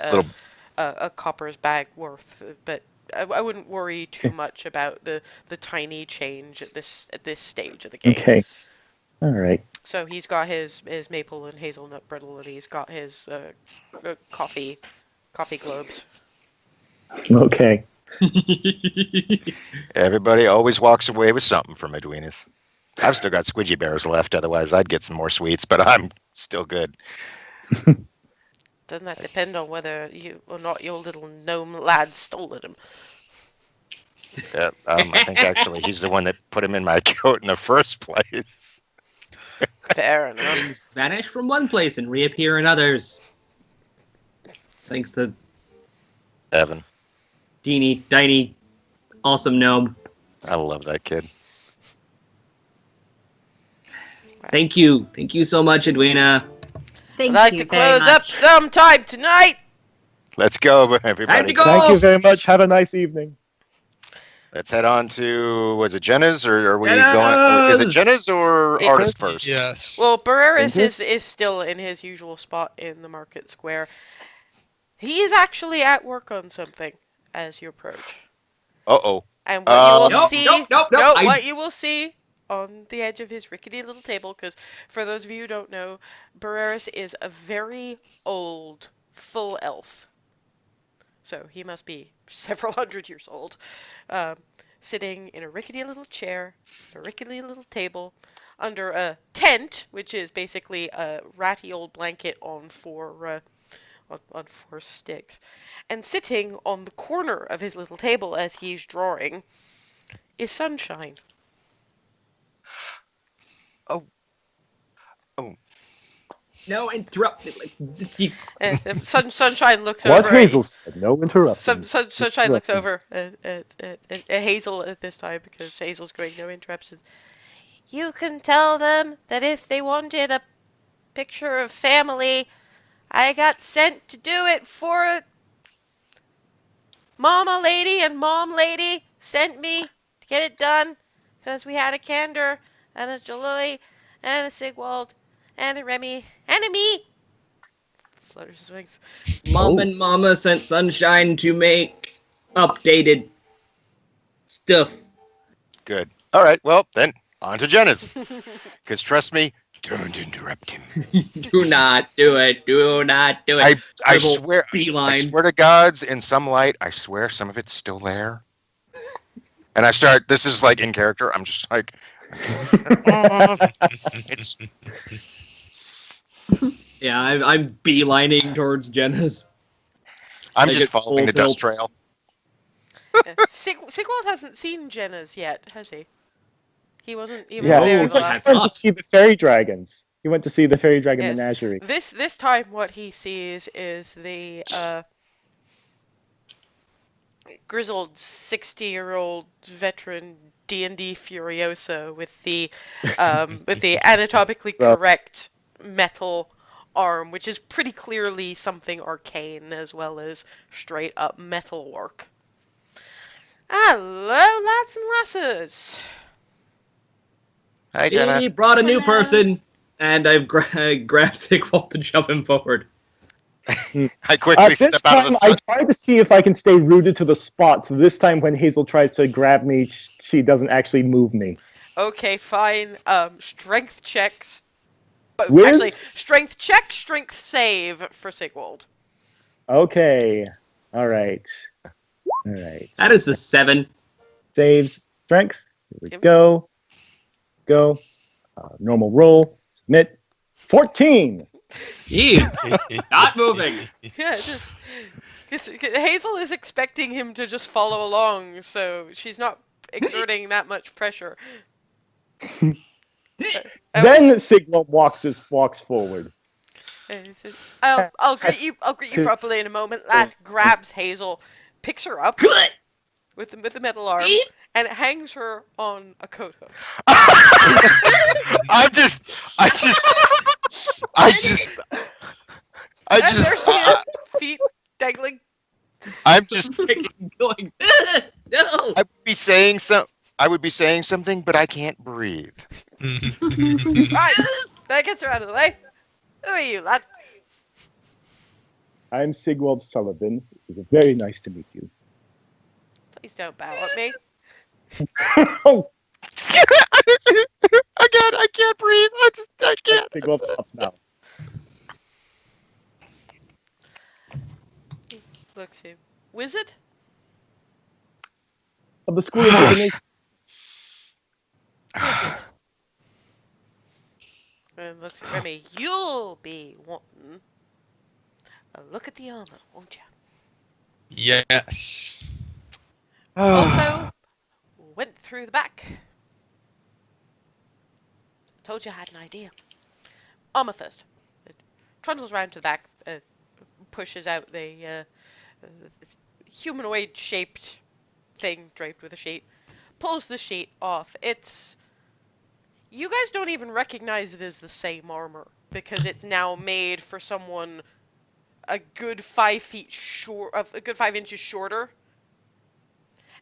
a copper's bag worth, but I wouldn't worry too much about the tiny change at this stage of the game. Okay. All right. So he's got his maple and hazelnut brittle, and he's got his coffee globes. Okay. Everybody always walks away with something from Edwina's. I've still got squidgy bears left, otherwise I'd get some more sweets, but I'm still good. Doesn't that depend on whether you or not your little gnome lad stole him? Yeah, I think actually he's the one that put him in my coat in the first place. Fair enough. Things vanish from one place and reappear in others. Thanks to Evan. Deanie, Diney, awesome gnome. I love that kid. Thank you. Thank you so much, Edwina. Thank I'd like you to very close up much. sometime tonight. Let's go, Time everybody. to go! Thank you very much. Have a nice evening. Let's head on to, was it Jenna's, or are we Jenna's! going, is it Jenna's or It- artist first? Yes. Well, Barreras Mhm. is still in his usual spot in the market square. He is actually at work on something as you approach. Uh-oh. And what you will Nope, see, nope. what you will see on the edge of his rickety little table, because for those of you who don't know, Barreras is a very old, full elf. So he must be several hundred years old, sitting in a rickety little chair, a rickety little table, under a tent, which is basically a ratty old blanket on four sticks, and sitting on the corner of his little table as he's drawing is Sunshine. No interrupt. And Sunshine looks What over. Hazel said. No interruptions. Sunshine looks over at Hazel at this time, because Hazel's going no interruptions. You can tell them that if they wanted a picture of family, I got sent to do it for Mama Lady, and Mom Lady sent me to get it done because we had a Candor and a Jaloi and a Sigwald and a Remy and a me. Flutters his wings. Mom and Mama sent Sunshine to make updated stuff. Good. All right, well, then, on to Jenna's. Because trust me, don't interrupt him. Do not do it. Do not do it. I Dribble, swear, I beeline. swear to gods, in some light, I swear some of it's still there. And I start, this is like in character, I'm just like, it's, Yeah, I'm beelining towards Jenna's. I'm I just get following the full dust tilt. trail. Sigwald hasn't seen Jenna's yet, has he? He wasn't even Yeah, there Oh, the he went last that's to see the fairy dragons. He went to see the fairy dragon Yes. menagerie. This time, what he sees is the grizzled 60-year-old veteran D&D Furiosa with the anatomically Well- correct metal arm, which is pretty clearly something arcane as well as straight up metal work. Hello, lads and lasses. Hi, He Jenna. brought a new Hello. person, and I've grabbed Sigwald to shove him forward. I quickly This step out of time, the I sun. tried to see if I can stay rooted to the spot. So this time, when Hazel tries to grab me, she doesn't actually move me. Okay, fine. Strength checks. But With- actually, strength check, strength save for Sigwald. Okay. All right. All right. That is a 7. Saves strength. Here we Yep. go. Go. Normal roll. Submit. 14. Jeez, not moving. Yeah, Hazel is expecting him to just follow along, so she's not exerting that much pressure. Then Sigmund walks forward. I'll greet you properly in a moment. Lad grabs Hazel, picks her up Good. with the metal arm, and hangs her on a coat hook. I just, And there she is, feet dangling. I'm just, Going. No. I would be saying something, but I can't breathe. Right, that gets her out of the way. Who are you, lad? I'm Sigwald Sullivan. It was very nice to meet you. Please don't bow at me. Oh, Again, I can't breathe. I can't. Sigwald stops now. Looks him. Wizard? Of the School of Divination. Wizard. And looks at Remy. You'll be wanting a look at the armor, won't you? Yes. Also, went through the back. Told you I had an idea. Armor first. It trundles round to the back, pushes out the humanoid-shaped thing draped with a sheet, pulls the sheet off. You guys don't even recognize it as the same armor, because it's now made for someone a good 5 feet short, a good 5 inches shorter.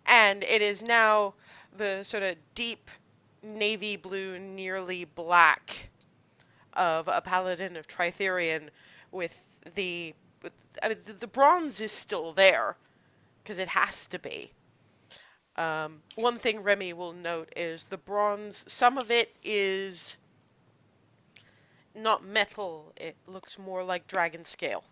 And it is now the sort of deep navy blue, nearly black of a paladin of Tritherion with the bronze is still there, because it has to be. One thing Remy will note is the bronze, some of it is not metal, it looks more like dragon scale.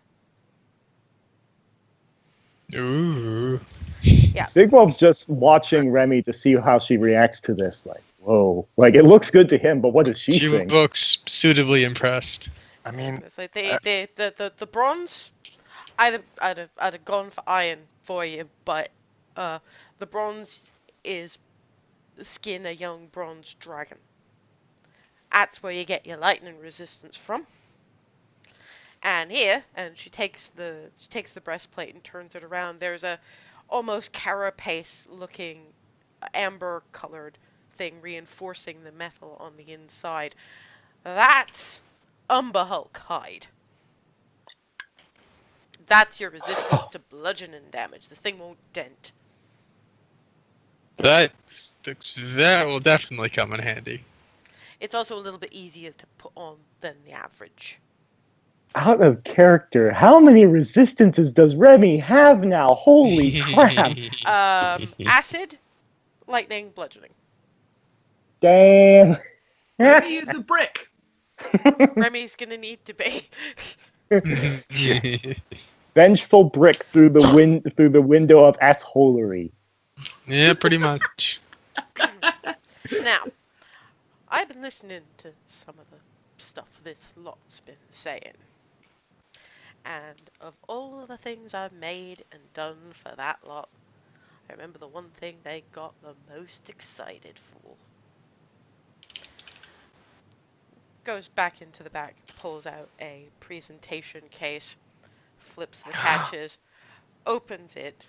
Ooh. Yeah. Sigwald's just watching Remy to see how she reacts to this. Like, whoa. Like, it looks good to him, but what does she She think? looks suitably impressed. I mean, It's like the bronze, I'd have gone for iron for you, but the bronze is skin a young bronze dragon. That's where you get your lightning resistance from. And here, and she takes the breastplate and turns it around. There's a almost carapace looking amber colored thing reinforcing the metal on the inside. That's Umberhulk hide. That's your resistance to bludgeoning damage. The thing won't dent. That will definitely come in handy. It's also a little bit easier to put on than the average. Out of character. How many resistances does Remy have now? Holy crap. Acid, lightning, bludgeoning. Damn. He is a brick. Remy's gonna need to be. Vengeful brick through the window of assholery. Yeah, pretty much. Now, I've been listening to some of the stuff this lot's been saying. And of all of the things I've made and done for that lot, I remember the one thing they got the most excited for. Goes back into the back, pulls out a presentation case, flips the catches, opens it.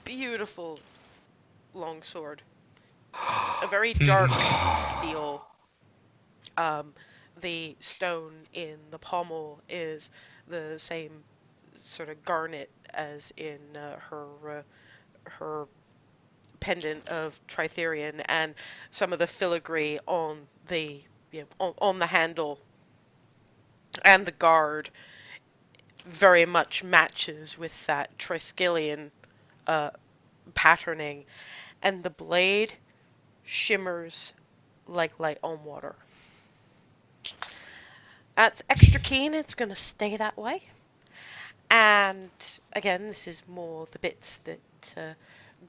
Beautiful longsword. A very dark steel. The stone in the pommel is the same sort of garnet as in her pendant of Tritherion, and some of the filigree on the on the handle and the guard very much matches with that Triskelion patterning, and the blade shimmers like light on water. That's extra keen, it's going to stay that way. And again, this is more the bits that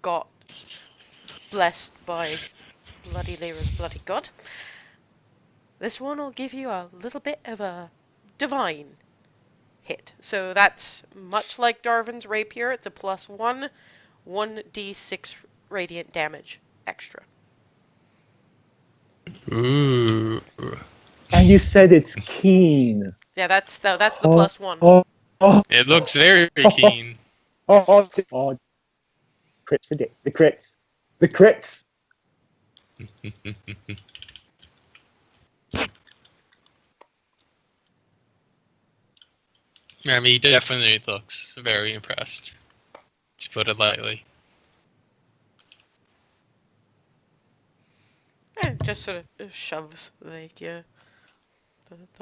got blessed by Bloody Lyra's bloody god. This one will give you a little bit of a divine hit. So that's much like Darvin's rapier, it's a +1 1d6 radiant damage extra. Ooh. And you said it's keen. Yeah, that's the Oh, plus 1. It looks very keen. Oh, crits for the crits. The crits. I mean, he definitely looks very impressed, to put it lightly. And just sort of shoves the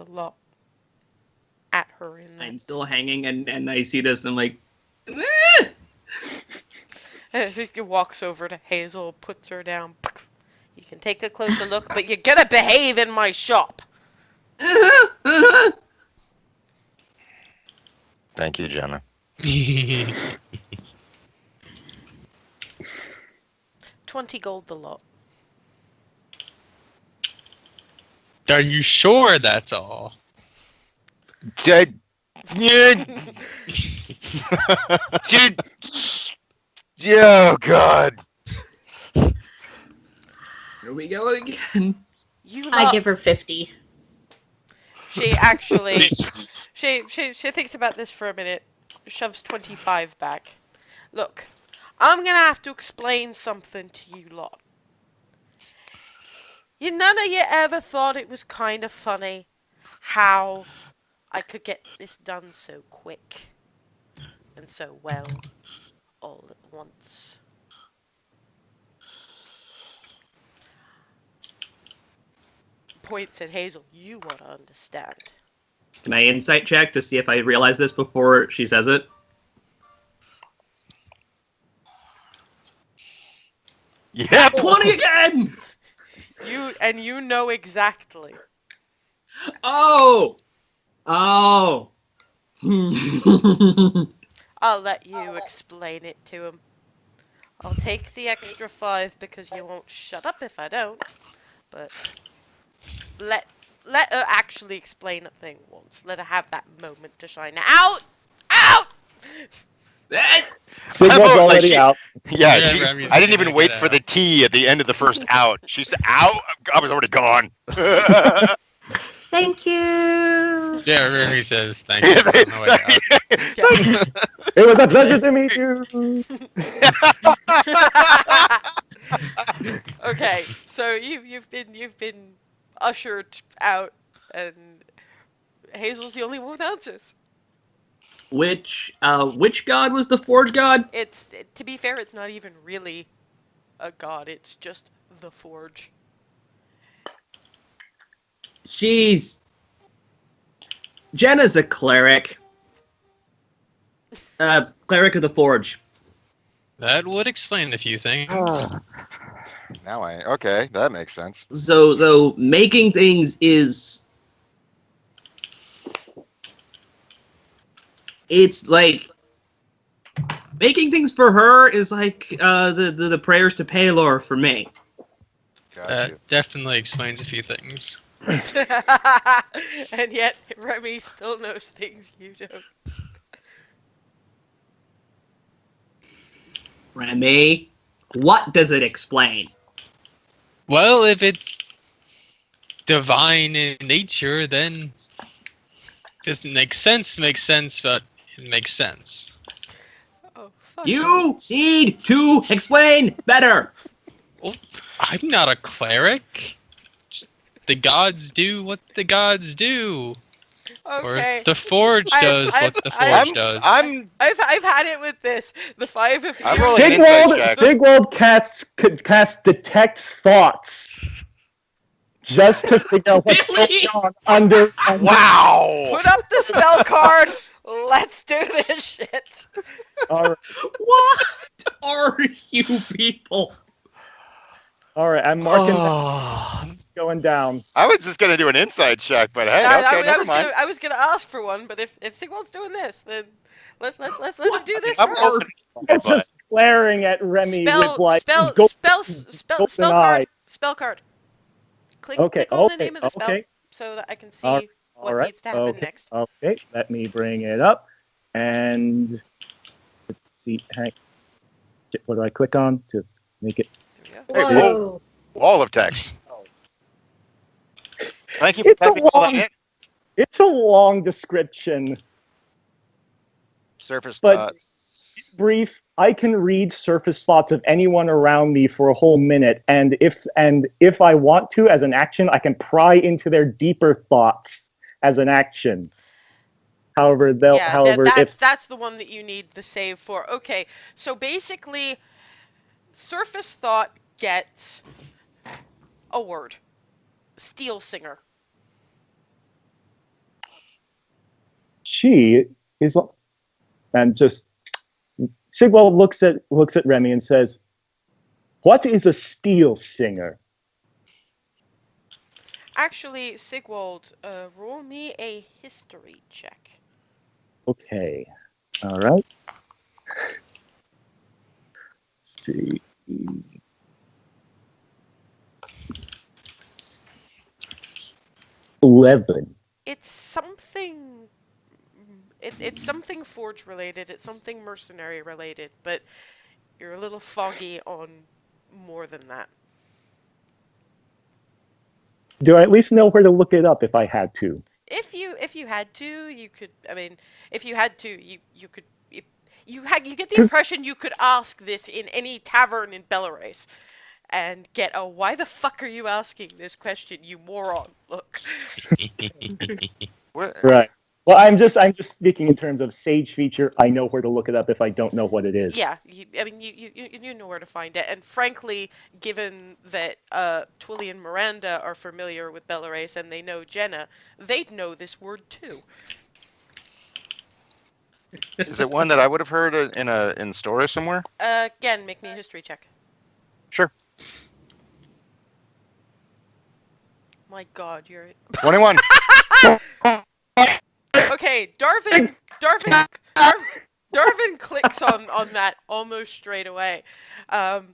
lot at her in there. I'm still hanging, and I see this, and I'm like, He walks over to Hazel, puts her down. You can take a closer look, but you're gonna behave in my shop. Thank you, Jenna. 20 gold the lot. Are you sure that's all? Dead. Yeah. Oh God. here we go again. You I lot. give her 50. She actually, she thinks about this for a minute, shoves 25 back. Look, I'm gonna have to explain something to you lot. None of you ever thought it was kind of funny how I could get this done so quick and so well all at once. Points at Hazel. You want to understand. Can I insight check to see if I realize this before she says it? Yeah. 20 again! You know exactly. Oh! Oh! I'll let you explain it to him. I'll take the extra 5 because you won't shut up if I don't. But let her actually explain a thing once. Let her have that moment to shine. Out! Out! Sigmund's Like already she- out. Yeah, Yeah, she, Remy's I didn't gonna even wait get for out. the T at the end of the first out. She said, out. I was already gone. Thank you. Yeah, Remy says thank you. on the way out. Yeah. It was a pleasure to meet you. Okay, so you've been ushered out, and Hazel's the only one with answers. Which god was the forge god? To be fair, it's not even really a god. It's just the forge. Jenna's a cleric. Cleric of the forge. That would explain a few things. Now okay, that makes sense. So making things is... It's like... Making things for her is like the prayers to Palor for me. Got That you. definitely explains a few things. And yet, Remy still knows things you don't. Remy, what does it explain? Well, if it's divine in nature, then it doesn't make sense, but it makes sense. Oh, fuck. You need to explain better. Well, I'm not a cleric. Just the gods do what the gods do. Okay. Or the forge does what the forge does. I've had it with this. The 5 of you. I'm rolling an insight check. Sigwald casts detect thoughts just to figure out what's Really? going on under. Wow. Put up the spell card. Let's do this shit. All right, What are you people? all right, I'm marking that Oh, going down. I was just gonna do an inside check, but hey, never mind. I was gonna ask for one, but if Sigwald's doing this, then let's let him do this I'm first. open, It's but- just glaring at Remy Spell with like spell gold- spell golden card. eyes. Spell card. Click Okay, on the okay, name of the spell okay. so that I can see All what right, needs to happen okay, next. Okay, let me bring it up and let's see. What do I click on to make it? There Hey, we go. whoa. Wall of text. Thank you for It's a typing all that long- in. It's a long description. Surface But- thoughts. Brief. I can read surface thoughts of anyone around me for a whole minute, and if I want to, as an action, I can pry into their deeper thoughts as an action. However, if that's the one that you need the save for. Okay, so basically, surface thought gets a word. Steel singer. she is, and just Sigwald looks at Remy and says, "What is a steel singer?" Actually, Sigwald, roll me a history check. Okay. All right. Let's see. 11. It's something. It's something forge related. It's something mercenary related, but you're a little foggy on more than that. Do I at least know where to look it up if I had to? If you had to, you could. I mean, if you had to, you could. You get the 'Cause- impression you could ask this in any tavern in Belarus, and get a "Why the fuck are you asking this question, you moron?" look. What? Right. Well, I'm just speaking in terms of Sage feature. I know where to look it up if I don't know what it is. Yeah, I mean, you know where to find it, and frankly, given that Twilly and Miranda are familiar with Belarus and they know Jenna, they'd know this word too. Is it one that I would have heard in story somewhere? Again, make me a history check. Sure. My God, you're 21. okay. Darvin clicks on that almost straight away. The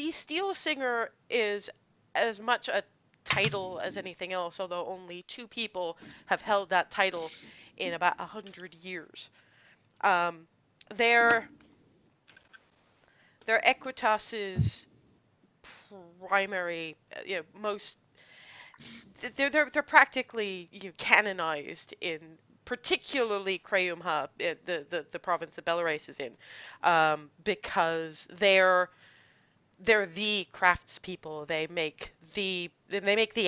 Steel Singer is as much a title as anything else, although only 2 people have held that title in about 100 years. Their Equitas's primary, most they're practically canonized in particularly Crayumha, the province that Belarus is in, because they're the craftspeople. They make the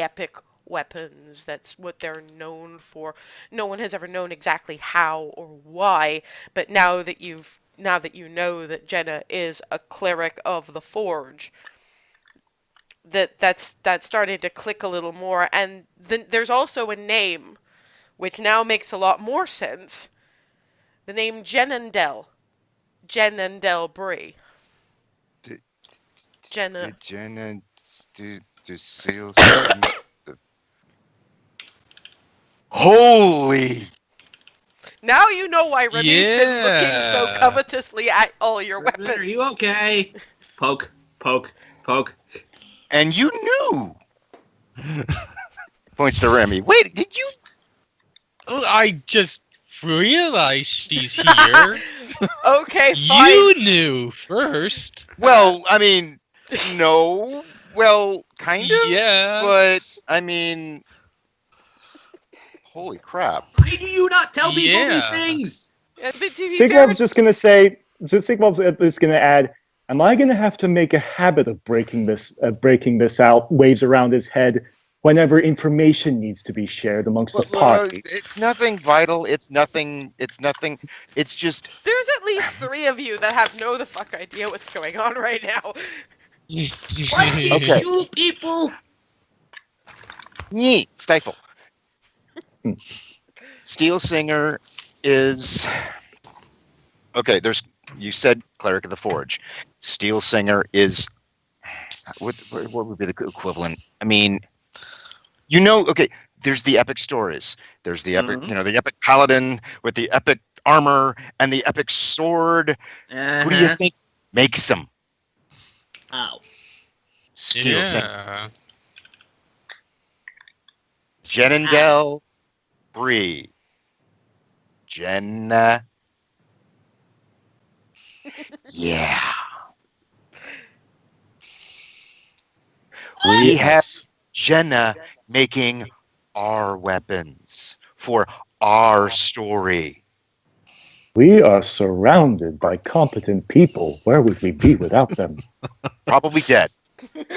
epic weapons. That's what they're known for. No one has ever known exactly how or why, but now that you know that Jenna is a cleric of the Forge, that's starting to click a little more. And then there's also a name, which now makes a lot more sense. The name Goldendale Brie. Jenna. Jenna, the sales. Holy! Now you know why Remy's been looking so Yeah. covetously at all your weapons. Are you okay? Poke, poke, poke. And you knew! Points to Remy. Wait, did you? I just realized she's here. Okay, fine. You knew first. Well, I mean, no. Well, kind of. Yeah. But, I mean. Holy crap. Why do you not tell people these Yeah. things? Yeah, but to be fair, Sigvald's just going to say, Sigvald's is going to add, "Am I going to have to make a habit of breaking this out?" Waves around his head whenever information needs to be shared amongst the party. It's nothing vital. It's nothing. It's just. there's at least 3 of you that have no the fuck idea what's going on right now. What did Okay. you people? Neat. Stifle. Steel Singer is. Okay, you said Cleric of the Forge. Steel Singer is. What would be the equivalent? I mean, okay, there's the epic stories. There's the epic, the epic paladin with the epic armor and the epic sword. Who do you think makes them? Oh. Steel Singer. Yeah. Goldendale Brie. Jenna. Yeah. We We have Jenna making our weapons for our story. We are surrounded by competent people. Where would we be without them? Probably dead.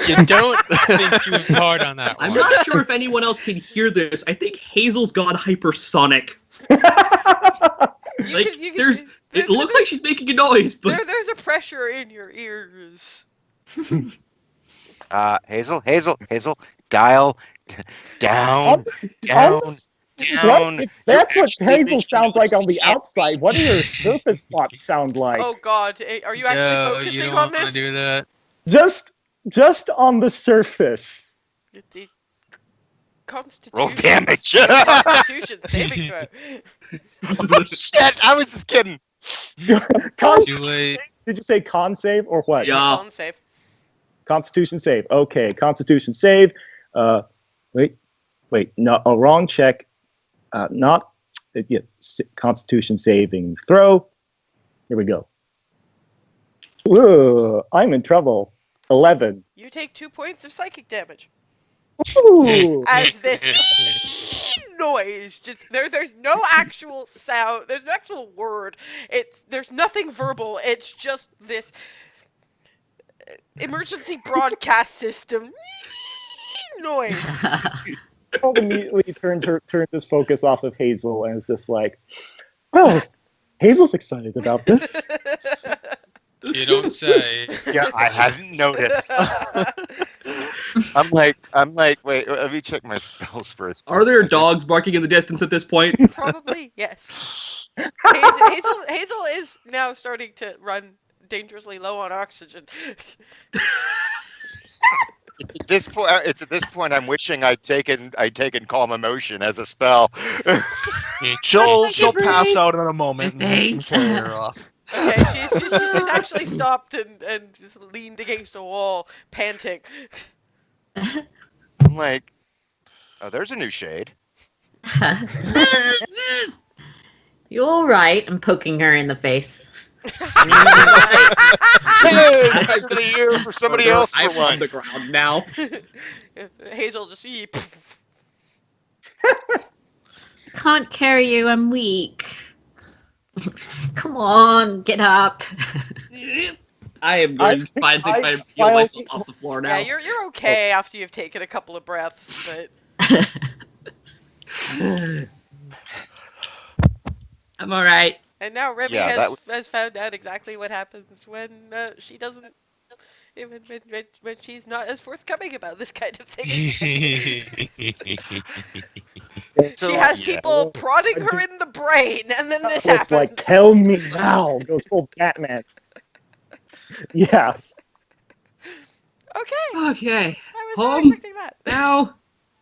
You don't think too hard on that I'm one. not sure if anyone else can hear this. I think Hazel's gone hypersonic. Like, it looks like she's making a noise, but there's a pressure in your ears. Hazel, dial down, down. What? If that's what Hazel sounds like on the outside, what do your surface thoughts sound like? Oh God, are you actually No, focusing you don't on want this? to do that. Just on the surface. The Constitution. Roll damage. Constitution saving throw. Oh, shit, I was just kidding. Too late. Did you say con save or what? Yeah. Con save. Constitution save. Okay, Constitution save. Wait, no, a wrong check. Constitution saving throw. Here we go. Ugh, I'm in trouble. 11. You take 2 points of psychic damage. Ooh. As this noise there's no actual sound, there's no actual word, there's nothing verbal, it's just this emergency broadcast system noise. Paul immediately turns his focus off of Hazel and is just like, well, Hazel's excited about this. You don't say. Yeah, I hadn't noticed. I'm like, wait, let me check my spells first. are there dogs barking in the distance at this point? Probably Yes. Hazel is now starting to run dangerously low on oxygen. It's at this point I'm wishing I'd taken calm emotion as a spell. She'll pass out in a moment and we can Thanks. carry her off. Okay, she's actually stopped and just leaned against a wall, panting. I'm like, oh, there's a new shade. You're all right. I'm poking her in the face. Hey, for the year for somebody else for I'm on the once. ground now. Hazel just Can't carry you. I'm weak. Come on, get up. I am going to find things I feel myself off the floor now. Yeah, you're okay after you've taken a couple of breaths, but I'm all right. and now Remy Yeah, has found out exactly what happens when she doesn't when she's not as forthcoming about this kind of thing. She has people prodding her in the brain, and then this It's happens. like, tell me now. Goes full Batman. Yeah. Okay, Okay. I was not Home. expecting that. Now,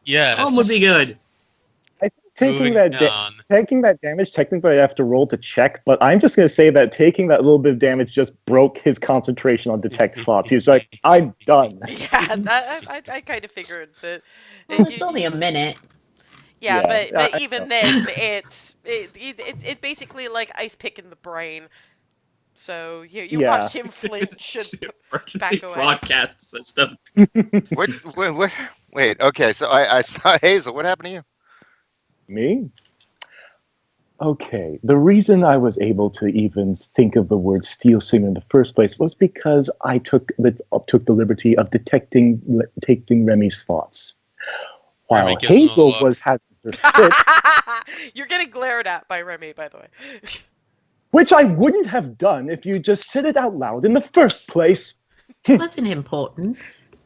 Yes. home would be good. I think taking Moving that on. taking that damage, technically I have to roll to check, but I'm just going to say that taking that little bit of damage just broke his concentration on detect thoughts. He was like, I'm done. Yeah, I kind of figured that. Well, it's only a minute. Yeah, Yeah, but I even know. then, it's basically like ice pick in the brain. So you Yeah. watch him flinch and Emergency back away. broadcast system. What? Wait. Okay. So I saw Hazel. What happened to you? Me? Okay. The reason I was able to even think of the word steel singer in the first place was because I took the liberty of taking Remy's thoughts. While Remy gives him a Hazel look. was having her fit, You're getting glared at by Remy, by the way. which I wouldn't have done if you just said it out loud in the first place. Wasn't important.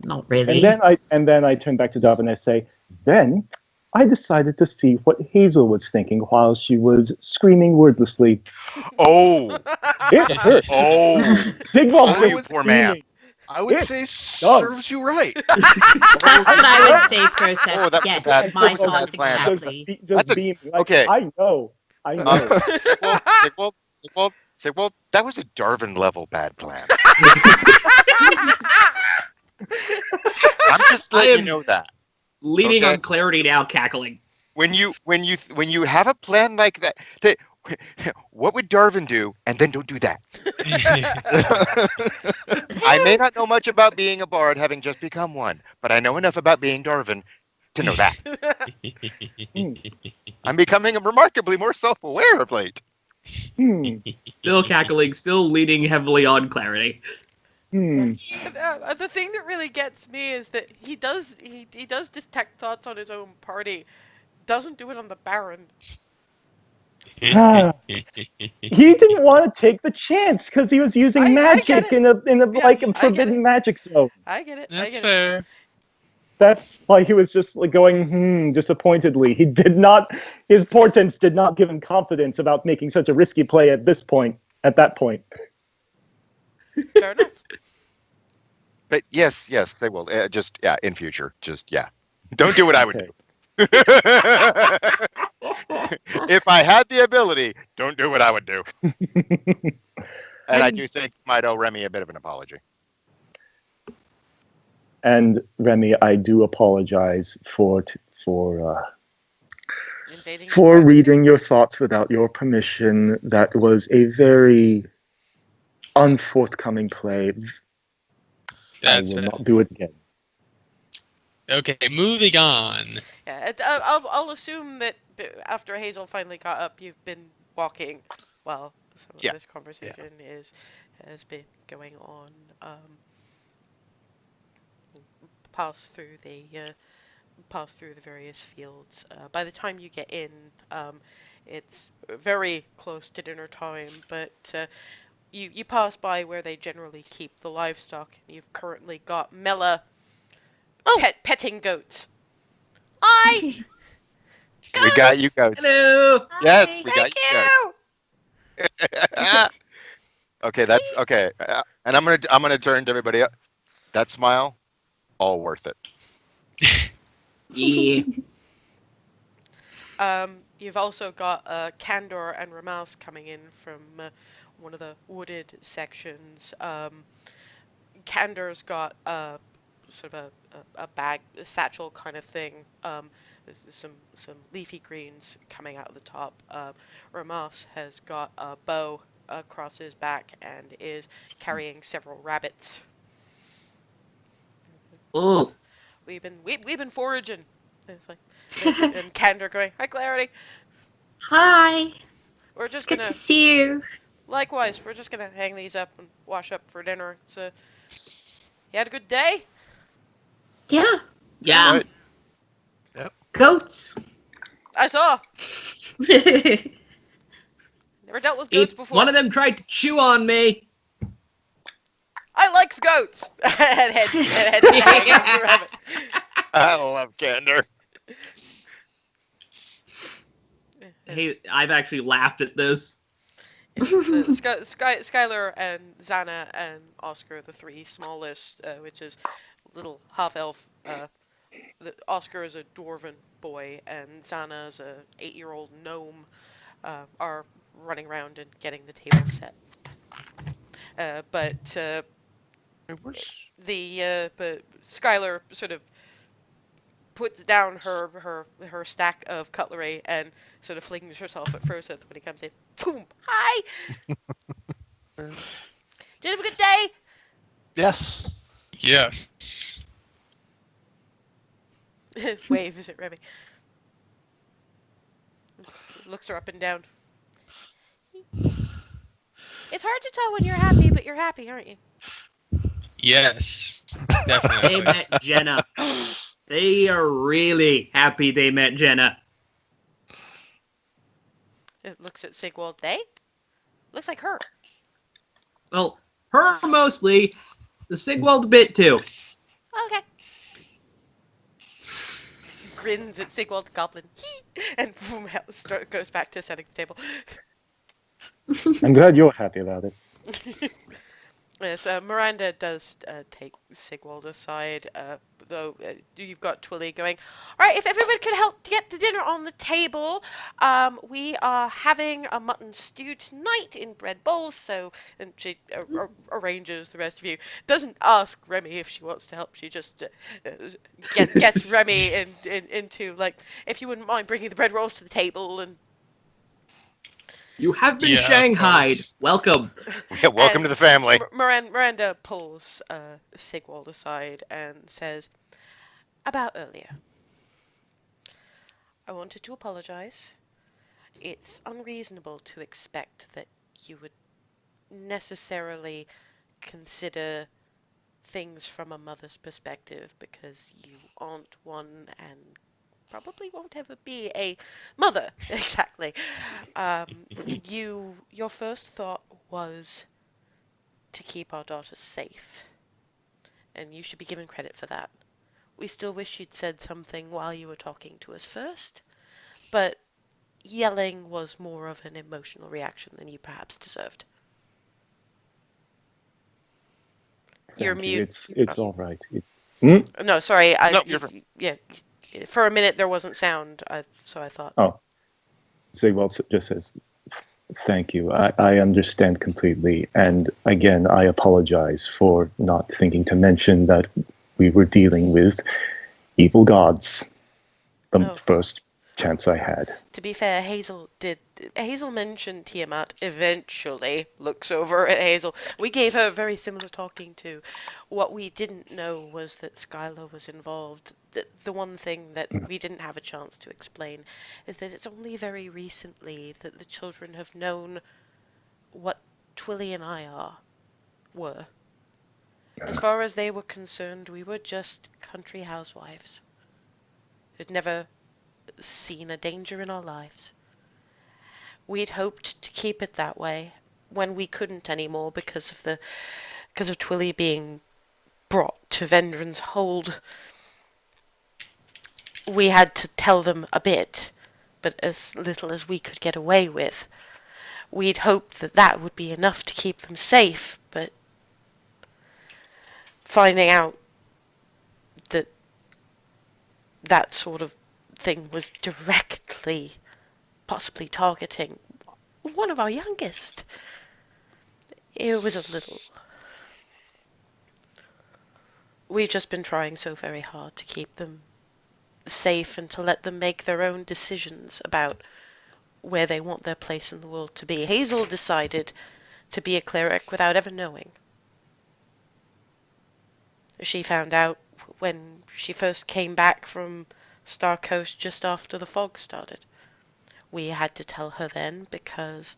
Not really. And then I turn back to Dov and I say, then I decided to see what Hazel was thinking while she was screaming wordlessly. Oh. It hurt. Oh. Sigvald Oh, you was poor man. screaming. I would It say does. serves you right. That's what I would say, Process. Oh, that was Yes, a bad- my that was a thoughts bad slam. exactly. Just That's a- beaming. Like, okay. I know. Sigwald, that was a Darwin level bad plan. I'm just letting you know that. Leaning Okay. on clarity now, cackling. When you have a plan like that, What would Darwin do? And then don't do that. I may not know much about being a bard, having just become one, but I know enough about being Darwin to know that. I'm becoming remarkably more self-aware of late. Still cackling, still leaning heavily on clarity. The thing that really gets me is that he does detect thoughts on his own party, doesn't do it on the Baron. He didn't want to take the chance because he was using I magic get it. in a Yeah, like I get forbidden it. magic zone. I get it. I That's get it. fair. That's why he was just like going disappointedly. He did not. His portents did not give him confidence about making such a risky play at that point. Fair enough. But yes, they will. In future, don't do what I would do. If I had the ability, don't do what I would do. And I do think might owe Remy a bit of an apology. And Remy, I do apologize for Invading for privacy. reading your thoughts without your permission. That was a very unforthcoming play. That's I will fair. not do it again. Okay, moving on. Yeah, I'll assume that after Hazel finally got up, you've been walking while some of Yeah. this conversation has been going on. Pass through the various fields. By the time you get in, it's very close to dinner time, but you pass by where they generally keep the livestock, and you've currently got Mela petting goats. Hi! We got you goats. Hello! Yes, we Thank got you goats. Okay, that's okay. And I'm gonna turn to everybody up. That smile, all worth it. Yeah. You've also got Candor and Ramas coming in from one of the wooded sections. Candor's got sort of a bag, a satchel kind of thing. There's some leafy greens coming out of the top. Ramas has got a bow across his back and is carrying several rabbits. Oh, We've been foraging. And it's like, and Candor going, "Hi, Clarity. Hi. We're It's just good gonna to see you. likewise. We're just gonna hang these up and wash up for dinner. It's you had a good day? Yeah. yeah. Right. Goats. I saw. Never dealt with goats before. One of them tried to chew on me. I like goats. and head tagging the rabbit. I love candor. Hey, I've actually laughed at this. So Skylar and Xana and Oscar, the three smallest, which is little half elf. Oscar is a dwarven boy, and Xana is a 8-year-old gnome. Are running around and getting the table set. But Skylar sort of puts down her stack of cutlery and sort of flings herself at Froseth when he comes in. Boom! Hi! Did you have a good day? Yes. Yes. Waves at Remy. Looks her up and down. It's hard to tell when you're happy, but you're happy, aren't you? Yes. They Definitely. met Jenna. They are really happy they met Jenna. It looks at Sigwald. They? Looks like her. Well, her mostly. The Sigwald a bit too. Okay. Grins at Sigwald Goblin. And boom, goes back to setting the table. I'm glad you're happy about it. Yes, Miranda does take Sigwald aside, though you've got Twilly going, all right, if everyone could help to get the dinner on the table, we are having a mutton stew tonight in bread bowls, and she arranges the rest of you. Doesn't ask Remy if she wants to help, she just gets Remy into, like, if you wouldn't mind bringing the bread rolls to the table, and You have been Yeah, of shanghaied. course. Welcome. Yeah, welcome And to the family. Miranda pulls Sigwald aside and says, "About earlier. I wanted to apologize. It's unreasonable to expect that you would necessarily consider things from a mother's perspective because you aren't one and probably won't ever be a mother." Exactly. Your first thought was to keep our daughter safe, and you should be given credit for that. We still wish you'd said something while you were talking to us first, but yelling was more of an emotional reaction than you perhaps deserved. You're Thank you. mute. It's all right. No, sorry. No, you're fine. Yeah. For a minute there wasn't sound, so I thought. Oh, Sigvald just says, "Thank you. I understand completely. And again, I apologize for not thinking to mention that we were dealing with evil gods the Oh. first chance I had." To be fair, Hazel mentioned Tiamat eventually. Looks over at Hazel. We gave her a very similar talking to. What we didn't know was that Skylar was involved. The one thing that we didn't have a chance to explain is that it's only very recently that the children have known what Twilly and I were. As far as they were concerned, we were just country housewives who'd never seen a danger in our lives. We'd hoped to keep it that way when we couldn't anymore because of Twilly being brought to Vendron's hold. We had to tell them a bit, but as little as we could get away with. We'd hoped that that would be enough to keep them safe, but finding out that that sort of thing was directly, possibly targeting one of our youngest, it was a little. We've just been trying so very hard to keep them safe and to let them make their own decisions about where they want their place in the world to be. Hazel decided to be a cleric without ever knowing. She found out when she first came back from Star Coast just after the fog started. We had to tell her then because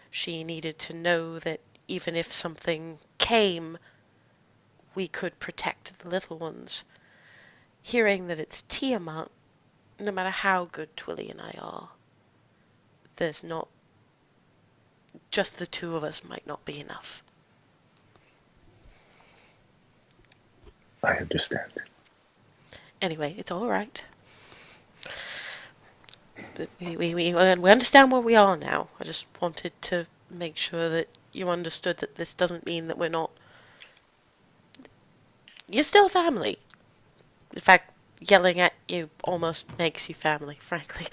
she needed to know that even if something came, we could protect the little ones. Hearing that it's Tiamat, no matter how good Twilly and I are, there's not... just the two of us might not be enough. I understand. Anyway, it's all right. But we understand where we are now. I just wanted to make sure that you understood that this doesn't mean that we're not... You're still family. In fact, yelling at you almost makes you family, frankly.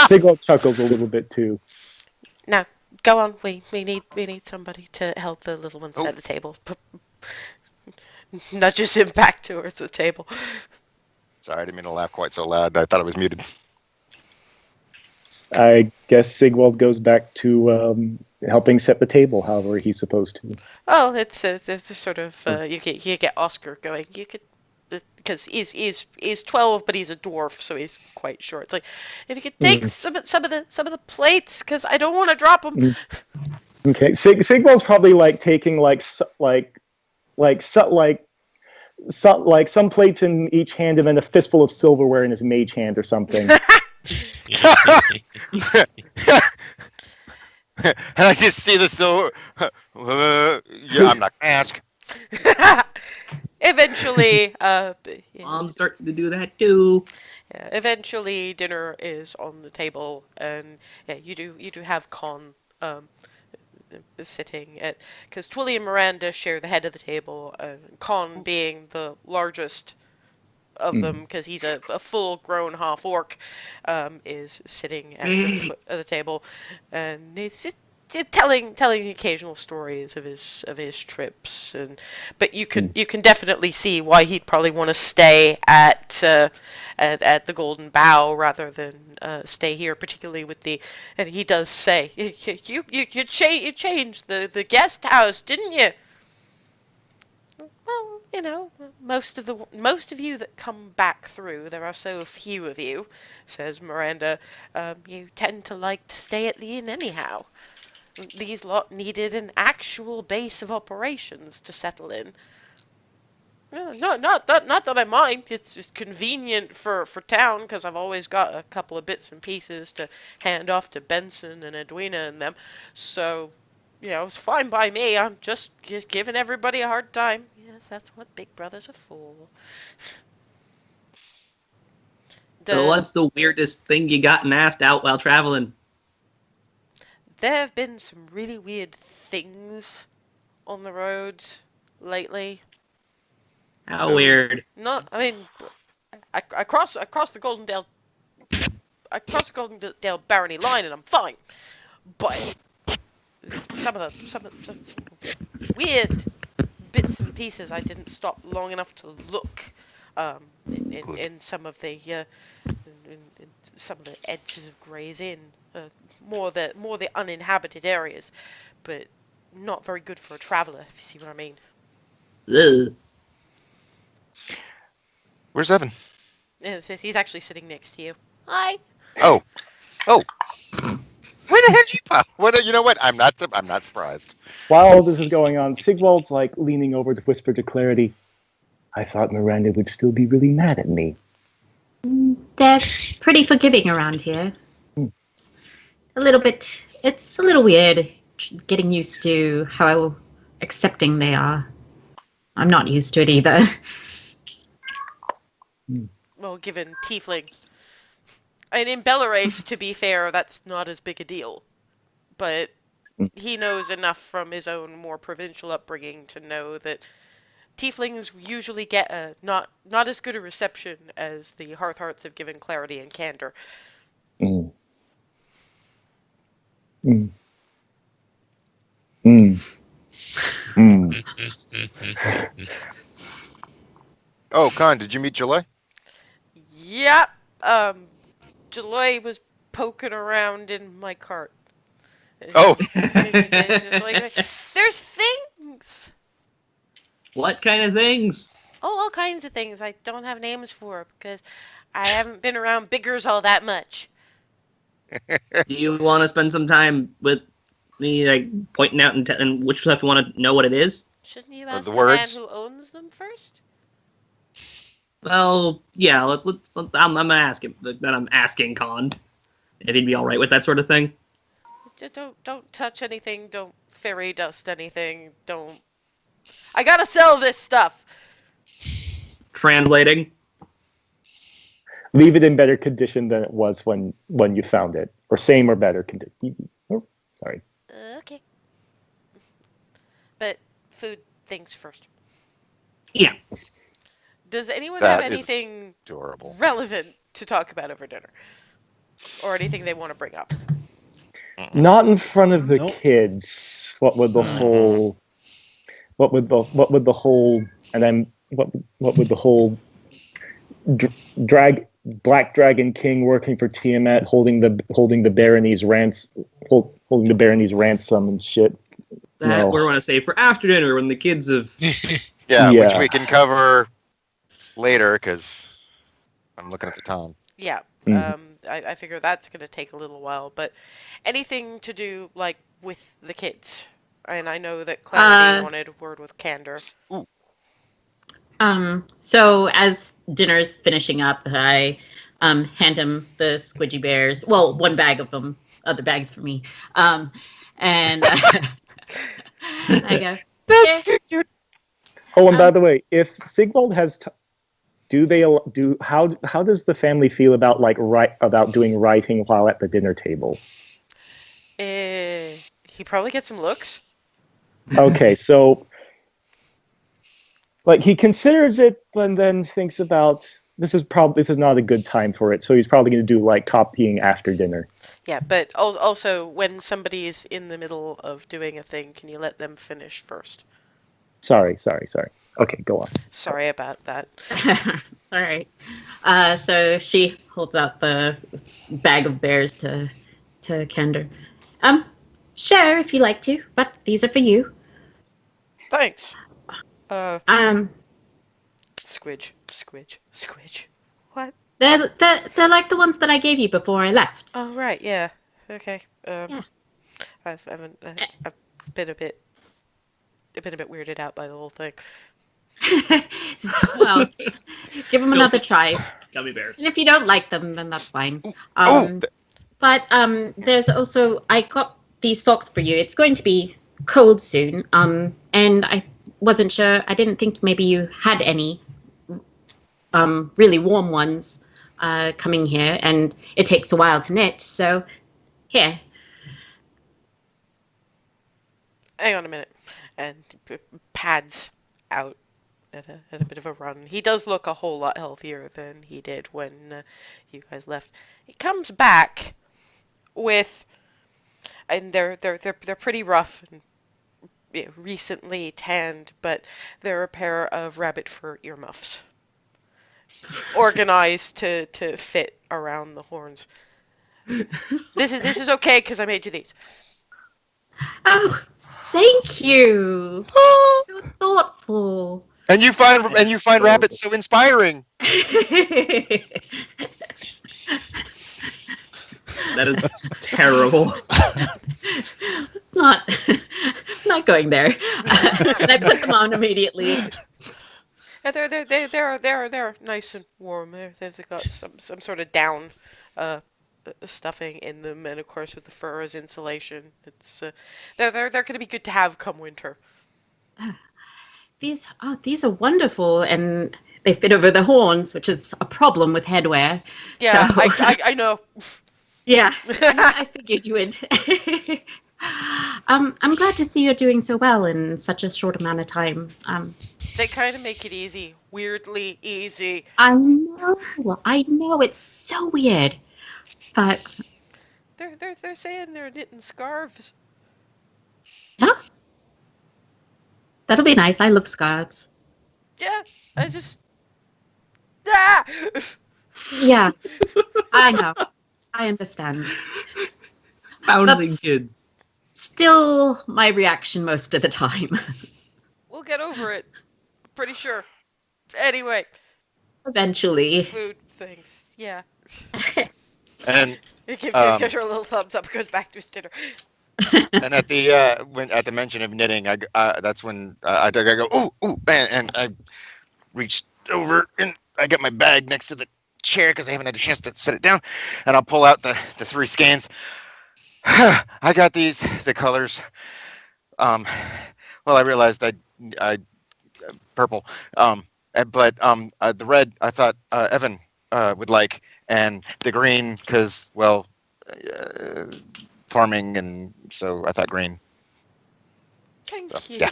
Sigvald chuckles a little bit too. Now, go on. We need somebody to help the little one set the table. Nudges him back towards the table. Sorry, I didn't mean to laugh quite so loud. I thought it was muted. I guess Sigvald goes back to helping set the table, however he's supposed to. Oh, it's a sort of you get Oscar going. You could because he's 12, but he's a dwarf, so he's quite short. It's like if you could take some of the plates, because I don't want to drop them. Okay, Sigvald's probably like taking like some plates in each hand and then a fistful of silverware in his mage hand or something. And I just see the silver. Yeah, I'm not gonna ask. Eventually, Mom's starting to do that too. yeah, eventually dinner is on the table, and yeah, you do have Con sitting at, because Twilly and Miranda share the head of the table, and Con being the largest of them, because he's a full-grown half-orc, is sitting at the foot of the table, and it's telling occasional stories of his trips, but you can definitely see why he'd probably want to stay at the Golden Bough rather than stay here, particularly with the. And he does say, you changed the guest house, didn't you? Well, most of you that come back through, there are so few of you, says Miranda. You tend to like to stay at the inn anyhow. These lot needed an actual base of operations to settle in. Not that I mind. It's just convenient for town because I've always got a couple of bits and pieces to hand off to Benson and Edwina and them. So, it's fine by me. I'm just giving everybody a hard time. Yes, that's what big brothers are for. So what's the weirdest thing you gotten asked out while traveling? There have been some really weird things on the road lately. How weird? I cross the Goldendale. I cross the Goldendale Barony line and I'm fine. But some weird bits and pieces I didn't stop long enough to look in some of the in some of the edges of Gray's Inn, more the uninhabited areas, but not very good for a traveller, if you see what I mean. Ugh. Where's Evan? He's actually sitting next to you. Hi. Oh. Where the hell did you pop? You know what? I'm not surprised. While all this is going on, Sigwald's like leaning over to whisper to Clarity, I thought Miranda would still be really mad at me. They're pretty forgiving around here. It's a little weird getting used to how accepting they are. I'm not used to it either. Well, given Tiefling. And in Belerace, to be fair, that's not as big a deal. But he knows enough from his own more provincial upbringing to know that Tieflings usually get a not as good a reception as the Hearthhearts have given Clarity and Candor. Mm. Mm. Mm. Mm. Oh, Con, did you meet July? Yep. July was poking around in my cart. Oh. There's things. What kind of things? Oh, all kinds of things I don't have names for because I haven't been around biggers all that much. Do you want to spend some time with me, like pointing out and which stuff you want to know what it is? Shouldn't you ask the the man words? who owns them first? Well, yeah. Let's I'm gonna ask him. Then I'm asking Con if he'd be all right with that sort of thing. Don't touch anything. Don't fairy dust anything. Don't. I gotta sell this stuff. Translating. Leave it in better condition than it was when you found it, or same or better condition. Oh, sorry. Okay. But food things first. Yeah. Does anyone That have is anything adorable. relevant to talk about over dinner, or anything they want to bring up? Not in front of the Nope. kids. What would the whole Black Dragon King working for Tiamat holding the barony's holding the barony's ransom and shit. That No. we're going to save for after dinner when the kids have. Yeah, which Yeah. we can cover later because I'm looking at the time. Yeah. Mhm. I figure that's going to take a little while, but anything to do, like, with the kids. And I know that Clarity wanted word with Candor. So as dinner's finishing up, I hand him the squidgy bears. Well, one bag of them, other bags for me. And I go, That's too cute. Oh, and by the way, if Sigvald has, how does the family feel about about doing writing while at the dinner table? He probably gets some looks. Okay, so like he considers it, and then thinks about this is not a good time for it. So he's probably going to do like copying after dinner. Yeah, but also when somebody is in the middle of doing a thing, can you let them finish first? Sorry. Okay, go on. Sorry about that. It's all right. So she holds out the bag of bears to Kender. Share if you like to, but these are for you. Thanks. Um, Squidge. What? they're like the ones that I gave you before I left. Oh, right, yeah. Okay. Yeah. I've been a bit weirded out by the whole thing. Well, give them another try. Gummy bears. And if you don't like them, then that's fine. Oh, But there's also I got these socks for you. It's going to be cold soon. And I wasn't sure. I didn't think maybe you had any really warm ones coming here, and it takes a while to knit. So here. Hang on a minute. And pads out at a bit of a run. He does look a whole lot healthier than he did when you guys left. He comes back with, and they're pretty rough and recently tanned, but they're a pair of rabbit fur earmuffs, organized to fit around the horns. This is okay because I made you these. Oh, thank you. So thoughtful. and you find rabbits so inspiring. That is terrible. not not going there. And I put them on immediately. Yeah, they're nice and warm. They've got some sort of down stuffing in them, and of course with the fur as insulation. It's they're going to be good to have come winter. These are wonderful, and they fit over the horns, which is a problem with headwear. Yeah, So- I know. Yeah, I figured you would. I'm glad to see you're doing so well in such a short amount of time. They kind of make it easy, weirdly easy. I know, it's so weird, but They're saying they're knitting scarves. yeah, that'll be nice. I love scarves. Yeah, I just ah. Yeah, I know. I understand. Foundling That's- kids. Still my reaction most of the time. We'll get over it. Pretty sure. Anyway, Eventually. food things. Yeah. And It gives her a little thumbs up. Goes back to his dinner. and at the mention of knitting, that's when I go ooh, and I reached over and I got my bag next to the chair because I haven't had a chance to set it down, and I'll pull out the 3 skeins. I got the colors. Well, I realized I purple. But the red I thought Evan would like, and the green because farming, and so I thought green. Thank So, you. yeah.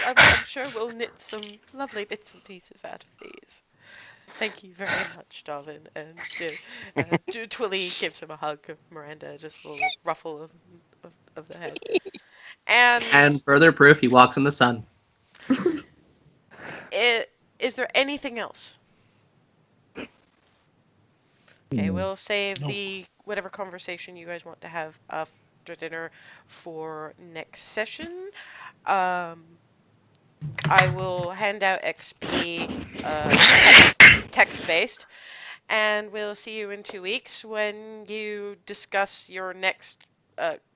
I'm sure we'll knit some lovely bits and pieces out of these. Thank you very much, Darwin. And Twilly gives him a hug. Miranda just a little ruffle of the head. And further proof, he walks in the sun. Is there anything else? Okay, we'll save Nope. the whatever conversation you guys want to have after dinner for next session. I will hand out XP text-based, and we'll see you in 2 weeks when you discuss your next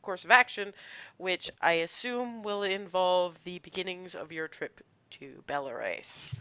course of action, which I assume will involve the beginnings of your trip to Belarus.